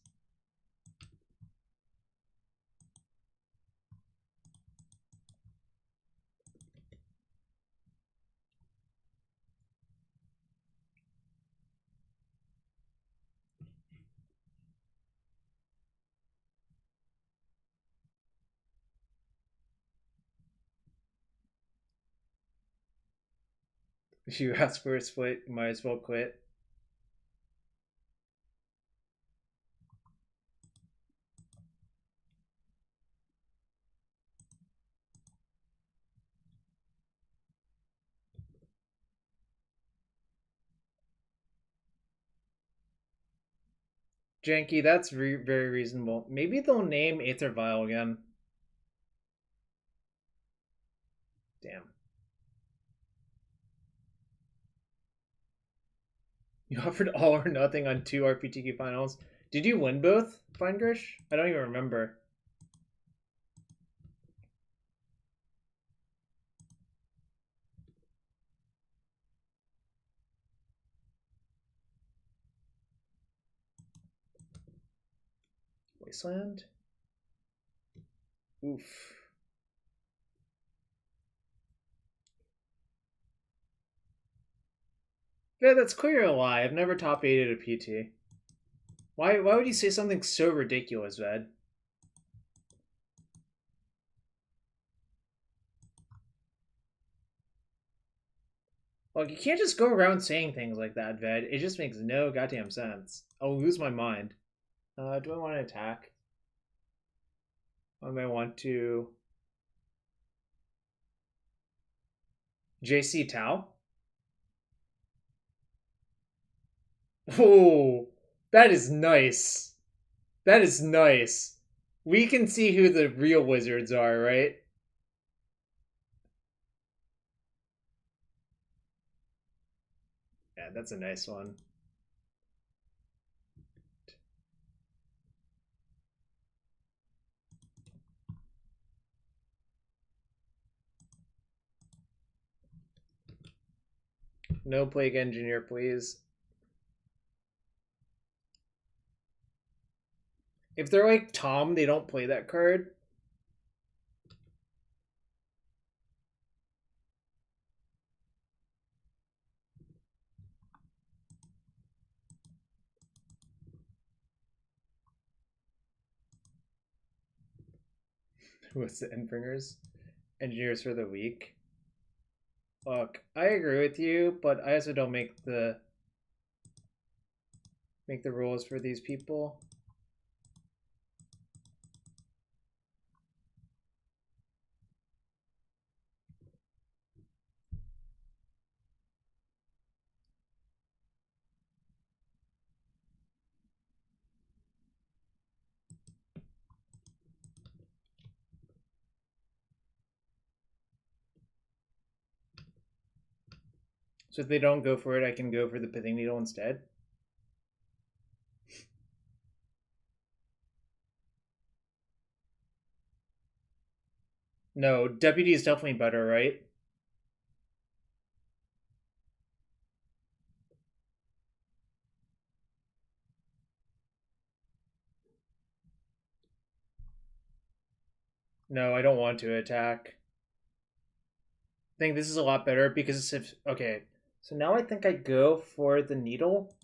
If you ask for a split, you might as well quit. Janky, that's very reasonable. Maybe they'll name Aether Vial again. Damn. You offered all or nothing on 2 RPTQ finals. Did you win both, Feingrish? I don't even remember. Wasteland? Oof. Yeah, that's clearly a lie. I've never top 8'd a PT. Why would you say something so ridiculous, Ved? Like, you can't just go around saying things like that, Ved. It just makes no goddamn sense. I'll lose my mind. Do I want to attack? I might want to... JC Tau? Oh, that is nice. That is nice. We can see who the real wizards are, right? Yeah, that's a nice one. No Plague Engineer, please. If they're like Tom, they don't play that card. What's the Endbringers? Engineers for the weak. Look, I agree with you, but I also don't make the rules for these people. So if they don't go for it, I can go for the Pithing Needle instead. No, Deputy is definitely better, right? No, I don't want to attack. I think this is a lot better because if... Okay, so now I think I go for the Needle.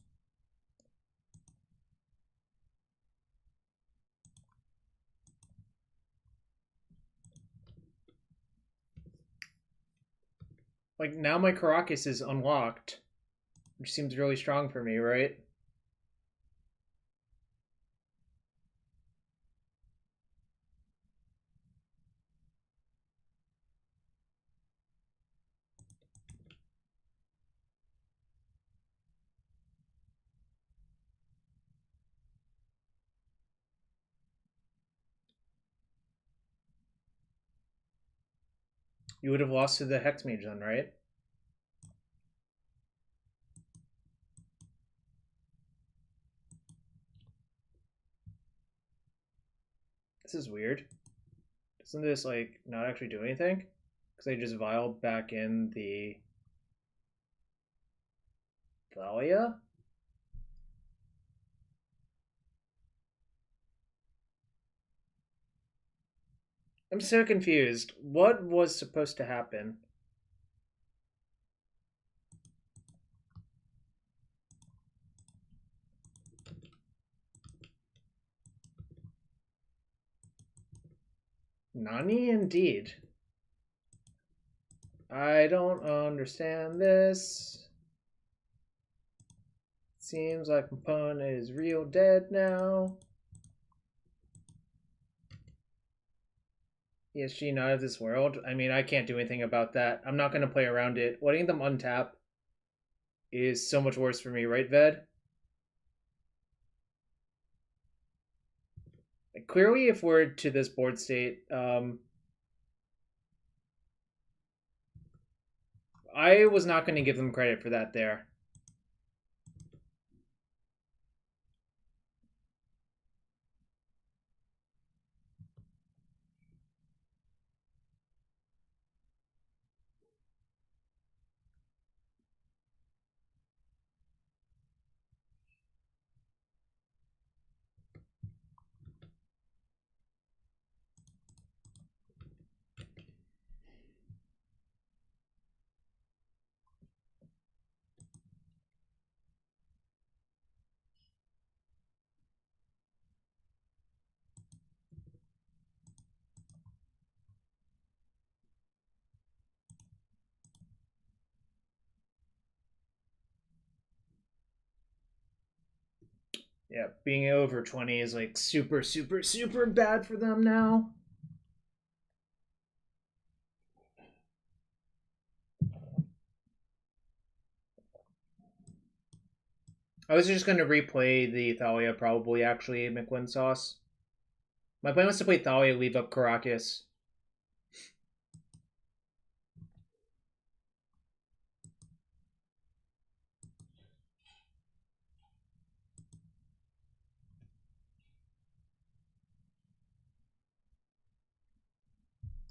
Like, now my Karakas is unlocked, which seems really strong for me, right? You would have lost to the Hex Mage then, right? This is weird. Doesn't this, like, not actually do anything? Because I just vial back in the... Thalia? I'm so confused. What was supposed to happen? Nani indeed. I don't understand this. Seems like my opponent is real dead now. ESG not of this world. I mean, I can't do anything about that. I'm not going to play around it. Letting them untap is so much worse for me, right, Ved? Clearly, if we're to this board state, I was not going to give them credit for that there. Yeah, being over 20 is like super, super, super bad for them now. I was just going to replay the Thalia, probably, actually, McWin Sauce. My plan was to play Thalia, leave up Karakas.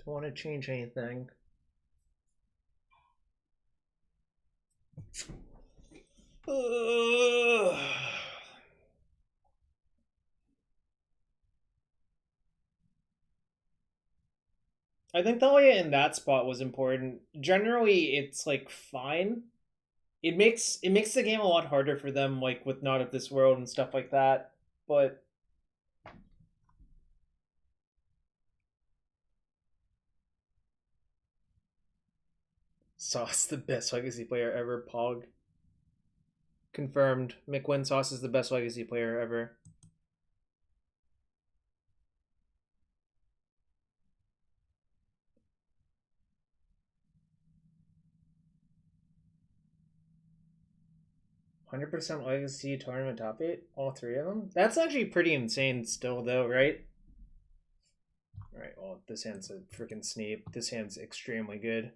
Don't want to change anything. I think Thalia in that spot was important. Generally, it's like fine. It makes the game a lot harder for them, like with Not of This World and stuff like that. But Sauce the best legacy player ever. Pog confirmed. McWin Sauce is the best legacy player ever. %100% legacy tournament top 8, all 3 of them. That's actually pretty insane still, though, right? Alright, well, this hand's a freaking sneep. This hand's extremely good.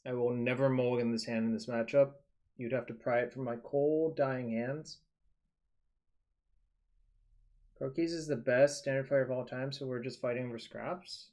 I will never mulligan this hand in this matchup. You'd have to pry it from my cold, dying hands. Croquis is the best standard player of all time, so we're just fighting over scraps.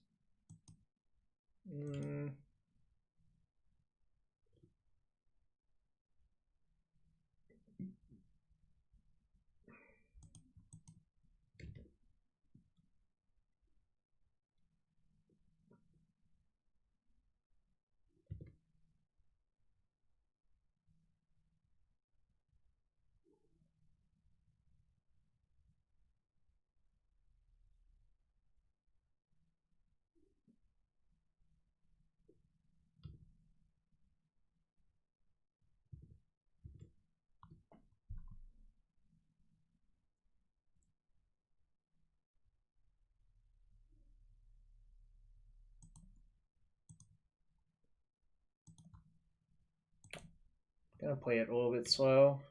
Gonna play it a little bit slow.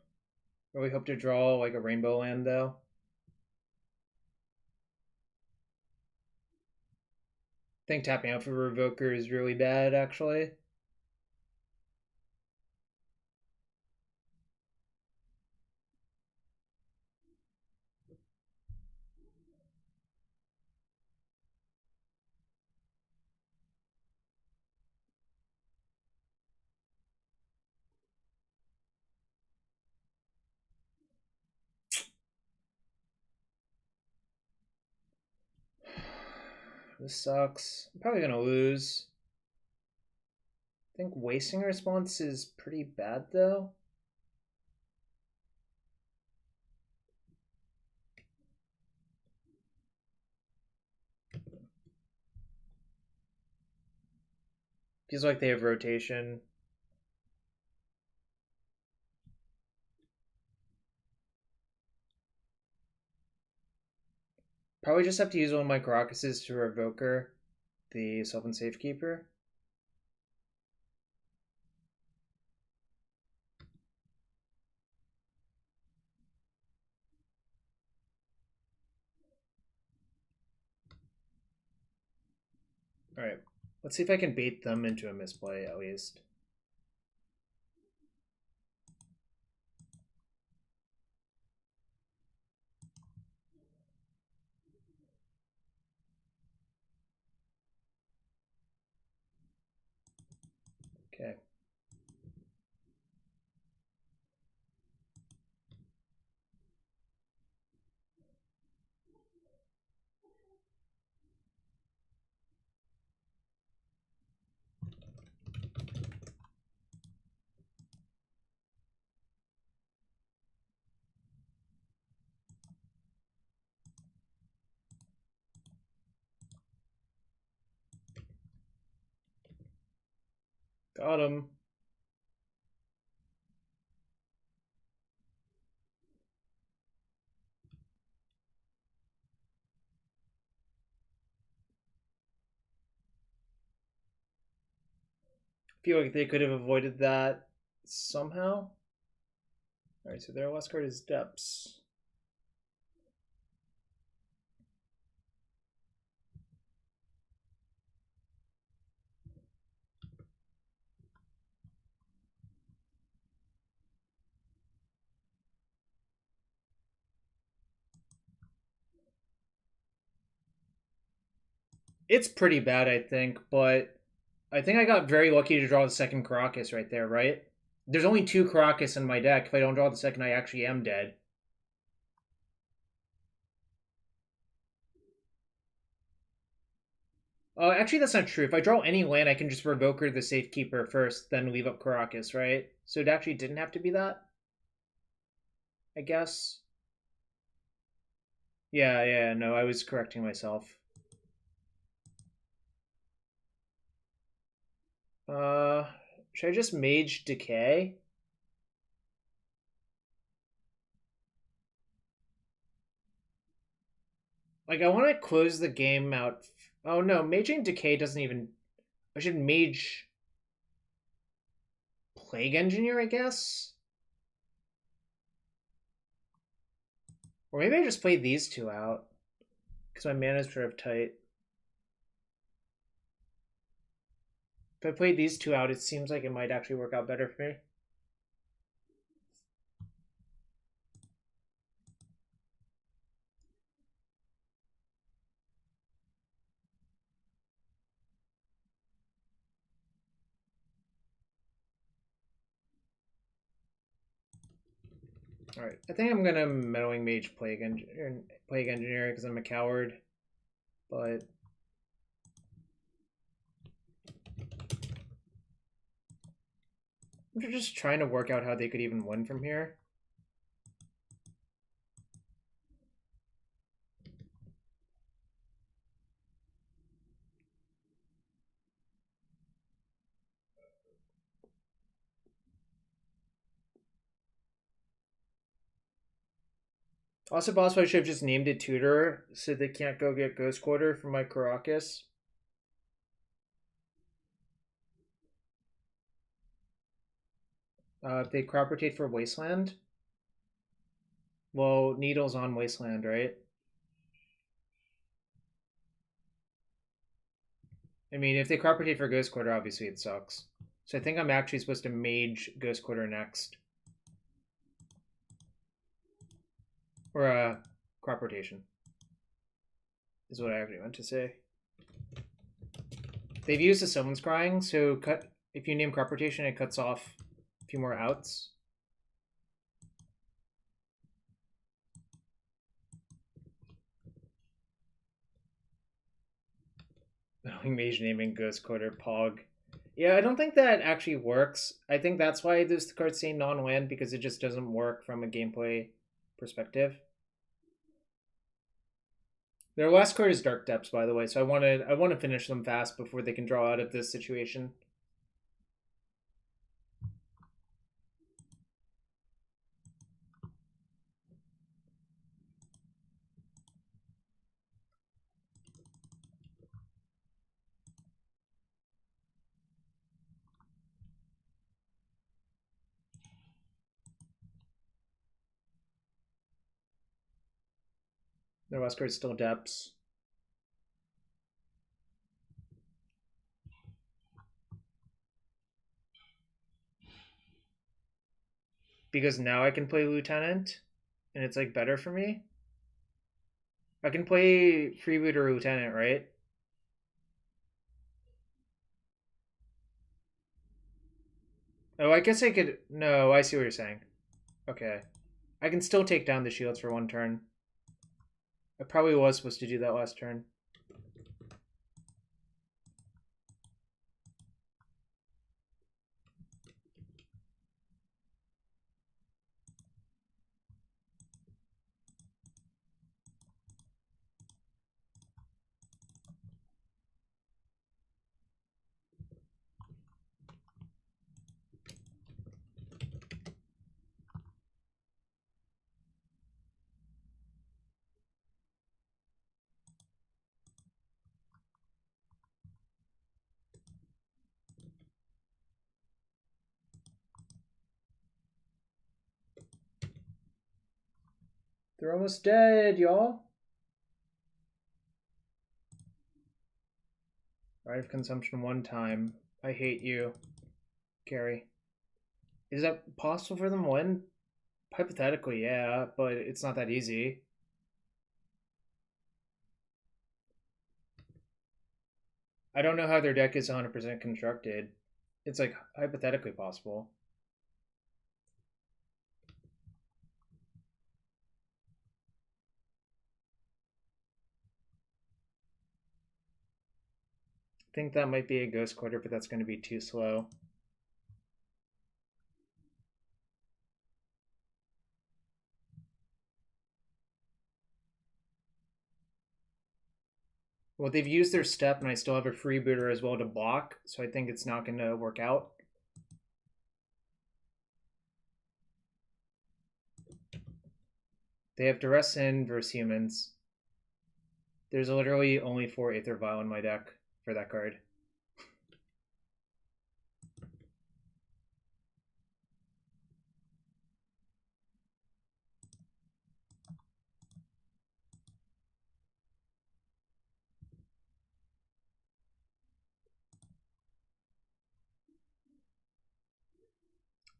Really hope to draw like a rainbow land, though. I think tapping out for Revoker is really bad, actually. this sucks. I'm probably gonna lose. I think wasting a response is pretty bad though. Feels like they have rotation. Probably just have to use one of my Karakas to Revoker the Sylvan Safekeeper. Alright, let's see if I can bait them into a misplay at least. Okay. Got him. Feel like they could have avoided that somehow. Alright, so their last card is Depths. It's pretty bad, I think, but I think I got very lucky to draw the second Karakas right there, right? There's only 2 Karakas in my deck. If I don't draw the second, I actually am dead. Actually, that's not true. If I draw any land, I can just Revoker the Safekeeper first, then leave up Karakas, right? So it actually didn't have to be that, I guess. Yeah, no, I was correcting myself. Should I just Mage Decay? Like, I want to close the game out. Oh no, Maging Decay doesn't even... I should Mage... Plague Engineer, I guess? Or maybe I just play these 2 out. Because my mana's sort of tight. If I played these 2 out, it seems like it might actually work out better for me. Alright, I think I'm gonna Meddling Mage Plague Engineer because I'm a coward. But I'm just trying to work out how they could even win from here. Also, possibly I should have just named it Tutor so they can't go get Ghost Quarter from my Karakas. If they crop rotate for Wasteland. Well, Needle's on Wasteland, right? I mean, if they crop rotate for Ghost Quarter, obviously it sucks. So I think I'm actually supposed to Mage Ghost Quarter next. Or crop rotation is what I actually meant to say. They've used the Someone's Crying, so if you name crop rotation, it cuts off a few more outs. Meddling Mage naming Ghost Quarter Pog. Yeah, I don't think that actually works. I think that's why those cards say non-land, because it just doesn't work from a gameplay perspective. Their last card is Dark Depths, by the way, so I want to finish them fast before they can draw out of this situation. Their last card is still Depths. Because now I can play Lieutenant, and it's like better for me. I can play Freebooter Lieutenant, right? Oh, I guess I could... No, I see what you're saying. Okay. I can still take down the shields for one turn. I probably was supposed to do that last turn. They're almost dead, y'all. Right of consumption one time. I hate you, Gary. Is that possible for them to win? Hypothetically, yeah, but it's not that easy. I don't know how their deck is 100% constructed. It's like hypothetically possible. I think that might be a Ghost Quarter, but that's going to be too slow. Well, they've used their step, and I still have a Freebooter as well to block, so I think it's not going to work out. They have Duress in versus humans. There's literally only 4 Aether Vial in my deck for that card.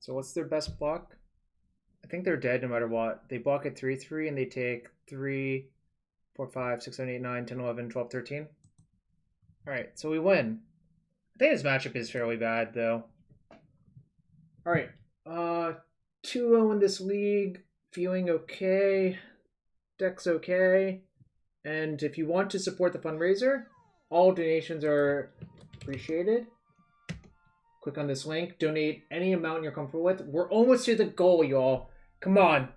So what's their best block? I think they're dead no matter what. They block at 3/3 and they take 3, 4, 5, 6, 7, 8, 9, 10, 11, 12, 13. Alright, so we win. I think this matchup is fairly bad though. Alright. 2-0 in this league. Feeling okay. Deck's okay. And if you want to support the fundraiser, all donations are appreciated. Click on this link. Donate any amount you're comfortable with. We're almost to the goal, y'all. Come on.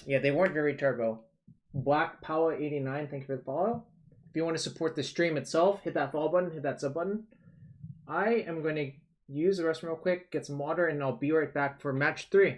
Yeah, they weren't very turbo. Black Power 89, thank you for the follow. If you want to support the stream itself, hit that follow button, hit that sub button. I am going to use the restroom real quick, get some water, and I'll be right back for match 3.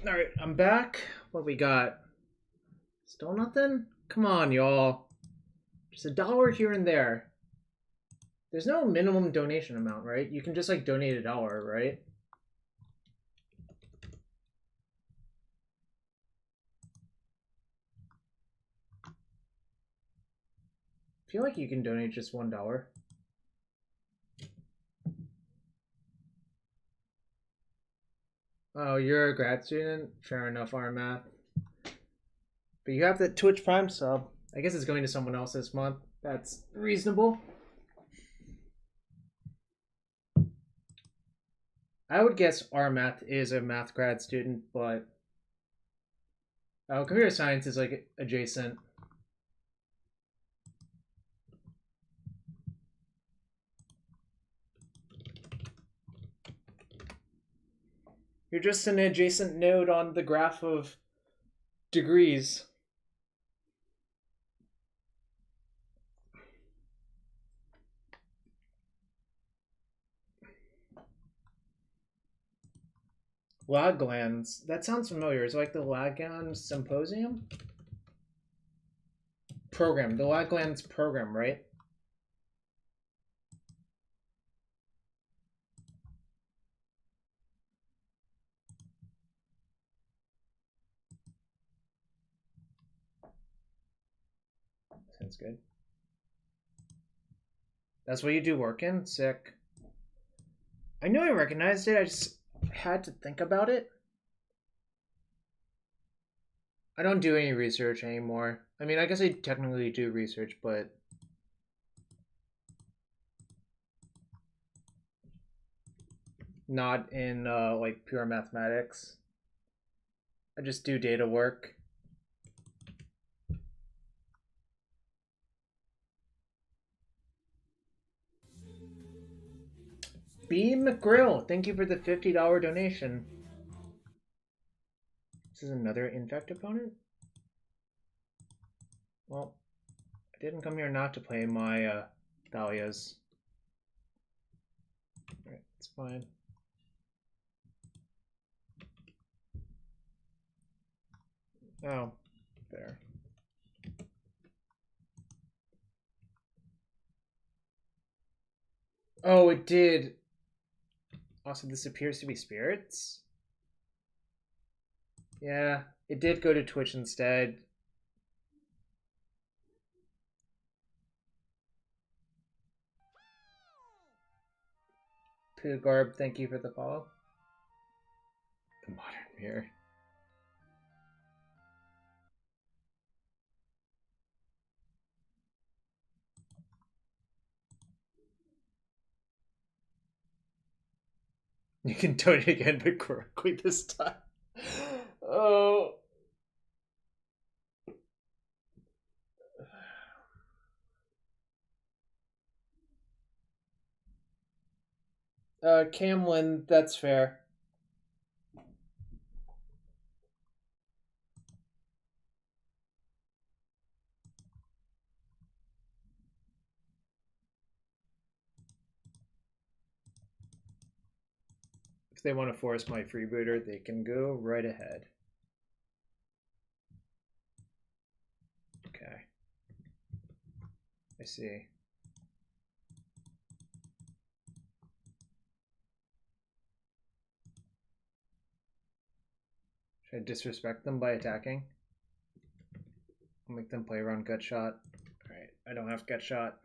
Alright, I'm back. What we got? Still nothing? Come on, y'all. Just $1 here and there. There's no minimum donation amount, right? You can just like donate $1, right? I feel like you can donate just $1. Oh, you're a grad student? Fair enough, Armath. But you have the Twitch Prime sub. I guess it's going to someone else this month. That's reasonable. I would guess Armath is a math grad student, but computer science is like adjacent. You're just an adjacent node on the graph of degrees. Laglands. That sounds familiar. Is it like the Laglands Symposium? Program. The Laglands program, right? Sounds good. That's what you do work in? Sick. I knew I recognized it. I just had to think about it. I don't do any research anymore. I mean, I guess I technically do research, but not in like pure mathematics. I just do data work. B. McGrill, thank you for the $50 donation. This is another infect opponent? Well, I didn't come here not to play my Thalias. Alright, it's fine. Oh, there. Oh, it did. Also, this appears to be spirits. Yeah, it did go to Twitch instead. Garb, thank you for the follow. The modern mirror. You can donate again, but correctly this time. Oh. Camlin, that's fair. If they want to force my freebooter, they can go right ahead. Okay. I see. Should I disrespect them by attacking? I'll make them play around gut shot. Alright, I don't have gut shot.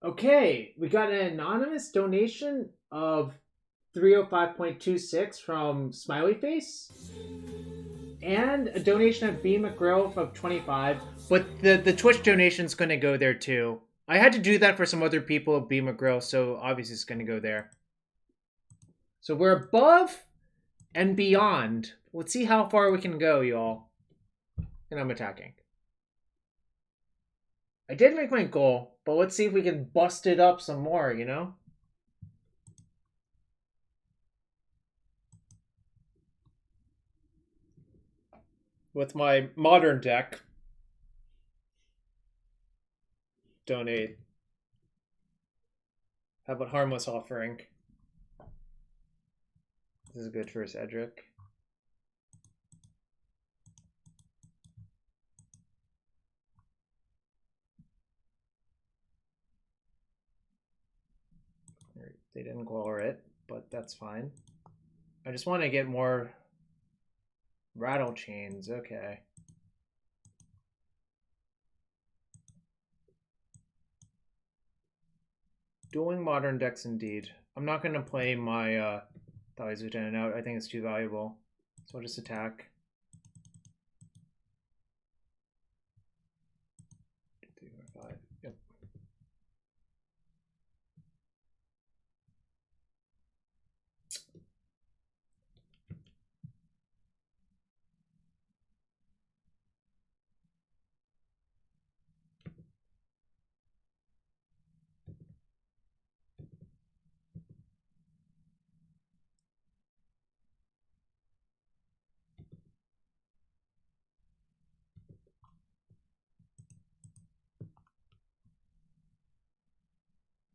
Okay, we got an anonymous donation of 305.26 from Smiley Face. And a donation of B. McGrill of 25. But the Twitch donation's going to go there too. I had to do that for some other people of B. McGrill, so obviously it's going to go there. So we're above and beyond. Let's see how far we can go, y'all. And I'm attacking. I did make my goal, but let's see if we can bust it up some more, you know? With my modern deck. Donate. How about Harmless Offering? This is good for Cedric. They didn't color it, but that's fine. I just want to get more rattle chains. Okay. Dueling modern decks indeed. I'm not going to play my Thalia's Lieutenant out. I think it's too valuable. So I'll just attack. 2, 3, 4, 5. Yep.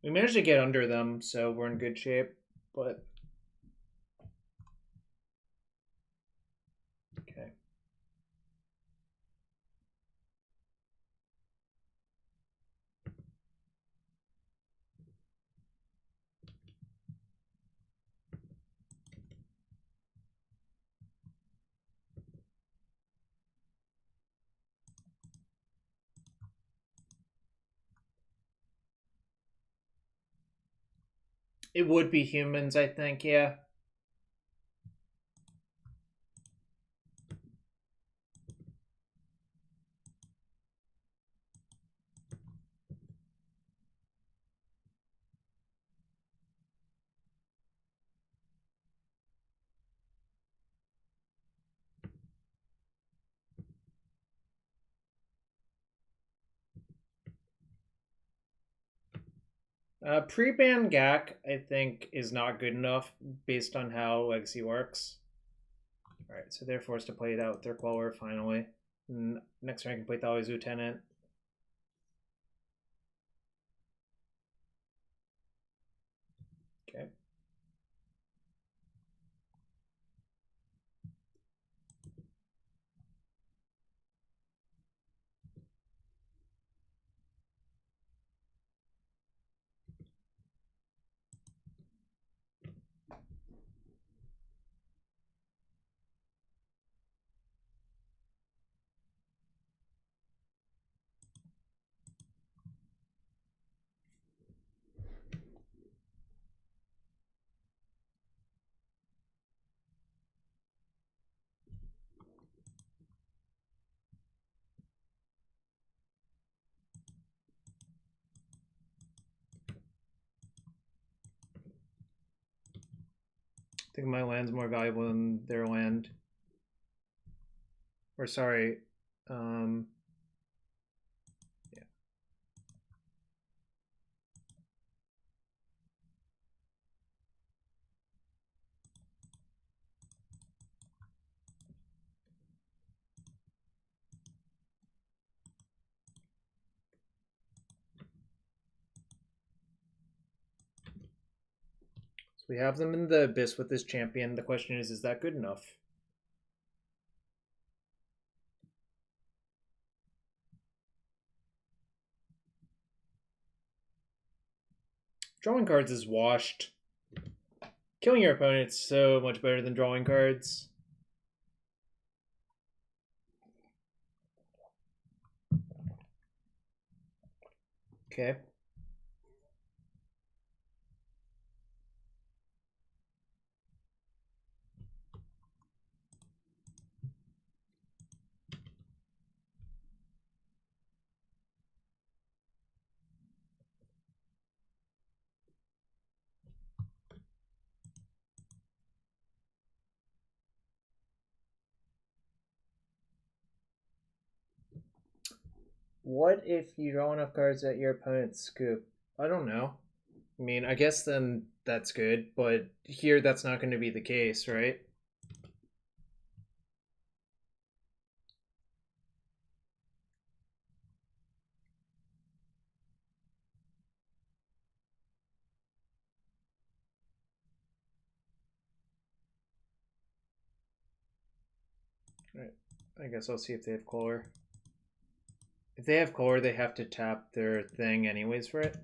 We managed to get under them, so we're in good shape, but... Okay. It would be humans, I think, yeah. Pre-ban GAC, I think, is not good enough based on how Legacy works. Alright, so they're forced to play it out with their Queller finally. Next turn I can play Thalia's Lieutenant. Okay. I think my land's more valuable than their land. Or sorry, yeah. So we have them in the Abyss with this champion. The question is that good enough? Drawing cards is washed. Killing your opponent is so much better than drawing cards. Okay. What if you draw enough cards at your opponent's scoop? I don't know. I mean, I guess then that's good, but here that's not going to be the case, right? Right. I guess I'll see if they have color. If they have color, they have to tap their thing anyways for it.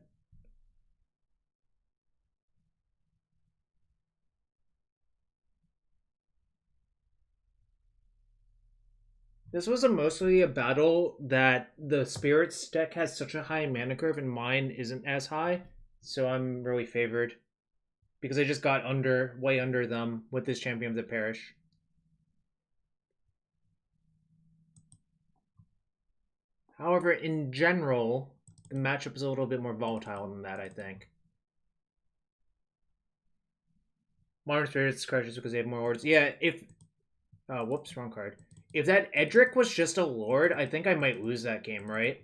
This was mostly a battle that the Spirits deck has such a high mana curve and mine isn't as high, so I'm really favored. Because I just got way under them with this Champion of the Parish. However, in general, the matchup is a little bit more volatile than that, I think. Modern Spirits crushes because they have more lords. Yeah, if... whoops, wrong card. If that Edric was just a lord, I think I might lose that game, right?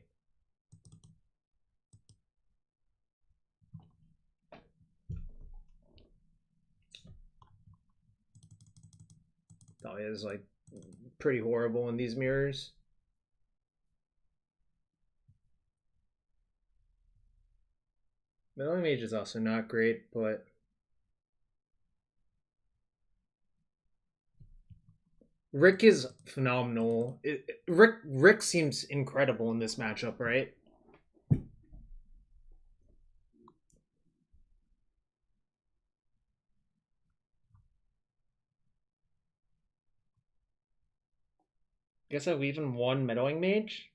Thalia is, like, pretty horrible in these mirrors. Meddling Mage is also not great, but... Rick is phenomenal. Rick seems incredible in this matchup, right? Guess I've even won Meddling Mage.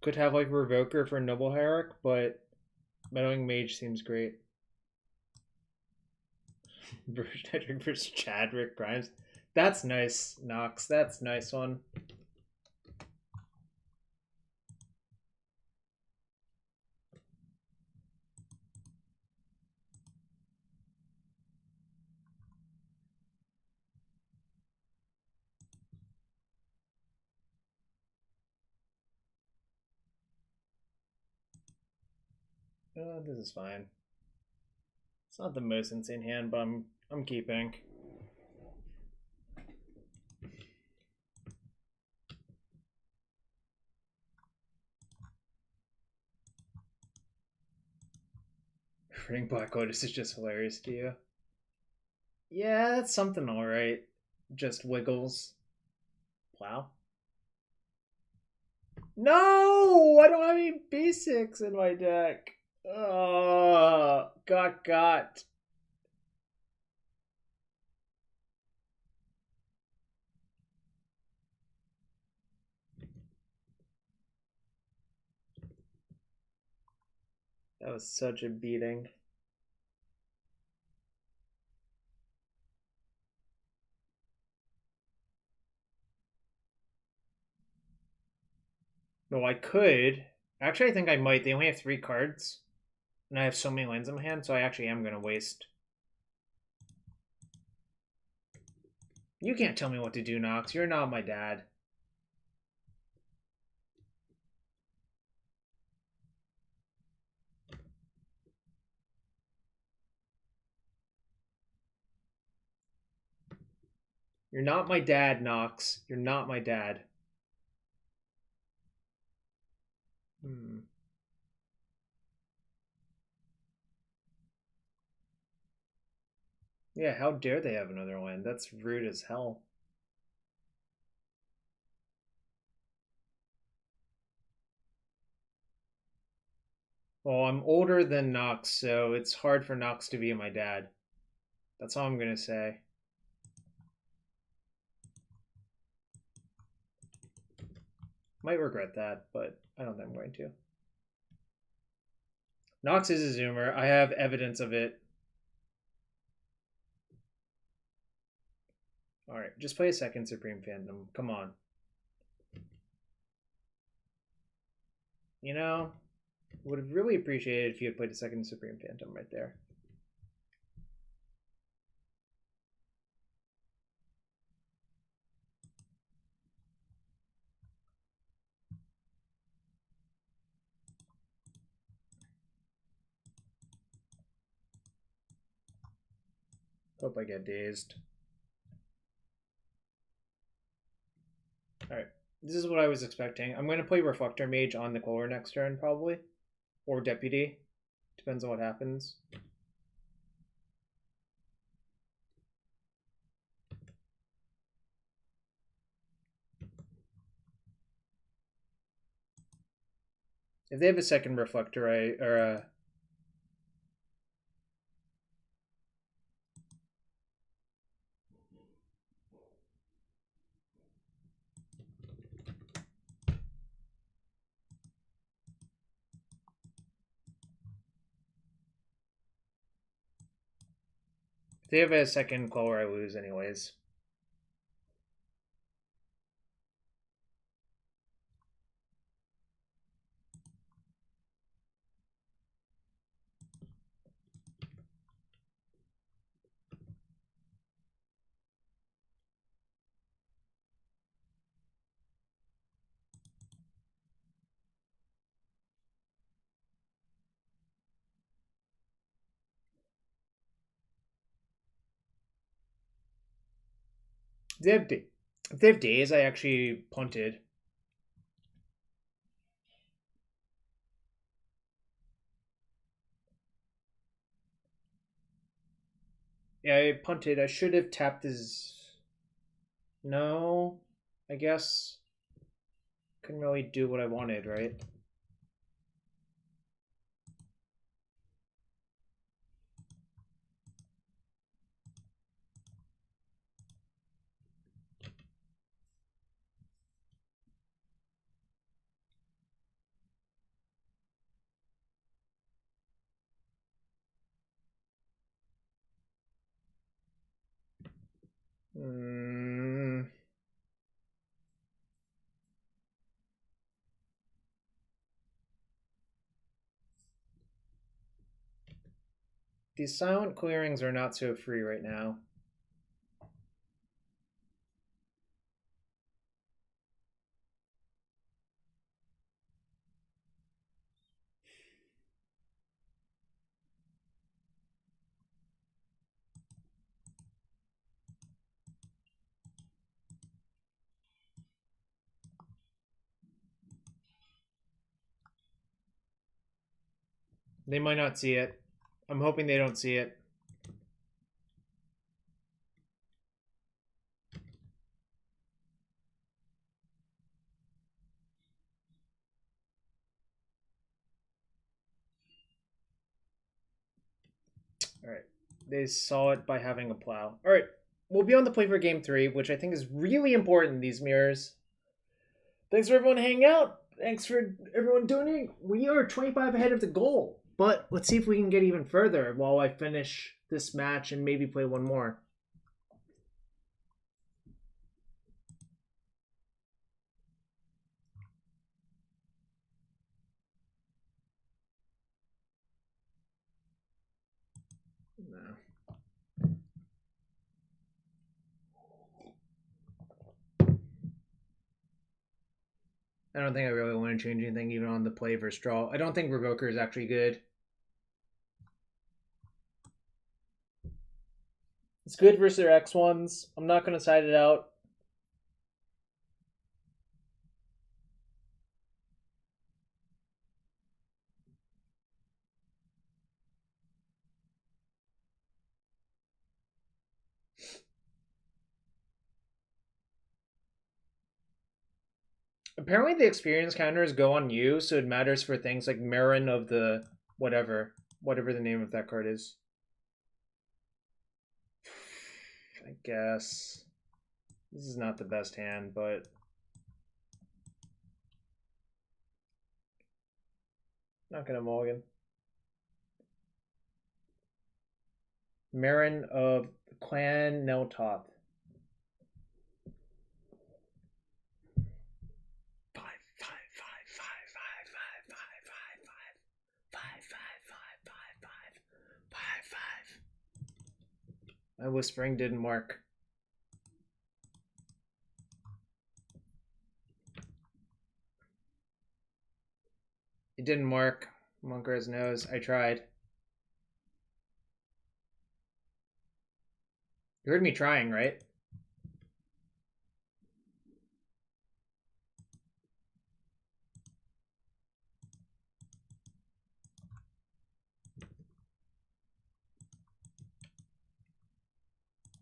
Could have like Revoker for Noble Hierarch, but Meddling Mage seems great. Bruce Hedrick versus Chadwick Grimes. That's nice, Nox. That's a nice one. This is fine. It's not the most insane hand, but I'm keeping. Ring Black Lotus is just hilarious to you. Yeah, that's something alright. Just wiggles. Wow. No! I don't have any basics in my deck. Oh, got. That was such a beating. No, I could. Actually, I think I might. They only have 3 cards. And I have so many lands in my hand, so I actually am going to waste. You can't tell me what to do, Nox. You're not my dad. You're not my dad, Nox. You're not my dad. Yeah, how dare they have another land? That's rude as hell. Well, I'm older than Nox, so it's hard for Nox to be my dad. That's all I'm going to say. Might regret that, but I don't think I'm going to. Nox is a zoomer. I have evidence of it. Alright, just play a second Supreme Phantom. Come on. You know, would have really appreciated if you had played a second Supreme Phantom right there. Hope I get dazed. Alright. This is what I was expecting. I'm going to play Reflector Mage on the Queller next turn, probably. Or Deputy. Depends on what happens. If they have a second Reflector, if they have a second Queller, I lose anyways. If they have days, I actually punted. Yeah, I punted. I should have tapped his... No, I guess. Couldn't really do what I wanted, right? These silent clearings are not so free right now. They might not see it. I'm hoping they don't see it. Alright. They saw it by having a plow. Alright. We'll be on the play for game 3, which I think is really important, these mirrors. Thanks for everyone hanging out. Thanks for everyone donating. We are 25 ahead of the goal. But let's see if we can get even further while I finish this match and maybe play one more. No. I don't think I really want to change anything even on the play versus draw. I don't think Revoker is actually good. It's good versus their X1s. I'm not going to side it out. Apparently the experience counters go on you, so it matters for things like Marin of the whatever the name of that card is. I guess. This is not the best hand, but... Not gonna mulligan. Marin of Clan Neltoth. My whispering didn't work. It didn't work. Monker's knows. I tried. You heard me trying, right?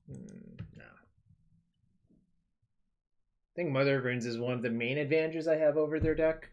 No. I think Mother of Runes is one of the main advantages I have over their deck.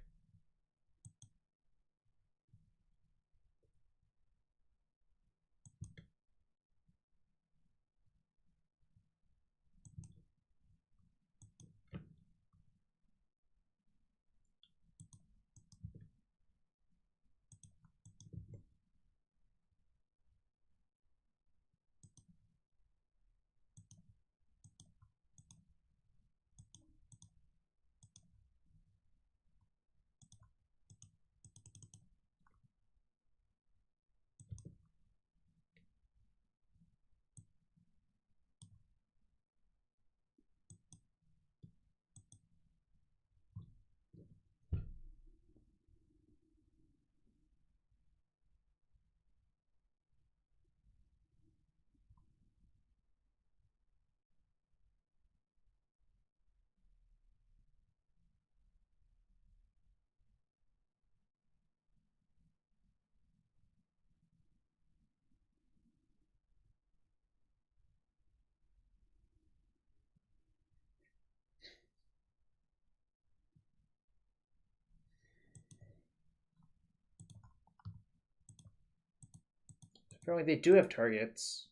Apparently they do have targets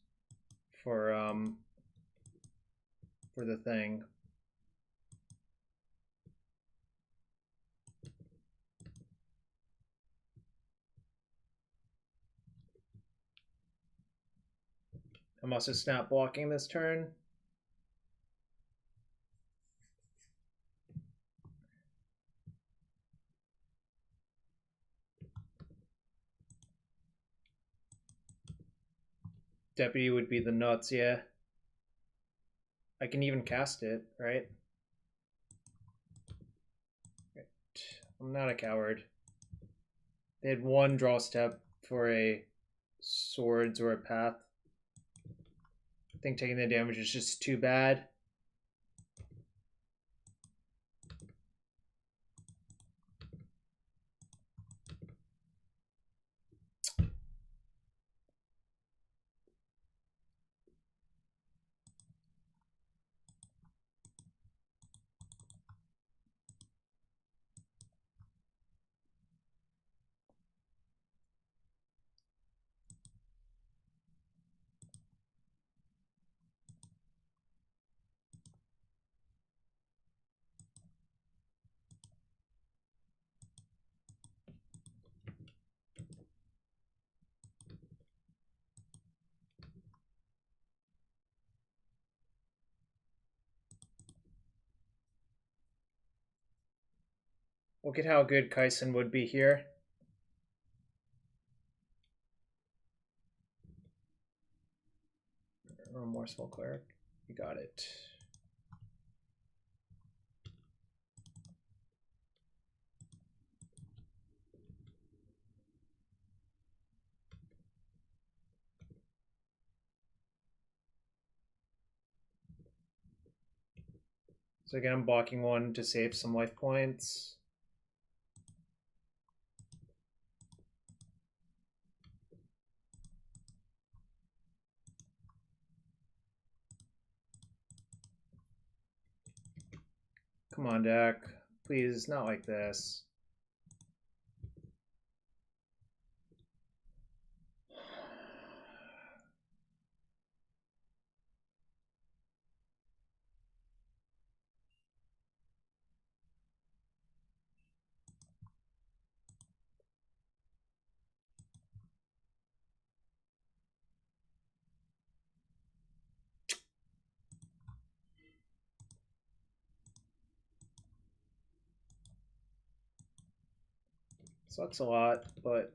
for the thing. I'm also snap blocking this turn. Deputy would be the nuts, yeah. I can even cast it, right? I'm not a coward. They had one draw step for a swords or a path. I think taking the damage is just too bad. Look at how good Kitesail would be here. Remorseful Cleric. You got it. So again, I'm blocking one to save some life points. Come on, deck. Please, not like this. Sucks a lot, but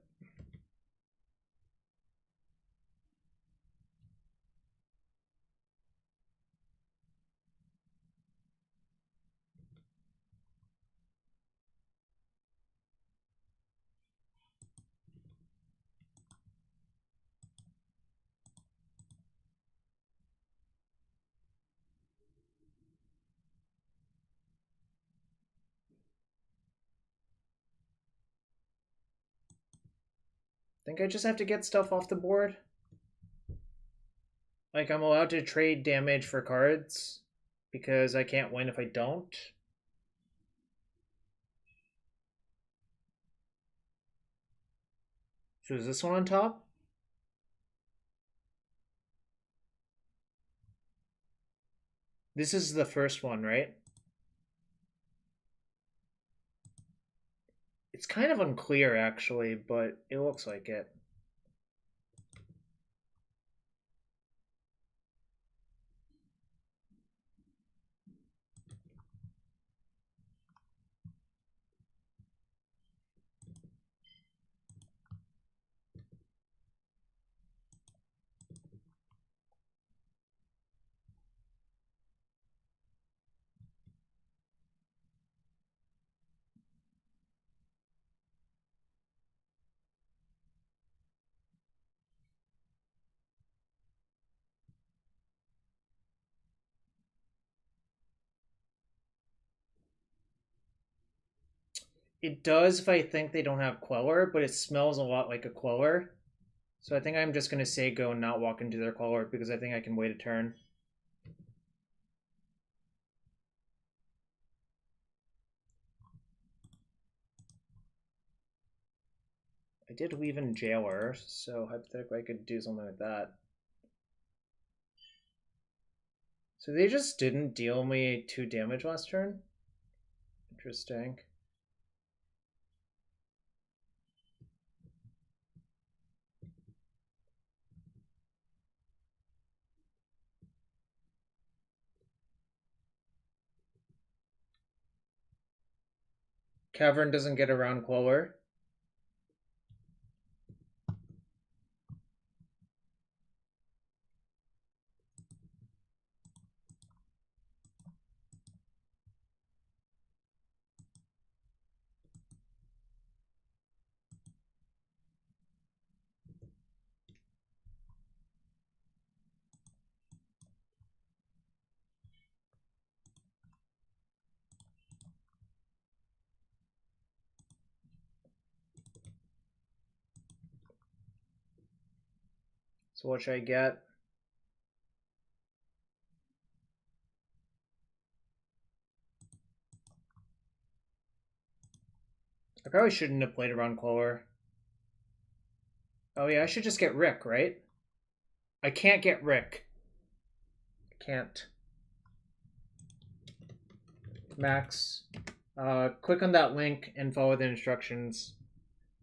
think I just have to get stuff off the board. Like, I'm allowed to trade damage for cards because I can't win if I don't. So is this one on top? This is the first one, right? It's kind of unclear, actually, but it looks like it. It does if I think they don't have Queller, but it smells a lot like a Queller. So I think I'm just going to say go and not walk into their Queller because I think I can wait a turn. I did leave in Jailer, so hypothetically I could do something like that. So they just didn't deal me 2 damage last turn? Interesting. Cavern doesn't get around Queller. So what should I get? I probably shouldn't have played around Queller. Oh yeah, I should just get Rick, right? I can't get Rick. I can't. Max. Click on that link and follow the instructions.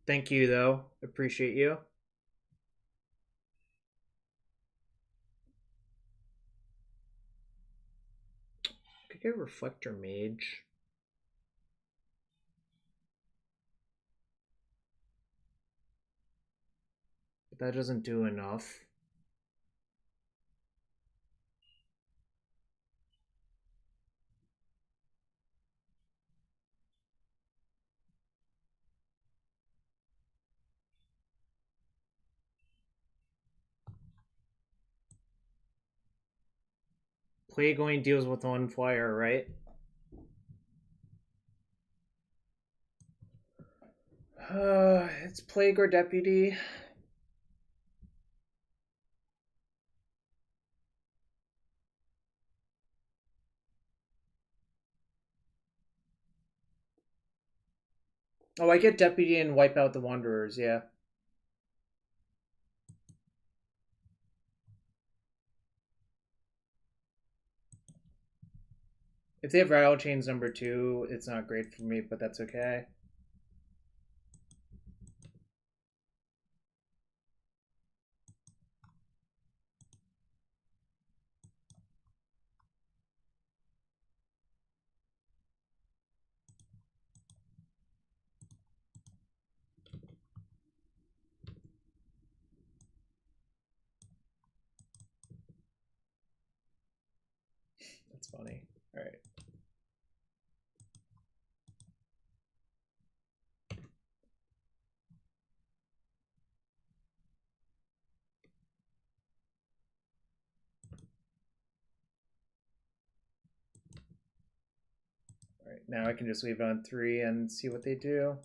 Thank you, though. Appreciate you. Could get Reflector Mage. But that doesn't do enough. Plague only deals with 1 flyer, right? It's Plague or Deputy. Oh, I get Deputy and wipe out the Wanderers, yeah. If they have Rattle Chains number 2, it's not great for me, but that's okay. That's funny. All right. All right, now I can just leave it on 3 and see what they do.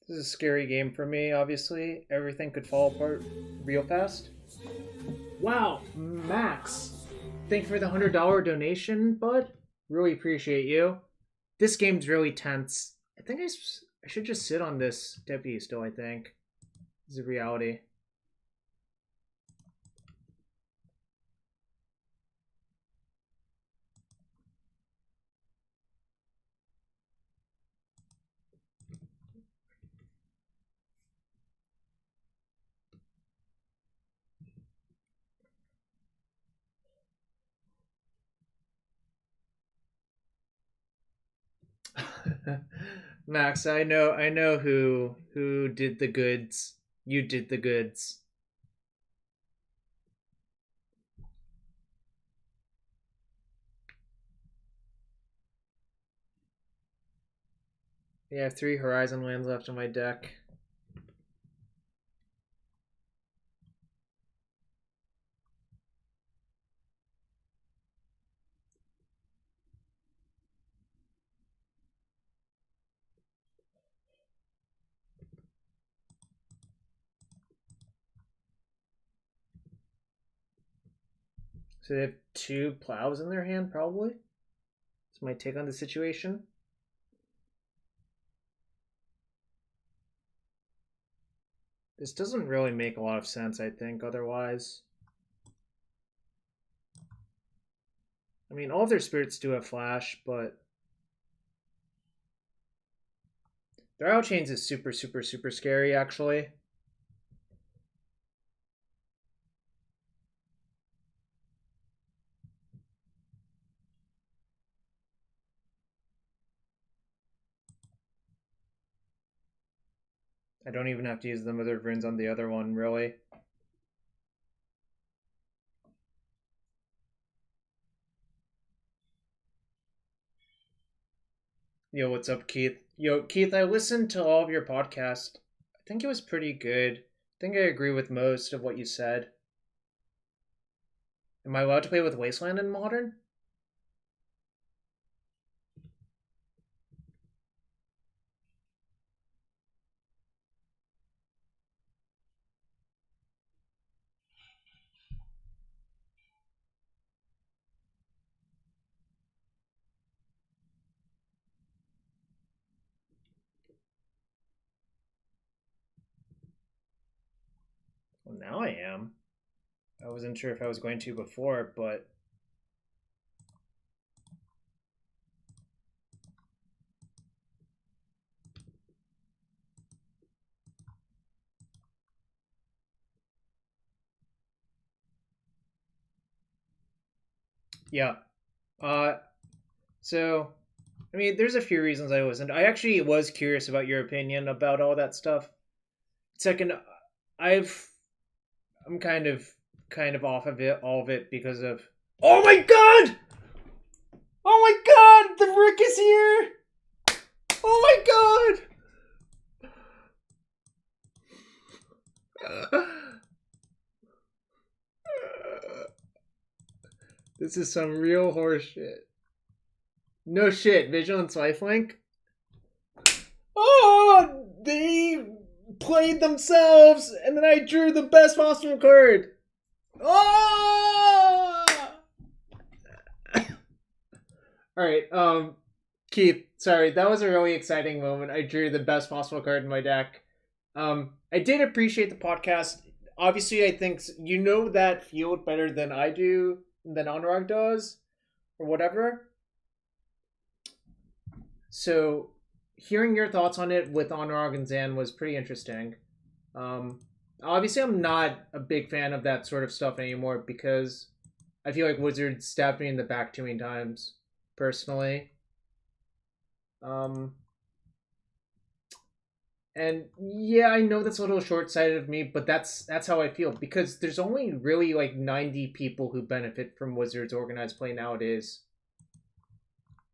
This is a scary game for me, obviously. Everything could fall apart real fast. Wow, Max. Thank you for the $100 donation, bud. Really appreciate you. This game's really tense. I think I should just sit on this deputy still, I think. This is a reality. Max, I know who did the goods. You did the goods. Yeah, I have 3 Horizon lands left in my deck. So they have 2 plows in their hand, probably. That's my take on the situation. This doesn't really make a lot of sense, I think, otherwise. I mean, all of their spirits do have flash, but their out chains is super, super, super scary, actually. I don't even have to use the Mother of Runes on the other one, really. Yo, what's up, Keith? Yo, Keith, I listened to all of your podcasts. I think it was pretty good. I think I agree with most of what you said. Am I allowed to play with Wasteland in Modern? Well, now I am. I wasn't sure if I was going to before, but... Yeah. So, I mean, there's a few reasons I wasn't. I actually was curious about your opinion about all that stuff. Second, I'm kind of off of it, all of it, because of... Oh my god! Oh my god! The Rick is here! Oh my god! This is some real horseshit. No shit, Vigilance Lifelink? Oh! They played themselves, and then I drew the best possible card! Oh! Alright, Keith, sorry, that was a really exciting moment. I drew the best possible card in my deck. I did appreciate the podcast. Obviously, I think you know that field better than I do, than Anurag does, or whatever. So, hearing your thoughts on it with Anurag and Zan was pretty interesting. Obviously, I'm not a big fan of that sort of stuff anymore because I feel like Wizards stabbed me in the back too many times, personally. And yeah, I know that's a little short-sighted of me, but that's how I feel because there's only really like 90 people who benefit from Wizards organized play nowadays.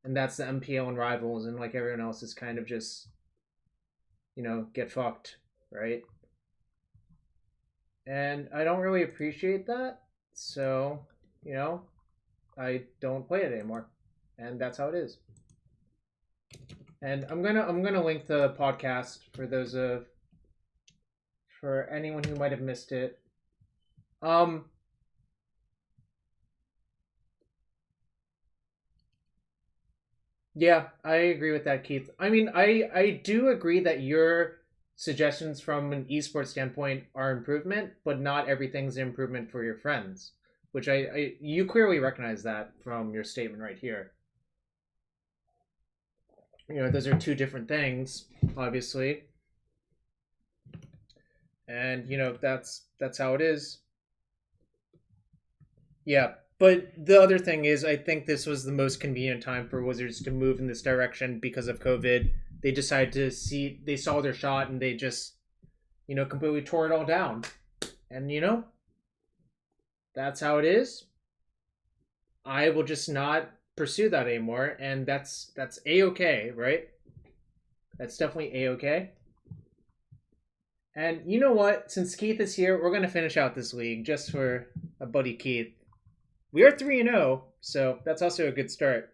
And that's the MPL and Rivals, and like everyone else is kind of just, get fucked, right? And I don't really appreciate that, so, I don't play it anymore. And that's how it is. And I'm gonna link the podcast for anyone who might have missed it. Yeah, I agree with that, Keith. I mean, I do agree that your suggestions from an esports standpoint are improvement, but not everything's an improvement for your friends. Which you clearly recognize that from your statement right here. You know, those are two different things, obviously. And you know, that's how it is. Yeah, but the other thing is, I think this was the most convenient time for Wizards to move in this direction because of COVID. They decided they saw their shot, and they just, you know, completely tore it all down. And, you know, that's how it is. I will just not pursue that anymore, and that's A-okay, right? That's definitely A-okay. And you know what? Since Keith is here, we're going to finish out this league just for a buddy Keith. We are 3-0, so that's also a good start.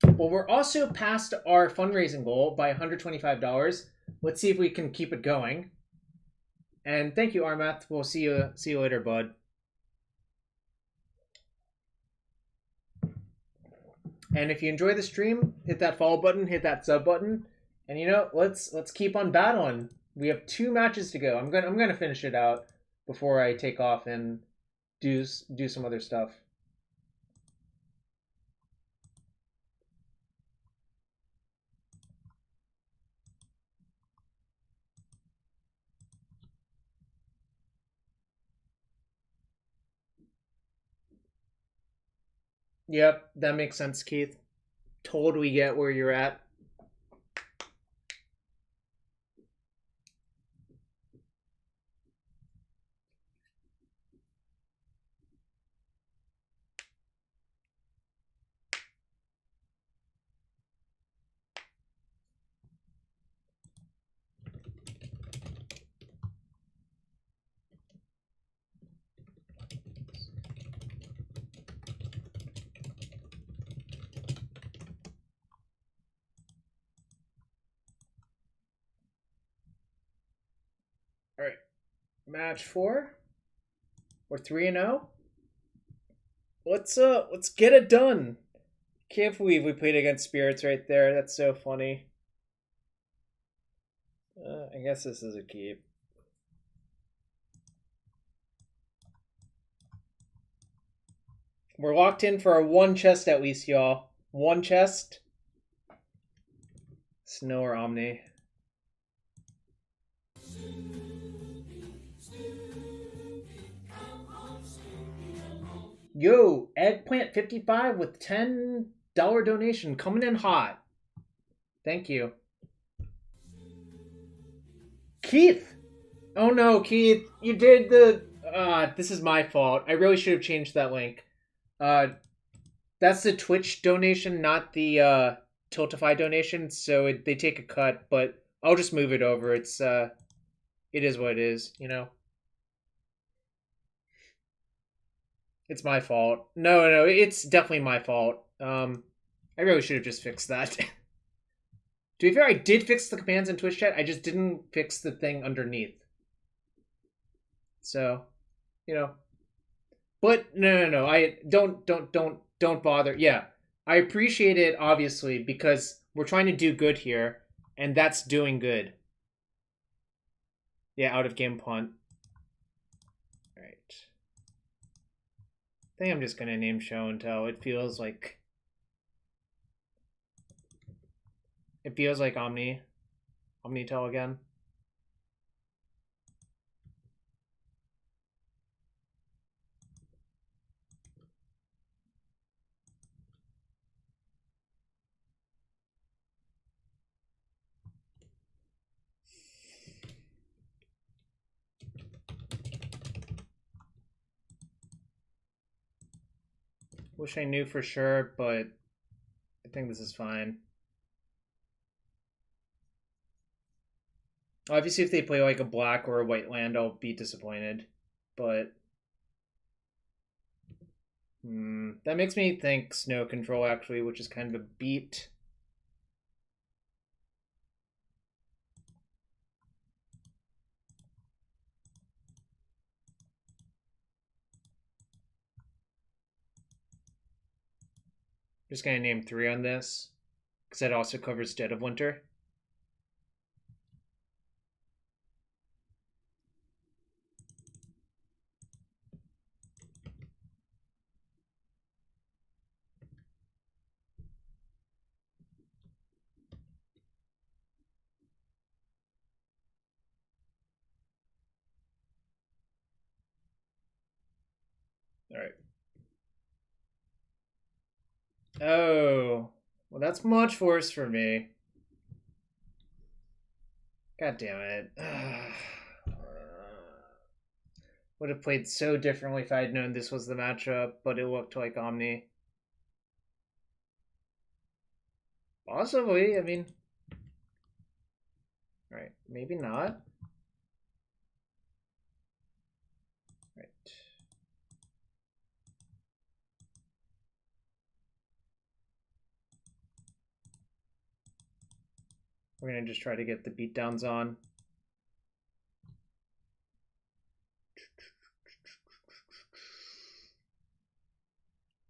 Well, we're also past our fundraising goal by $125. Let's see if we can keep it going. And thank you, Armath. We'll see you later, bud. And if you enjoy the stream, hit that follow button, hit that sub button, and you know, let's keep on battling. We have 2 matches to go. I'm gonna finish it out before I take off and do some other stuff. Yep, that makes sense, Keith. Totally get where you're at. All right, match 4. We're 3-0. Let's get it done. Can't believe we played against spirits right there. That's so funny. I guess this is a keep. We're locked in for our 1 chest at least, y'all. 1 chest. Snow or Omni. Yo, Eggplant 55 with $10 donation coming in hot. Thank you. Keith! Oh no, Keith, you did the... this is my fault. I really should have changed that link. That's the Twitch donation, not the Tiltify donation, so they take a cut, but I'll just move it over. It is what it is, you know? It's my fault. No, it's definitely my fault. I really should have just fixed that. To be fair, I did fix the commands in Twitch chat. I just didn't fix the thing underneath. So, you know. But no. I don't bother. Yeah. I appreciate it, obviously, because we're trying to do good here, and that's doing good. Yeah, out of game punt. Alright. I think I'm just gonna name show and tell. It feels like Omnitel again. Wish I knew for sure, but I think this is fine. Obviously, if they play like a black or a white land, I'll be disappointed. But That makes me think snow control, actually, which is kind of a beat. Just gonna name 3 on this, because that also covers Dead of Winter. Alright. Oh, well, that's much worse for me. God damn it. Would have played so differently if I had known this was the matchup, but it looked like Omni. Possibly, I mean... Alright, maybe not. Right. We're gonna just try to get the beatdowns on.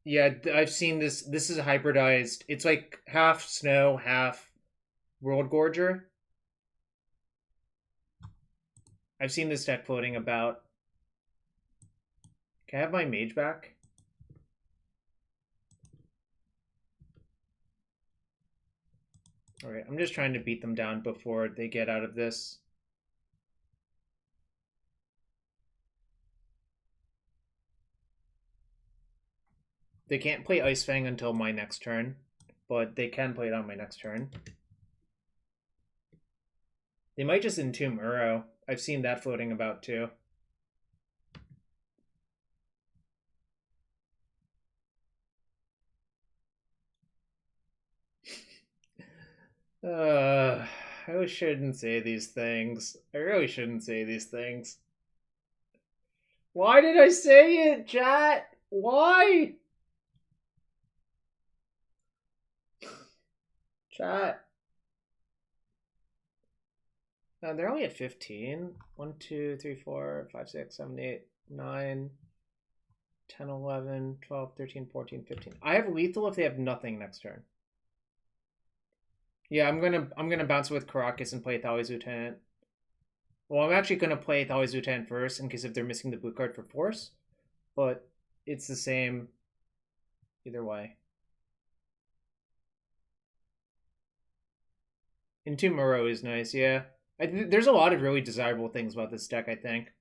Yeah, I've seen this. This is hybridized. It's like half snow, half World Gorger. I've seen this deck floating about. Can I have my mage back? Alright, I'm just trying to beat them down before they get out of this. They can't play Ice Fang until my next turn, but they can play it on my next turn. They might just Entomb Uro. I've seen that floating about too. I really shouldn't say these things. I really shouldn't say these things. Why did I say it, chat? Why? Chat. They're only at 15. 1, 2, 3, 4, 5, 6, 7, 8, 9, 10, 11, 12, 13, 14, 15. I have lethal if they have nothing next turn. Yeah, I'm gonna bounce with Karakas and play Thalia's Lieutenant. Well, I'm actually gonna play Thalia's Lieutenant first in case if they're missing the blue card for force, but it's the same either way. Entomb Uro is nice, yeah. There's a lot of really desirable things about this deck, I think.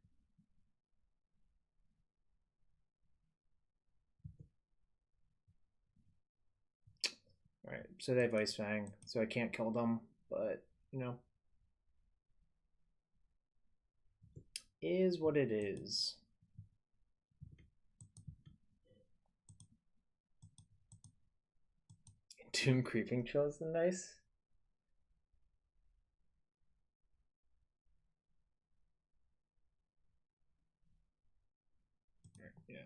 Alright, so they have Ice Fang, so I can't kill them, but, you know. Is what it is. Entomb Creeping Chill is nice. Yeah.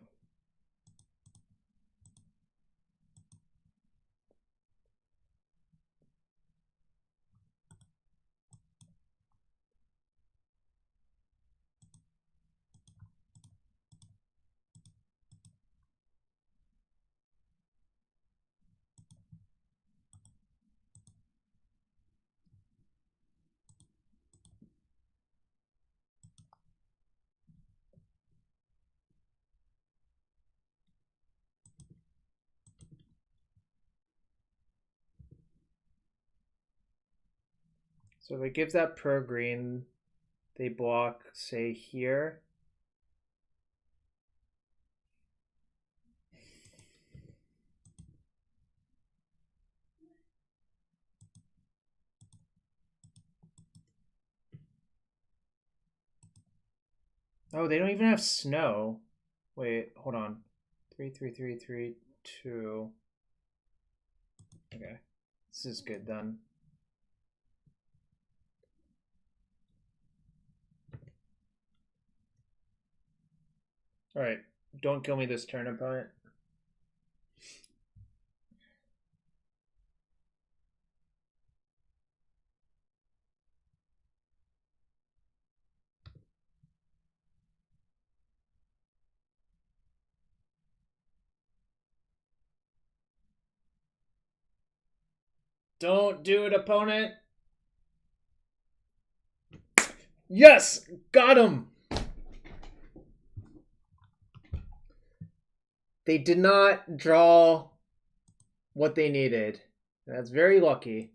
So if I give that pro green, they block, say, here. Oh, they don't even have snow. Wait, hold on. 3, 3, 3, 3, 2. Okay. This is good then. Alright. Don't kill me this turn, opponent. Don't do it, opponent. Yes! Got him! They did not draw what they needed. That's very lucky.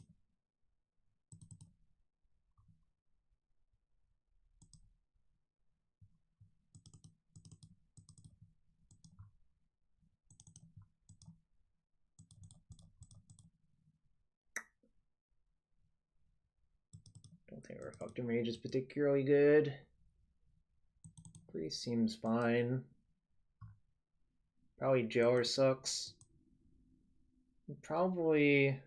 Don't think Reflector Mage is particularly good. Priest seems fine. Probably Jailer sucks. Probably...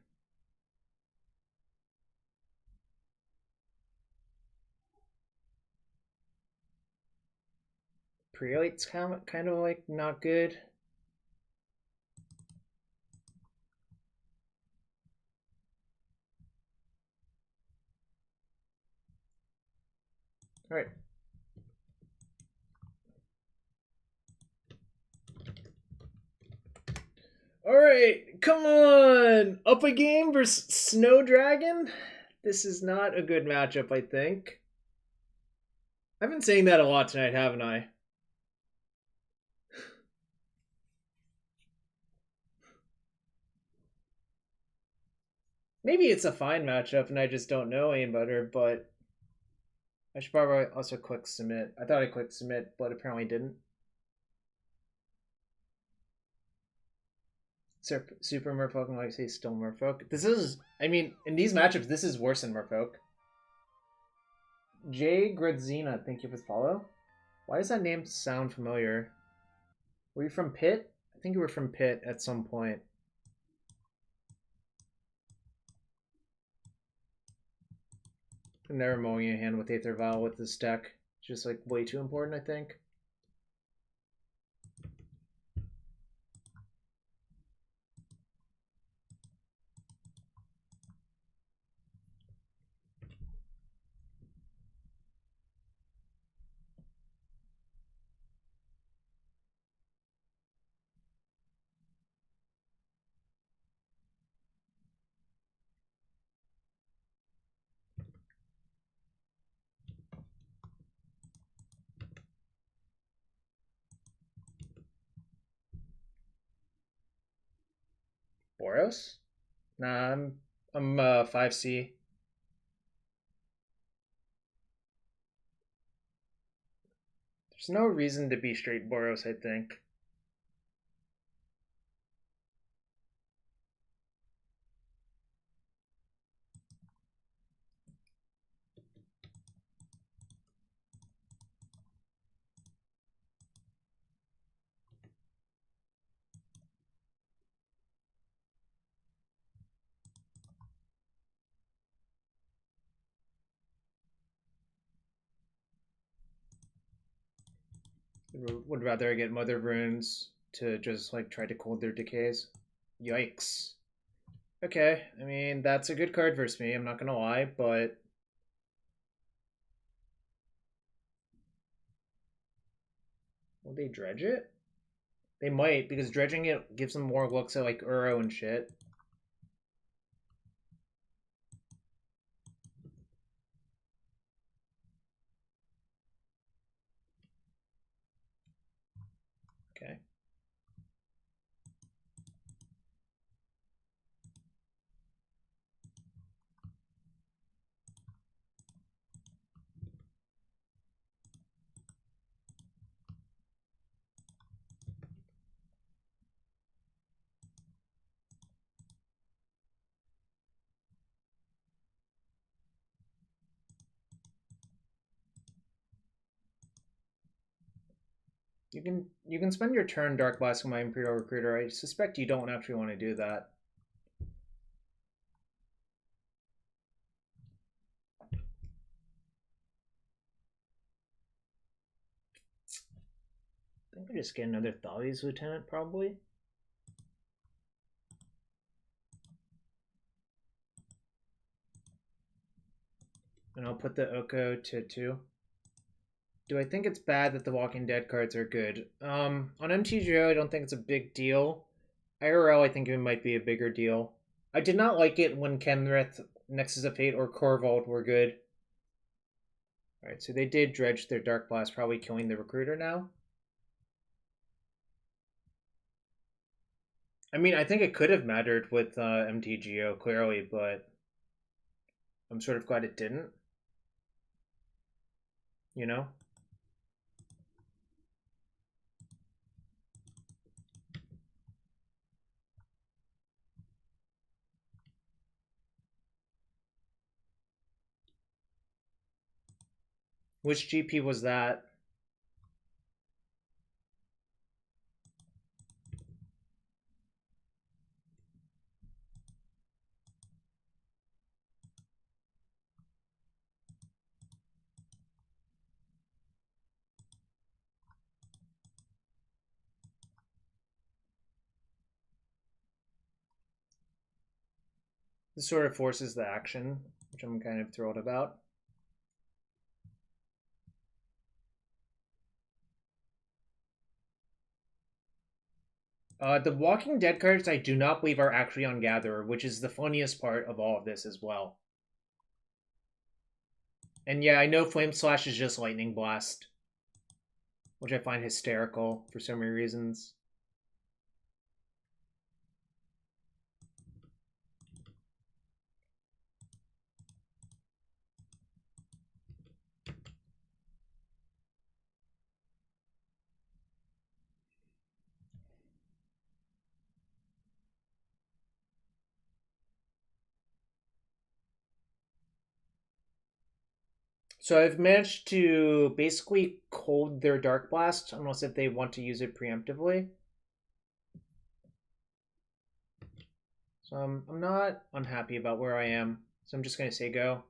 Prelate's kind of like not good. All right. All right, come on! Up a game versus Snow Dragon? This is not a good matchup, I think. I've been saying that a lot tonight, haven't I? Maybe it's a fine matchup and I just don't know any better, but I should probably also click submit. I thought I clicked submit, but apparently didn't. Super Merfolk and like say still Merfolk. This is, I mean, in these matchups, this is worse than Merfolk. Jay Gradzina, thank you for the follow. Why does that name sound familiar? Were you from Pitt? I think you were from Pitt at some point. I'm never mowing a hand with Aether Vial with this deck. It's just like way too important, I think. Boros? Nah, I'm 5C. There's no reason to be straight Boros, I think. Would rather get Mother Runes to just like try to cold their decays. Yikes. Okay, I mean, that's a good card versus me, I'm not gonna lie, but... Will they dredge it? They might, because dredging it gives them more looks at like Uro and shit. Okay. You can spend your turn Dark Blasting my Imperial Recruiter. I suspect you don't actually want to do that. I think I just get another Thalia's Lieutenant, probably. And I'll put the Oko to 2. Do I think it's bad that the Walking Dead cards are good? On MTGO, I don't think it's a big deal. IRL, I think it might be a bigger deal. I did not like it when Kenrith, Nexus of Fate, or Corvold were good. Alright, so they did dredge their Dark Blast, probably killing the Recruiter now. I mean, I think it could have mattered with MTGO, clearly, but I'm sort of glad it didn't. You know? Which GP was that? This sort of forces the action, which I'm kind of thrilled about. The Walking Dead cards I do not believe are actually on Gatherer, which is the funniest part of all of this as well. And yeah, I know Flame Slash is just Lightning Blast, which I find hysterical for so many reasons. So I've managed to basically cold their Dark Blast, unless if they want to use it preemptively. So I'm not unhappy about where I am. So I'm just going to say go.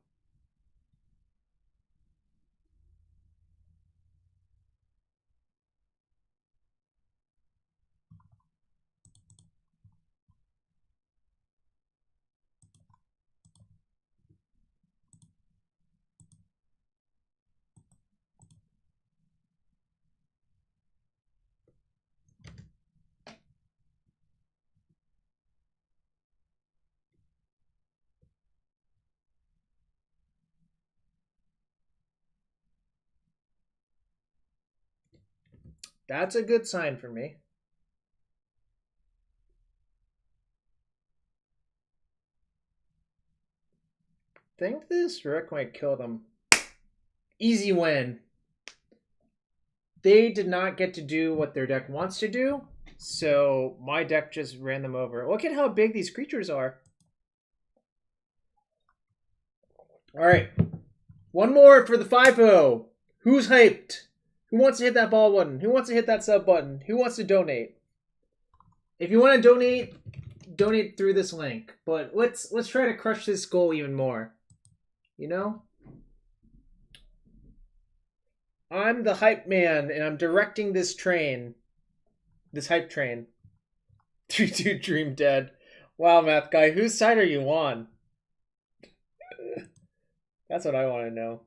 That's a good sign for me. I think this Rook might kill them. Easy win. They did not get to do what their deck wants to do, so my deck just ran them over. Look at how big these creatures are. Alright. One more for the 5-0. Who's hyped? Who wants to hit that ball button? Who wants to hit that sub button? Who wants to donate? If you want to donate through this link. But let's try to crush this goal even more. You know? I'm the hype man, and I'm directing this train. This hype train. 3-2 Dream Dead. Wow, Math Guy, whose side are you on? That's what I want to know.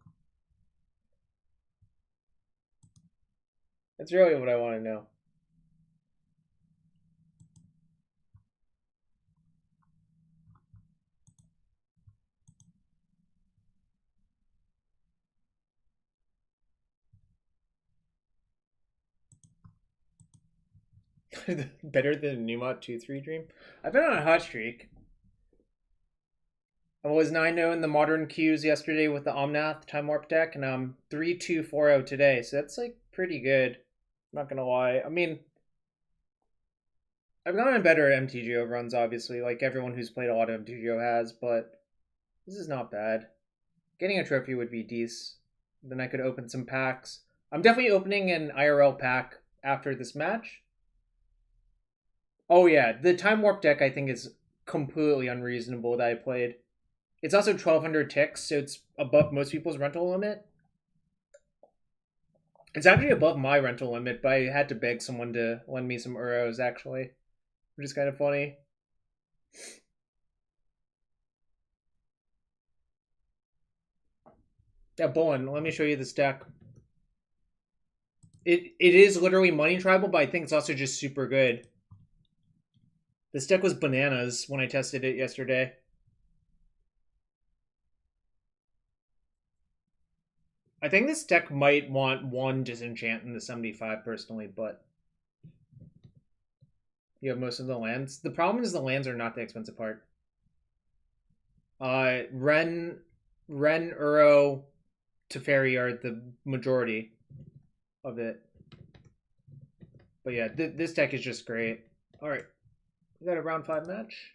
That's really what I want to know. Better than Newmont 2-3 Dream? I've been on a hot streak. I was 9-0 in the modern queues yesterday with the Omnath Time Warp deck, and I'm 3-2-4-0 today, so that's like pretty good. I'm not gonna lie. I mean, I've gotten better at MTGO runs, obviously, like everyone who's played a lot of MTGO has, but this is not bad. Getting a trophy would be decent. Then I could open some packs. I'm definitely opening an IRL pack after this match. Oh yeah, the Time Warp deck I think is completely unreasonable that I played. It's also 1,200 ticks, so it's above most people's rental limit. It's actually above my rental limit, but I had to beg someone to lend me some euros, actually. Which is kind of funny. Yeah, Bullen, let me show you this deck. It is literally money tribal, but I think it's also just super good. This deck was bananas when I tested it yesterday. I think this deck might want one disenchant in the 75 personally, but you have most of the lands. The problem is the lands are not the expensive part. Ren, Uro, Teferi are the majority of it. But yeah, this deck is just great. All right, we got a round 5 match.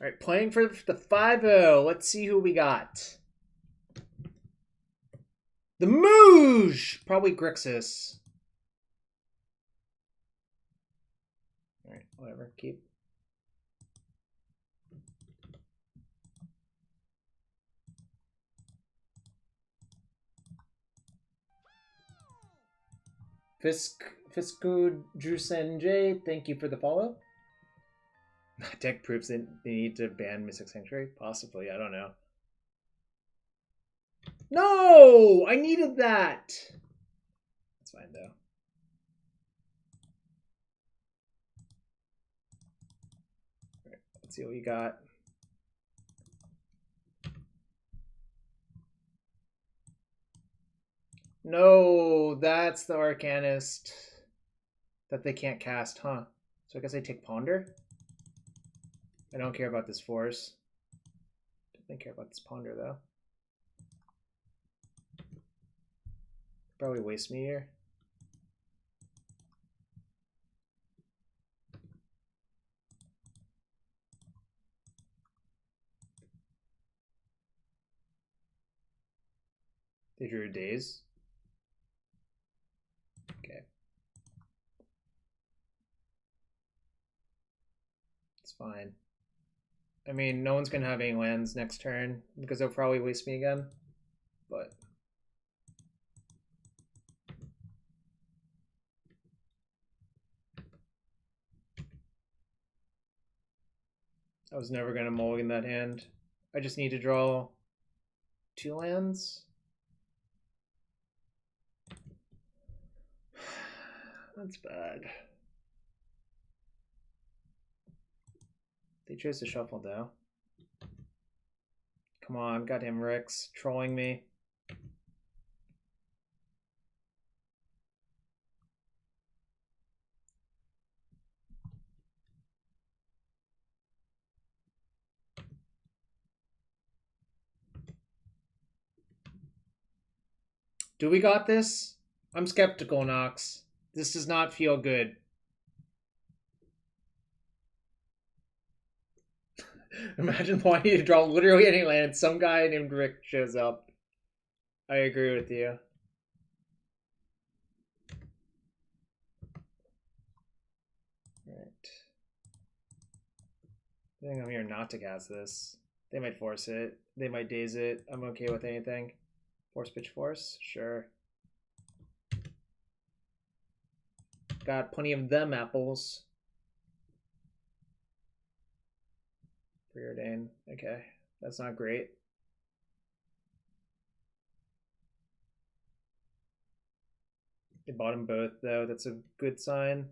All right, playing for the 5-0. Let's see who we got. The Mage! Probably Grixis. All right, whatever, keep. Fisku Drusen thank you for the follow. Deck proves that they need to ban Mystic Sanctuary? Possibly, I don't know. No! I needed that! That's fine, though. All right, let's see what we got. No, that's the Arcanist that they can't cast, huh? So I guess I take Ponder? I don't care about this Force. Definitely care about this Ponder, though. Probably waste me here. They drew Daze. Okay. It's fine. I mean, no one's going to have any lands next turn because they'll probably waste me again. But I was never going to mulligan that hand. I just need to draw 2 lands. That's bad. They chose to shuffle though. Come on, goddamn Rick's trolling me. Do we got this? I'm skeptical, Nox. This does not feel good. Imagine wanting to draw literally any land and some guy named Rick shows up. I agree with you. Right. I think I'm here not to cast this. They might force it. They might daze it. I'm okay with anything. Force pitch force? Sure. Got plenty of them apples. Preordain. Okay. That's not great. They bought them both, though. That's a good sign.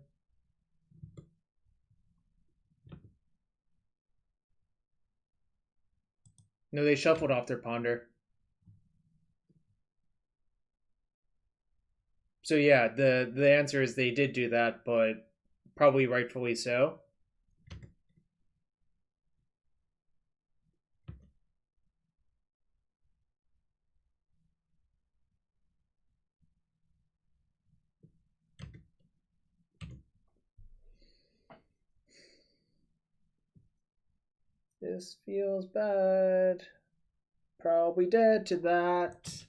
No, they shuffled off their Ponder. So yeah, the answer is they did do that, but probably rightfully so. This feels bad. Probably dead to that.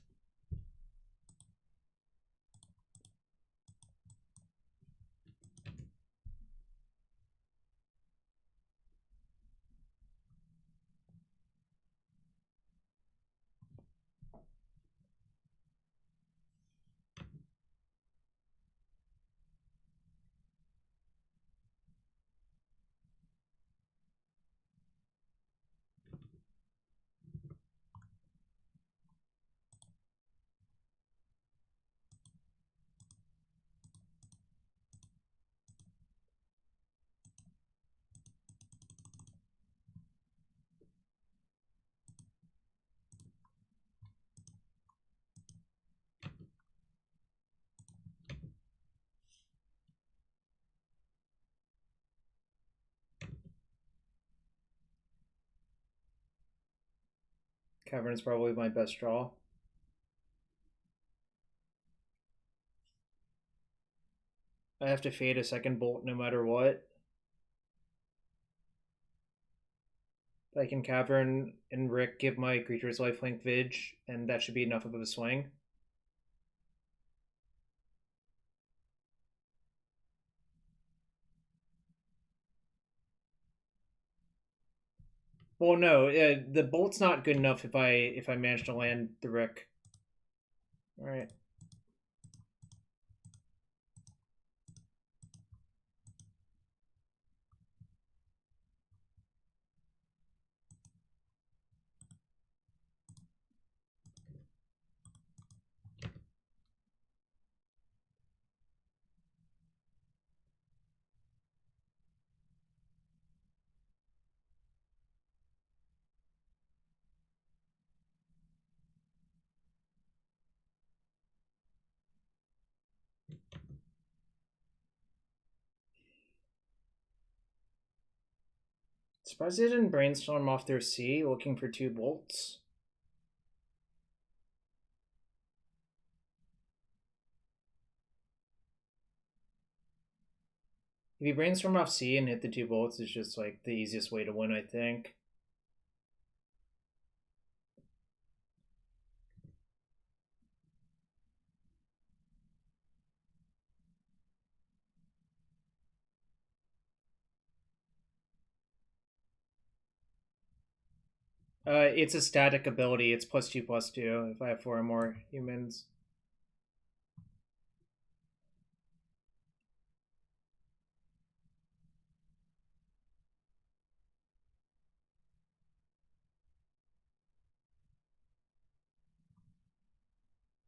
Cavern's probably my best draw. I have to fade a second bolt no matter what. I can Cavern and Rick give my creatures lifelink Vig, and that should be enough of a swing. Well, no, the bolt's not good enough if I manage to land the Rick. All right. Surprised they didn't brainstorm off their C looking for 2 bolts. If you brainstorm off C and hit the 2 bolts, it's just like the easiest way to win, I think. It's a static ability. It's +2/+2 if I have 4 or more humans.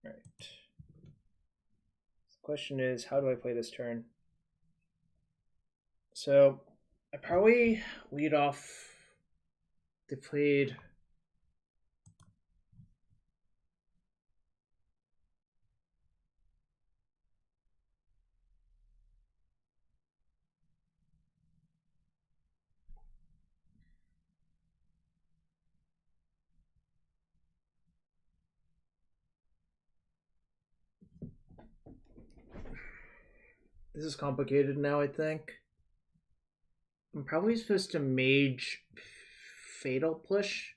Right. The question is, how do I play this turn? So I probably lead off. They played. This is complicated now, I think. I'm probably supposed to mage Fatal Push.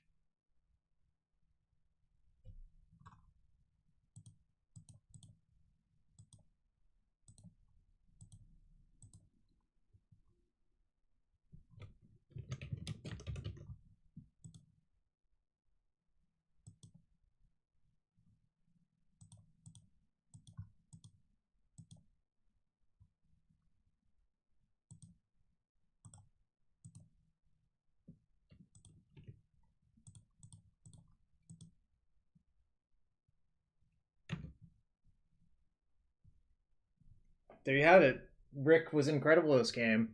There you have it. Rick was incredible this game.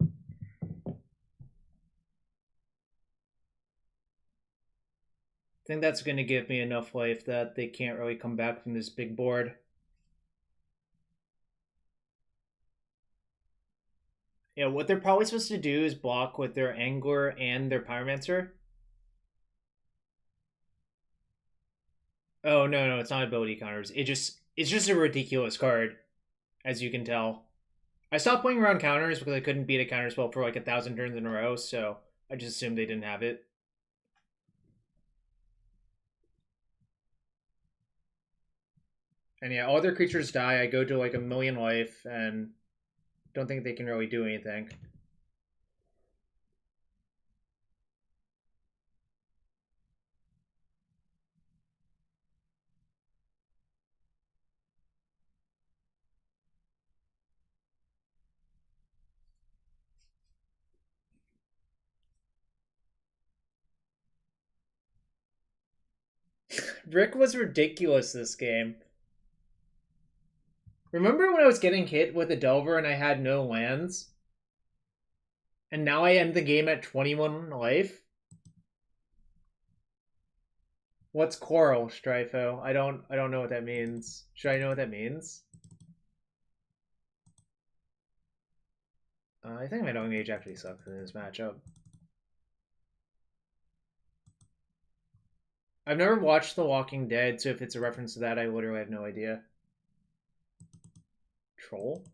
I think that's going to give me enough life that they can't really come back from this big board. Yeah, what they're probably supposed to do is block with their Angler and their Pyromancer. Oh, no, it's not ability counters. It's just a ridiculous card, as you can tell. I stopped playing around counters because I couldn't beat a counter spell for like 1,000 turns in a row, so I just assumed they didn't have it. And yeah, all their creatures die. I go to like 1,000,000 life and don't think they can really do anything. Rick was ridiculous this game. Remember when I was getting hit with a Delver and I had no lands? And now I end the game at 21 life? What's Coral, Strifo? I don't know what that means. Should I know what that means? I think Meddling Mage actually sucks in this matchup. I've never watched The Walking Dead, so if it's a reference to that, I literally have no idea. Troll?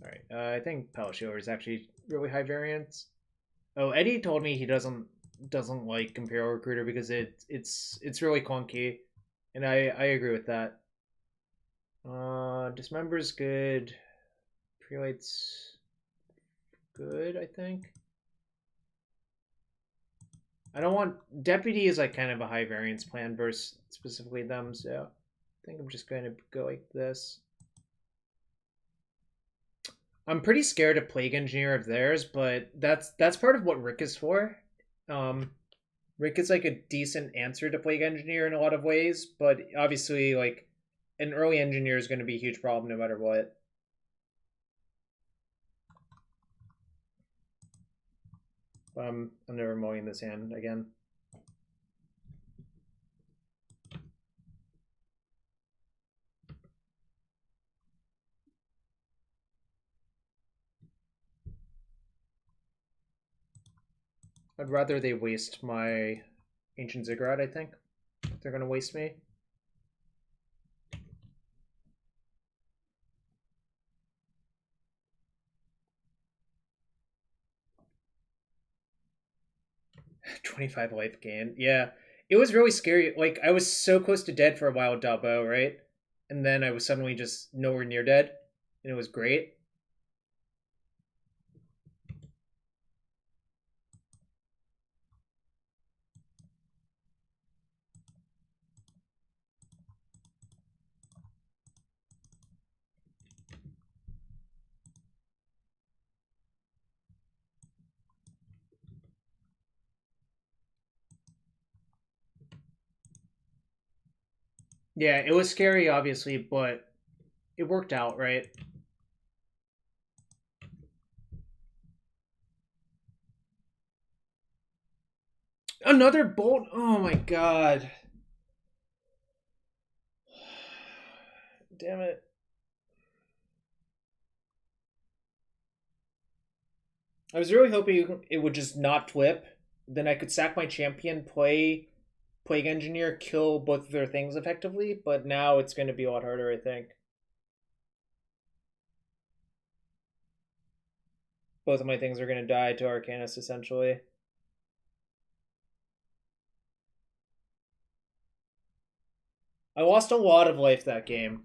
Alright, I think Palashover is actually really high variance. Oh, Eddie told me he doesn't like Imperial Recruiter because it's really clunky. And I agree with that. Dismember's good. Prelate's good, I think. I don't want... Deputy is like kind of a high variance plan versus specifically them, so I think I'm just going to go like this. I'm pretty scared of Plague Engineer of theirs, but that's part of what Rick is for. Rick is like a decent answer to Plague Engineer in a lot of ways, but obviously like an early engineer is going to be a huge problem no matter what. I'm never mowing this hand again. I'd rather they waste my Ancient Ziggurat, I think. They're going to waste me. $25 life gain. Yeah. It was really scary. Like, I was so close to dead for a while, Dabo, right? And then I was suddenly just nowhere near dead. And it was great. Yeah, it was scary, obviously, but it worked out, right? Another bolt? Oh my god. Damn it. I was really hoping it would just not flip. Then I could sack my champion, play Plague Engineer, kill both of their things effectively, but now it's going to be a lot harder, I think. Both of my things are going to die to Arcanist, essentially. I lost a lot of life that game.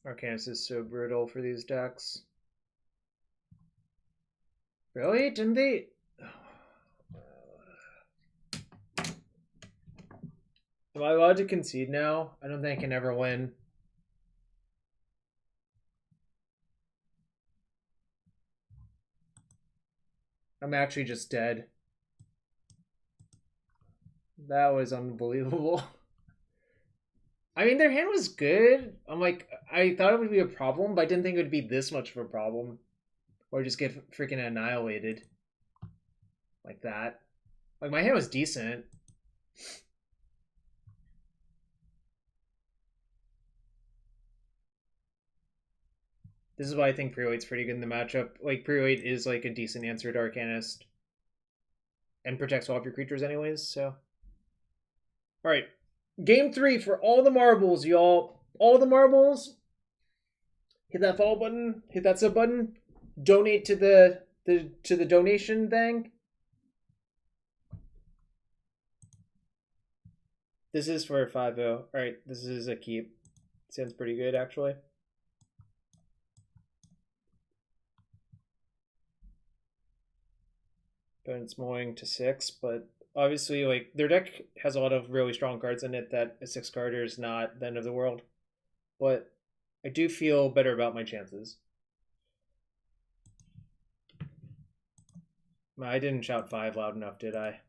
Arcanist is so brutal for these decks. Really? Didn't they... Am I allowed to concede now? I don't think I can ever win. I'm actually just dead. That was unbelievable. I mean, their hand was good. I'm like, I thought it would be a problem, but I didn't think it would be this much of a problem. Or just get freaking annihilated. Like that. Like, my hand was decent. This is why I think Prelate's pretty good in the matchup. Like, Prelate is like a decent answer to Arcanist. And protects all of your creatures anyways, so. Alright. Game 3 for all the marbles, y'all. All the marbles. Hit that follow button. Hit that sub button. Donate to the donation thing. This is for 5-0. Alright, this is a keep. Sounds pretty good, actually. But it's mowing to 6, but obviously, like, their deck has a lot of really strong cards in it that a 6-carder is not the end of the world. But I do feel better about my chances. I didn't shout 5 loud enough, did I?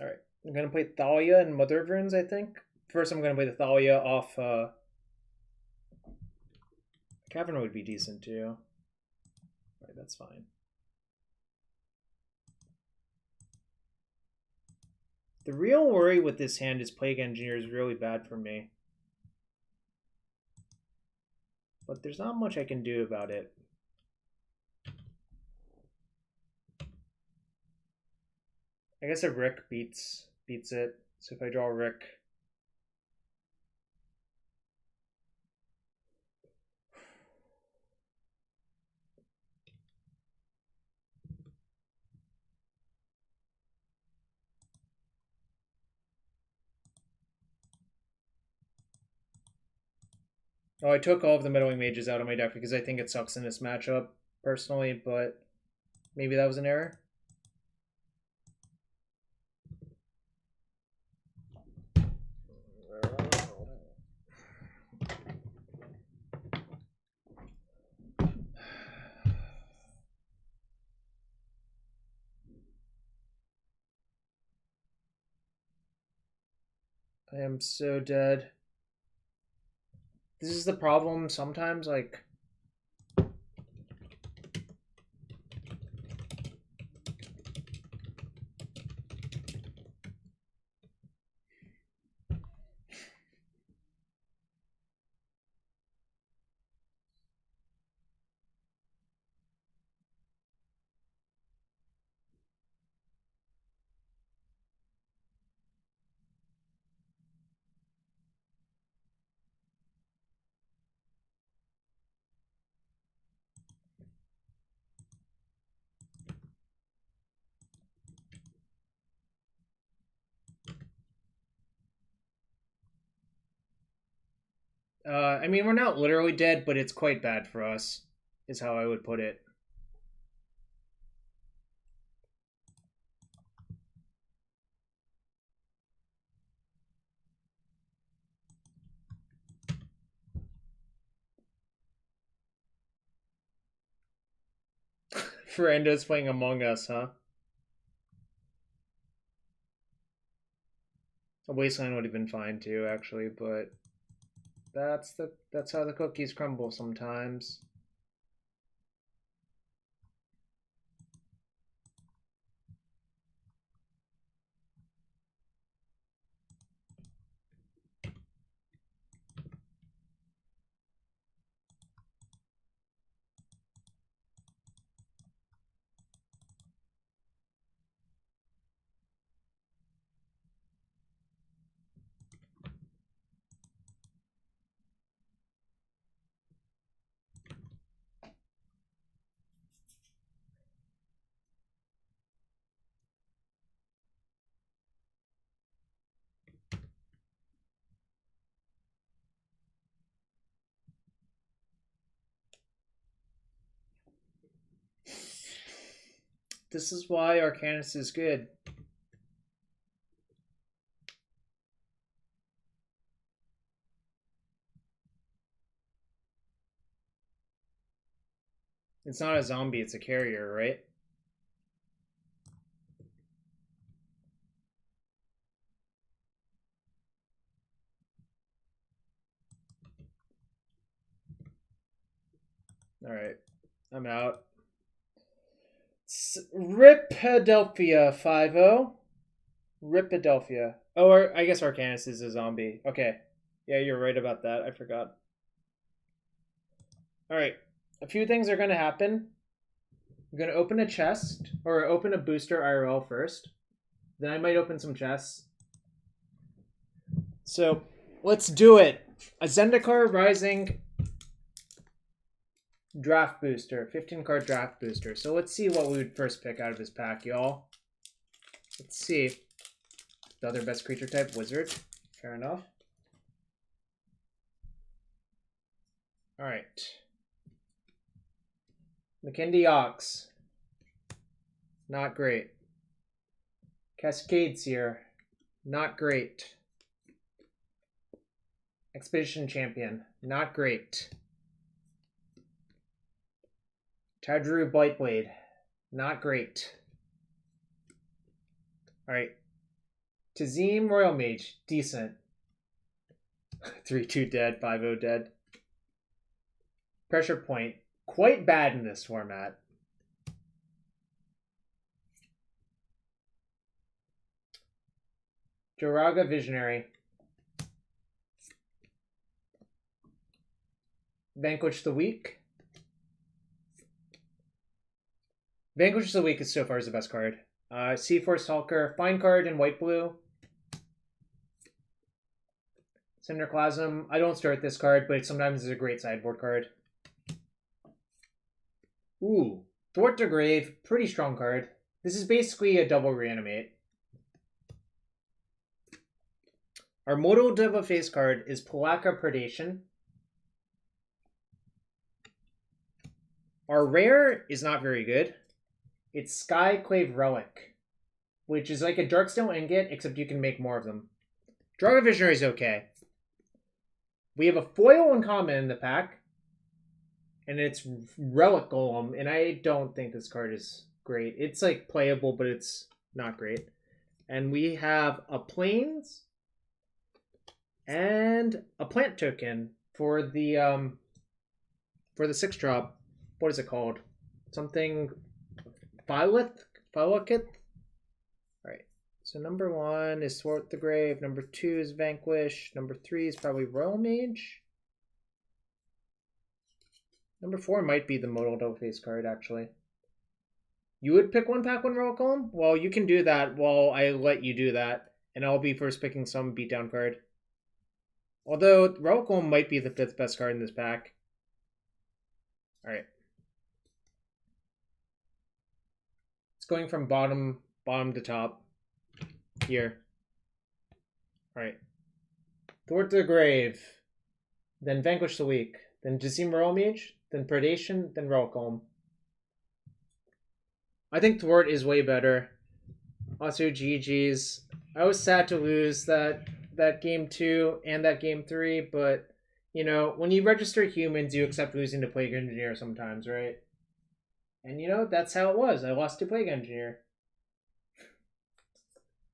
Alright, I'm going to play Thalia and Mother of Runes, I think. First, I'm going to play the Thalia off... Cavern would be decent, too. Alright, that's fine. The real worry with this hand is Plague Engineer is really bad for me. But there's not much I can do about it. I guess a Rick beats it. So if I draw a Rick... Oh, I took all of the Meddling Mages out of my deck because I think it sucks in this matchup, personally, but maybe that was an error. I am so dead. This is the problem sometimes, like... I mean, we're not literally dead, but it's quite bad for us, is how I would put it. Ferendo's playing Among Us, huh? A Wasteland would have been fine too, actually, but that's how the cookies crumble sometimes. This is why Arcanus is good. It's not a zombie, it's a carrier, right? Alright, I'm out. Ripadelphia 5-0. Ripadelphia. Oh, I guess Arcanus is a zombie. Okay. Yeah, you're right about that. I forgot. Alright. A few things are going to happen. I'm going to open a chest, or open a booster IRL first. Then I might open some chests. So, let's do it. A Zendikar Rising draft booster. 15-card draft booster. So let's see what we would first pick out of this pack, y'all. Let's see. The other best creature type, Wizard. Fair enough. Alright. McKindy Ox. Not great. Cascade Seer. Not great. Expedition Champion. Not great. Tadru Blightblade. Not great. Alright. Tazim Royal Mage. Decent. 3-2 dead. 5-0 dead. Pressure Point. Quite bad in this format. Joraga Visionary. Vanquish the Weak. Vanquish the Weak is so far the best card. Seaforce Talker. Fine card in white-blue. Cinderclasm. I don't start this card, but sometimes it's a great sideboard card. Ooh. Thwart the Grave. Pretty strong card. This is basically a double reanimate. Our Modal Diva face card is Pelaka Predation. Our rare is not very good. It's Skyclave Relic, which is like a Darksteel Ingot, except you can make more of them. Joraga Visionary is okay. We have a foil uncommon in the pack, and it's Relic Golem, and I don't think this card is great. It's like playable, but it's not great. And we have a Plains and a plant token for the 6-drop. What is it called? Something Phylakith? Alright. So number 1 is Thwart the Grave, number 2 is Vanquish, number 3 is probably Royal Mage. Number 4 might be the Modal Double Face card, actually. You would pick one pack one Relic Golem? Well, you can do that while I let you do that, and I'll be first picking some beatdown card. Although, Relic Golem might be the 5th best card in this pack. Alright. It's going from bottom to top. Here. Alright. Thwart the Grave. Then Vanquish the Weak. Then Tazim Royal Mage. Then Predation. Then Relic Golem. I think Thwart is way better. Also, GG's. I was sad to lose that game 2 and that game 3, but, you know, when you register humans, you accept losing to Plague Engineer sometimes, right? And, you know, that's how it was. I lost to Plague Engineer.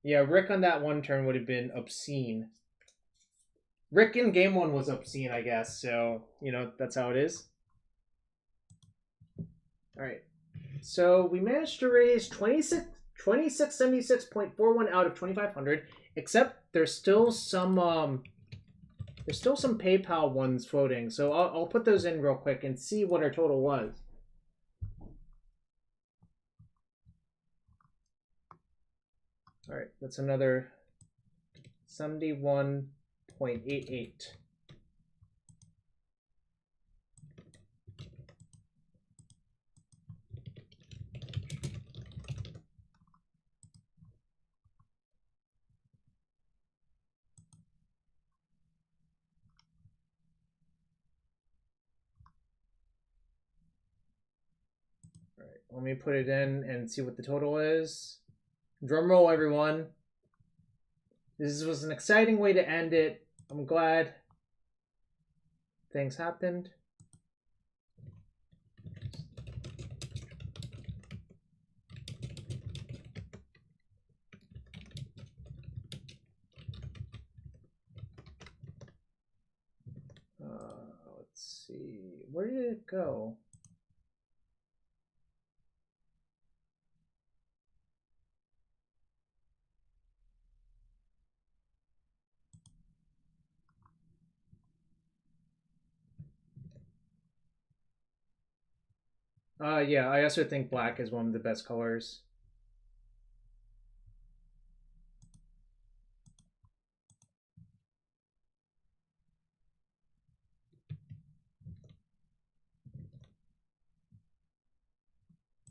Yeah, Rick on that one turn would have been obscene. Rick in game 1 was obscene, I guess, so, you know, that's how it is. Alright. So, we managed to raise 2676.41 out of 2,500, except there's still some PayPal ones floating, so I'll put those in real quick and see what our total was. All right, that's another 71.88. All right, let me put it in and see what the total is. Drum roll, everyone. This was an exciting way to end it. I'm glad things happened. Let's see. Where did it go? Yeah, I also think black is one of the best colors.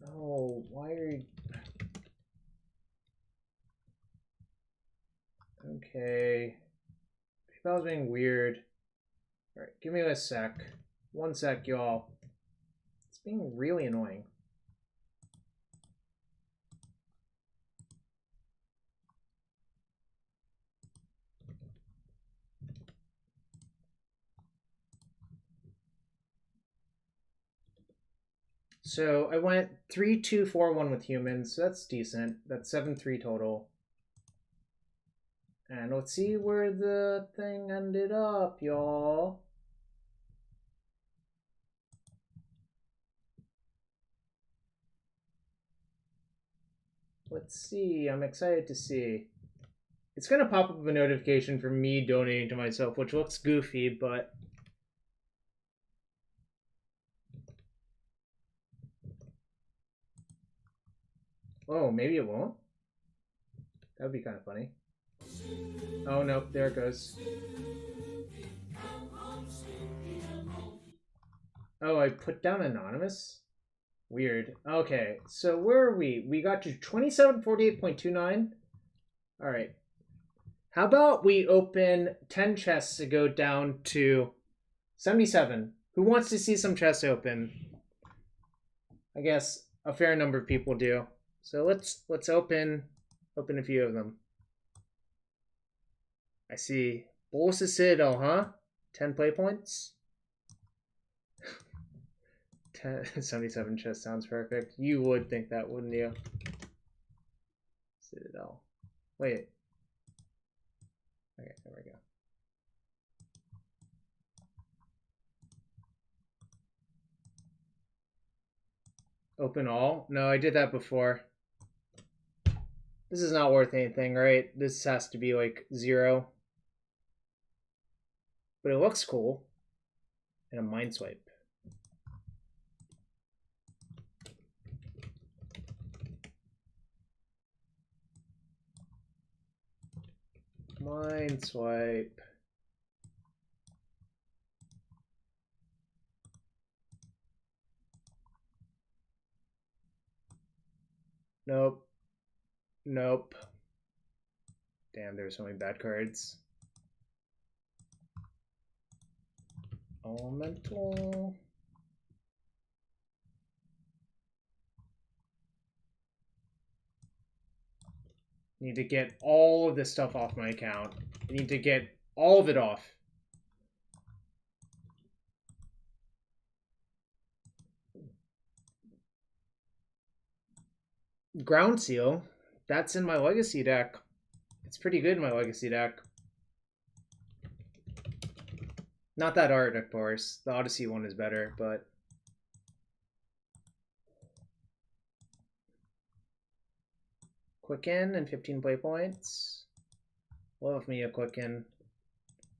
Oh, why are you... Okay. PayPal's being weird. Alright, give me a sec. One sec, y'all. It's being really annoying. So I went 3-2-4-1 with humans, so that's decent. That's 7-3 total. And let's see where the thing ended up, y'all. Let's see. I'm excited to see. It's going to pop up a notification for me donating to myself, which looks goofy, but... Oh, maybe it won't? That would be kind of funny. Oh, no. There it goes. Oh, I put down anonymous? Weird. Okay, so where are we? We got to 2748.29. All right. How about we open 10 chests to go down to 77? Who wants to see some chests open? I guess a fair number of people do. So let's open a few of them. I see. Bolus' Citadel, huh? 10 play points? 77 chests sounds perfect. You would think that, wouldn't you? Citadel. Wait. Okay, there we go. Open all? No, I did that before. This is not worth anything, right? This has to be like 0. But it looks cool. And a mind swipe. Mind swipe. Nope. Nope. Damn, there's so many bad cards. Elemental. Need to get all of this stuff off my account. I need to get all of it off. Ground Seal. That's in my Legacy deck. It's pretty good in my Legacy deck. Not that art, of course. The Odyssey one is better, but... Quicken and 15 play points. Love me a Quicken.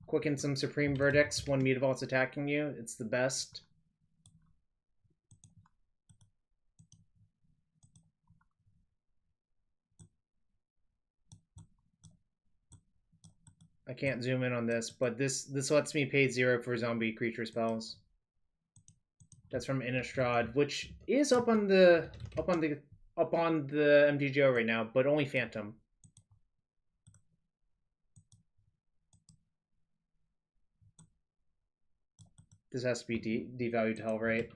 Quicken some Supreme Verdicts when Mutavault's attacking you. It's the best. I can't zoom in on this, but this lets me pay 0 for zombie creature spells. That's from Innistrad, which is up on the MTGO right now, but only Phantom. This has to be devalued to hell, right?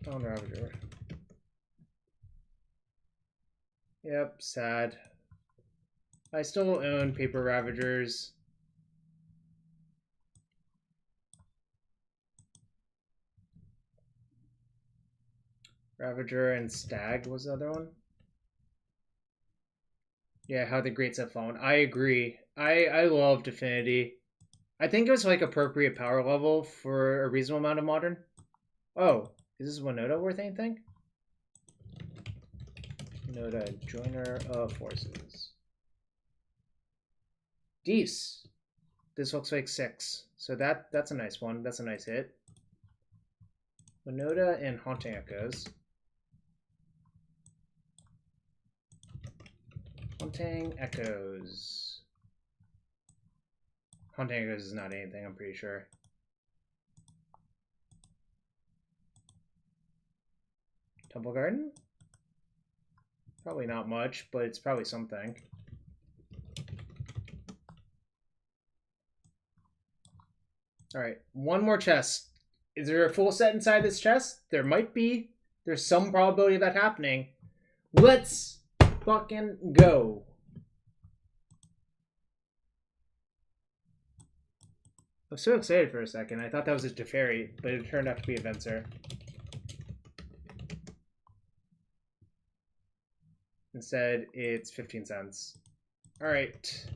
Crown Ravager. Yep, sad. I still own Paper Ravagers. Ravager and Stag was the other one. Yeah, How the Greats Have Fallen. I agree. I loved Affinity. I think it was like appropriate power level for a reasonable amount of Modern. Oh, is this Winota worth anything? Winota, Joiner of Forces. Dees. This looks like 6. So that's a nice one. That's a nice hit. Winota and Haunting Echoes. Haunting Echoes. Haunting Echoes is not anything, I'm pretty sure. Temple Garden? Probably not much, but it's probably something. Alright, one more chest. Is there a full set inside this chest? There might be. There's some probability of that happening. Let's fucking go. I was so excited for a second. I thought that was a Teferi, but it turned out to be a Venser. Instead, it's 15 cents. Alright.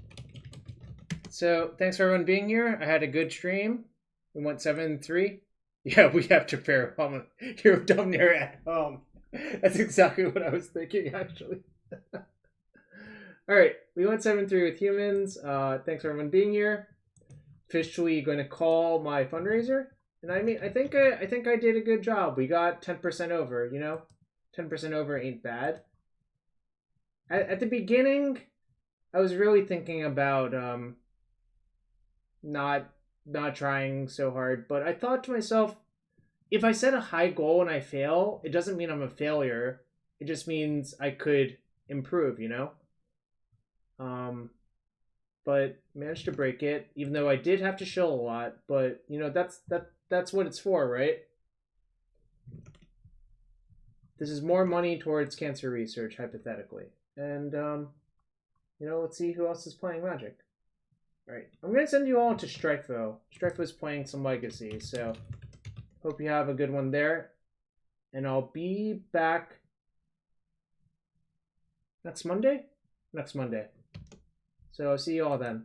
So, thanks for everyone being here. I had a good stream. We went 7-3. Yeah, we have to prepare home. You're dumb near at home. That's exactly what I was thinking, actually. Alright, we went 7-3 with humans. Thanks for everyone being here. Officially going to call my fundraiser. And I mean, I think I did a good job. We got 10% over, you know? 10% over ain't bad. At the beginning, I was really thinking about not trying so hard, but I thought to myself, if I set a high goal and I fail, it doesn't mean I'm a failure. It just means I could improve, you know? But managed to break it, even though I did have to shill a lot, but you know, that's what it's for, right? This is more money towards cancer research, hypothetically. And you know, let's see who else is playing Magic. Alright, I'm gonna send you all to Strifo. Strifo's playing some Legacy, so hope you have a good one there. And I'll be back next Monday? Next Monday. So I'll see you all then.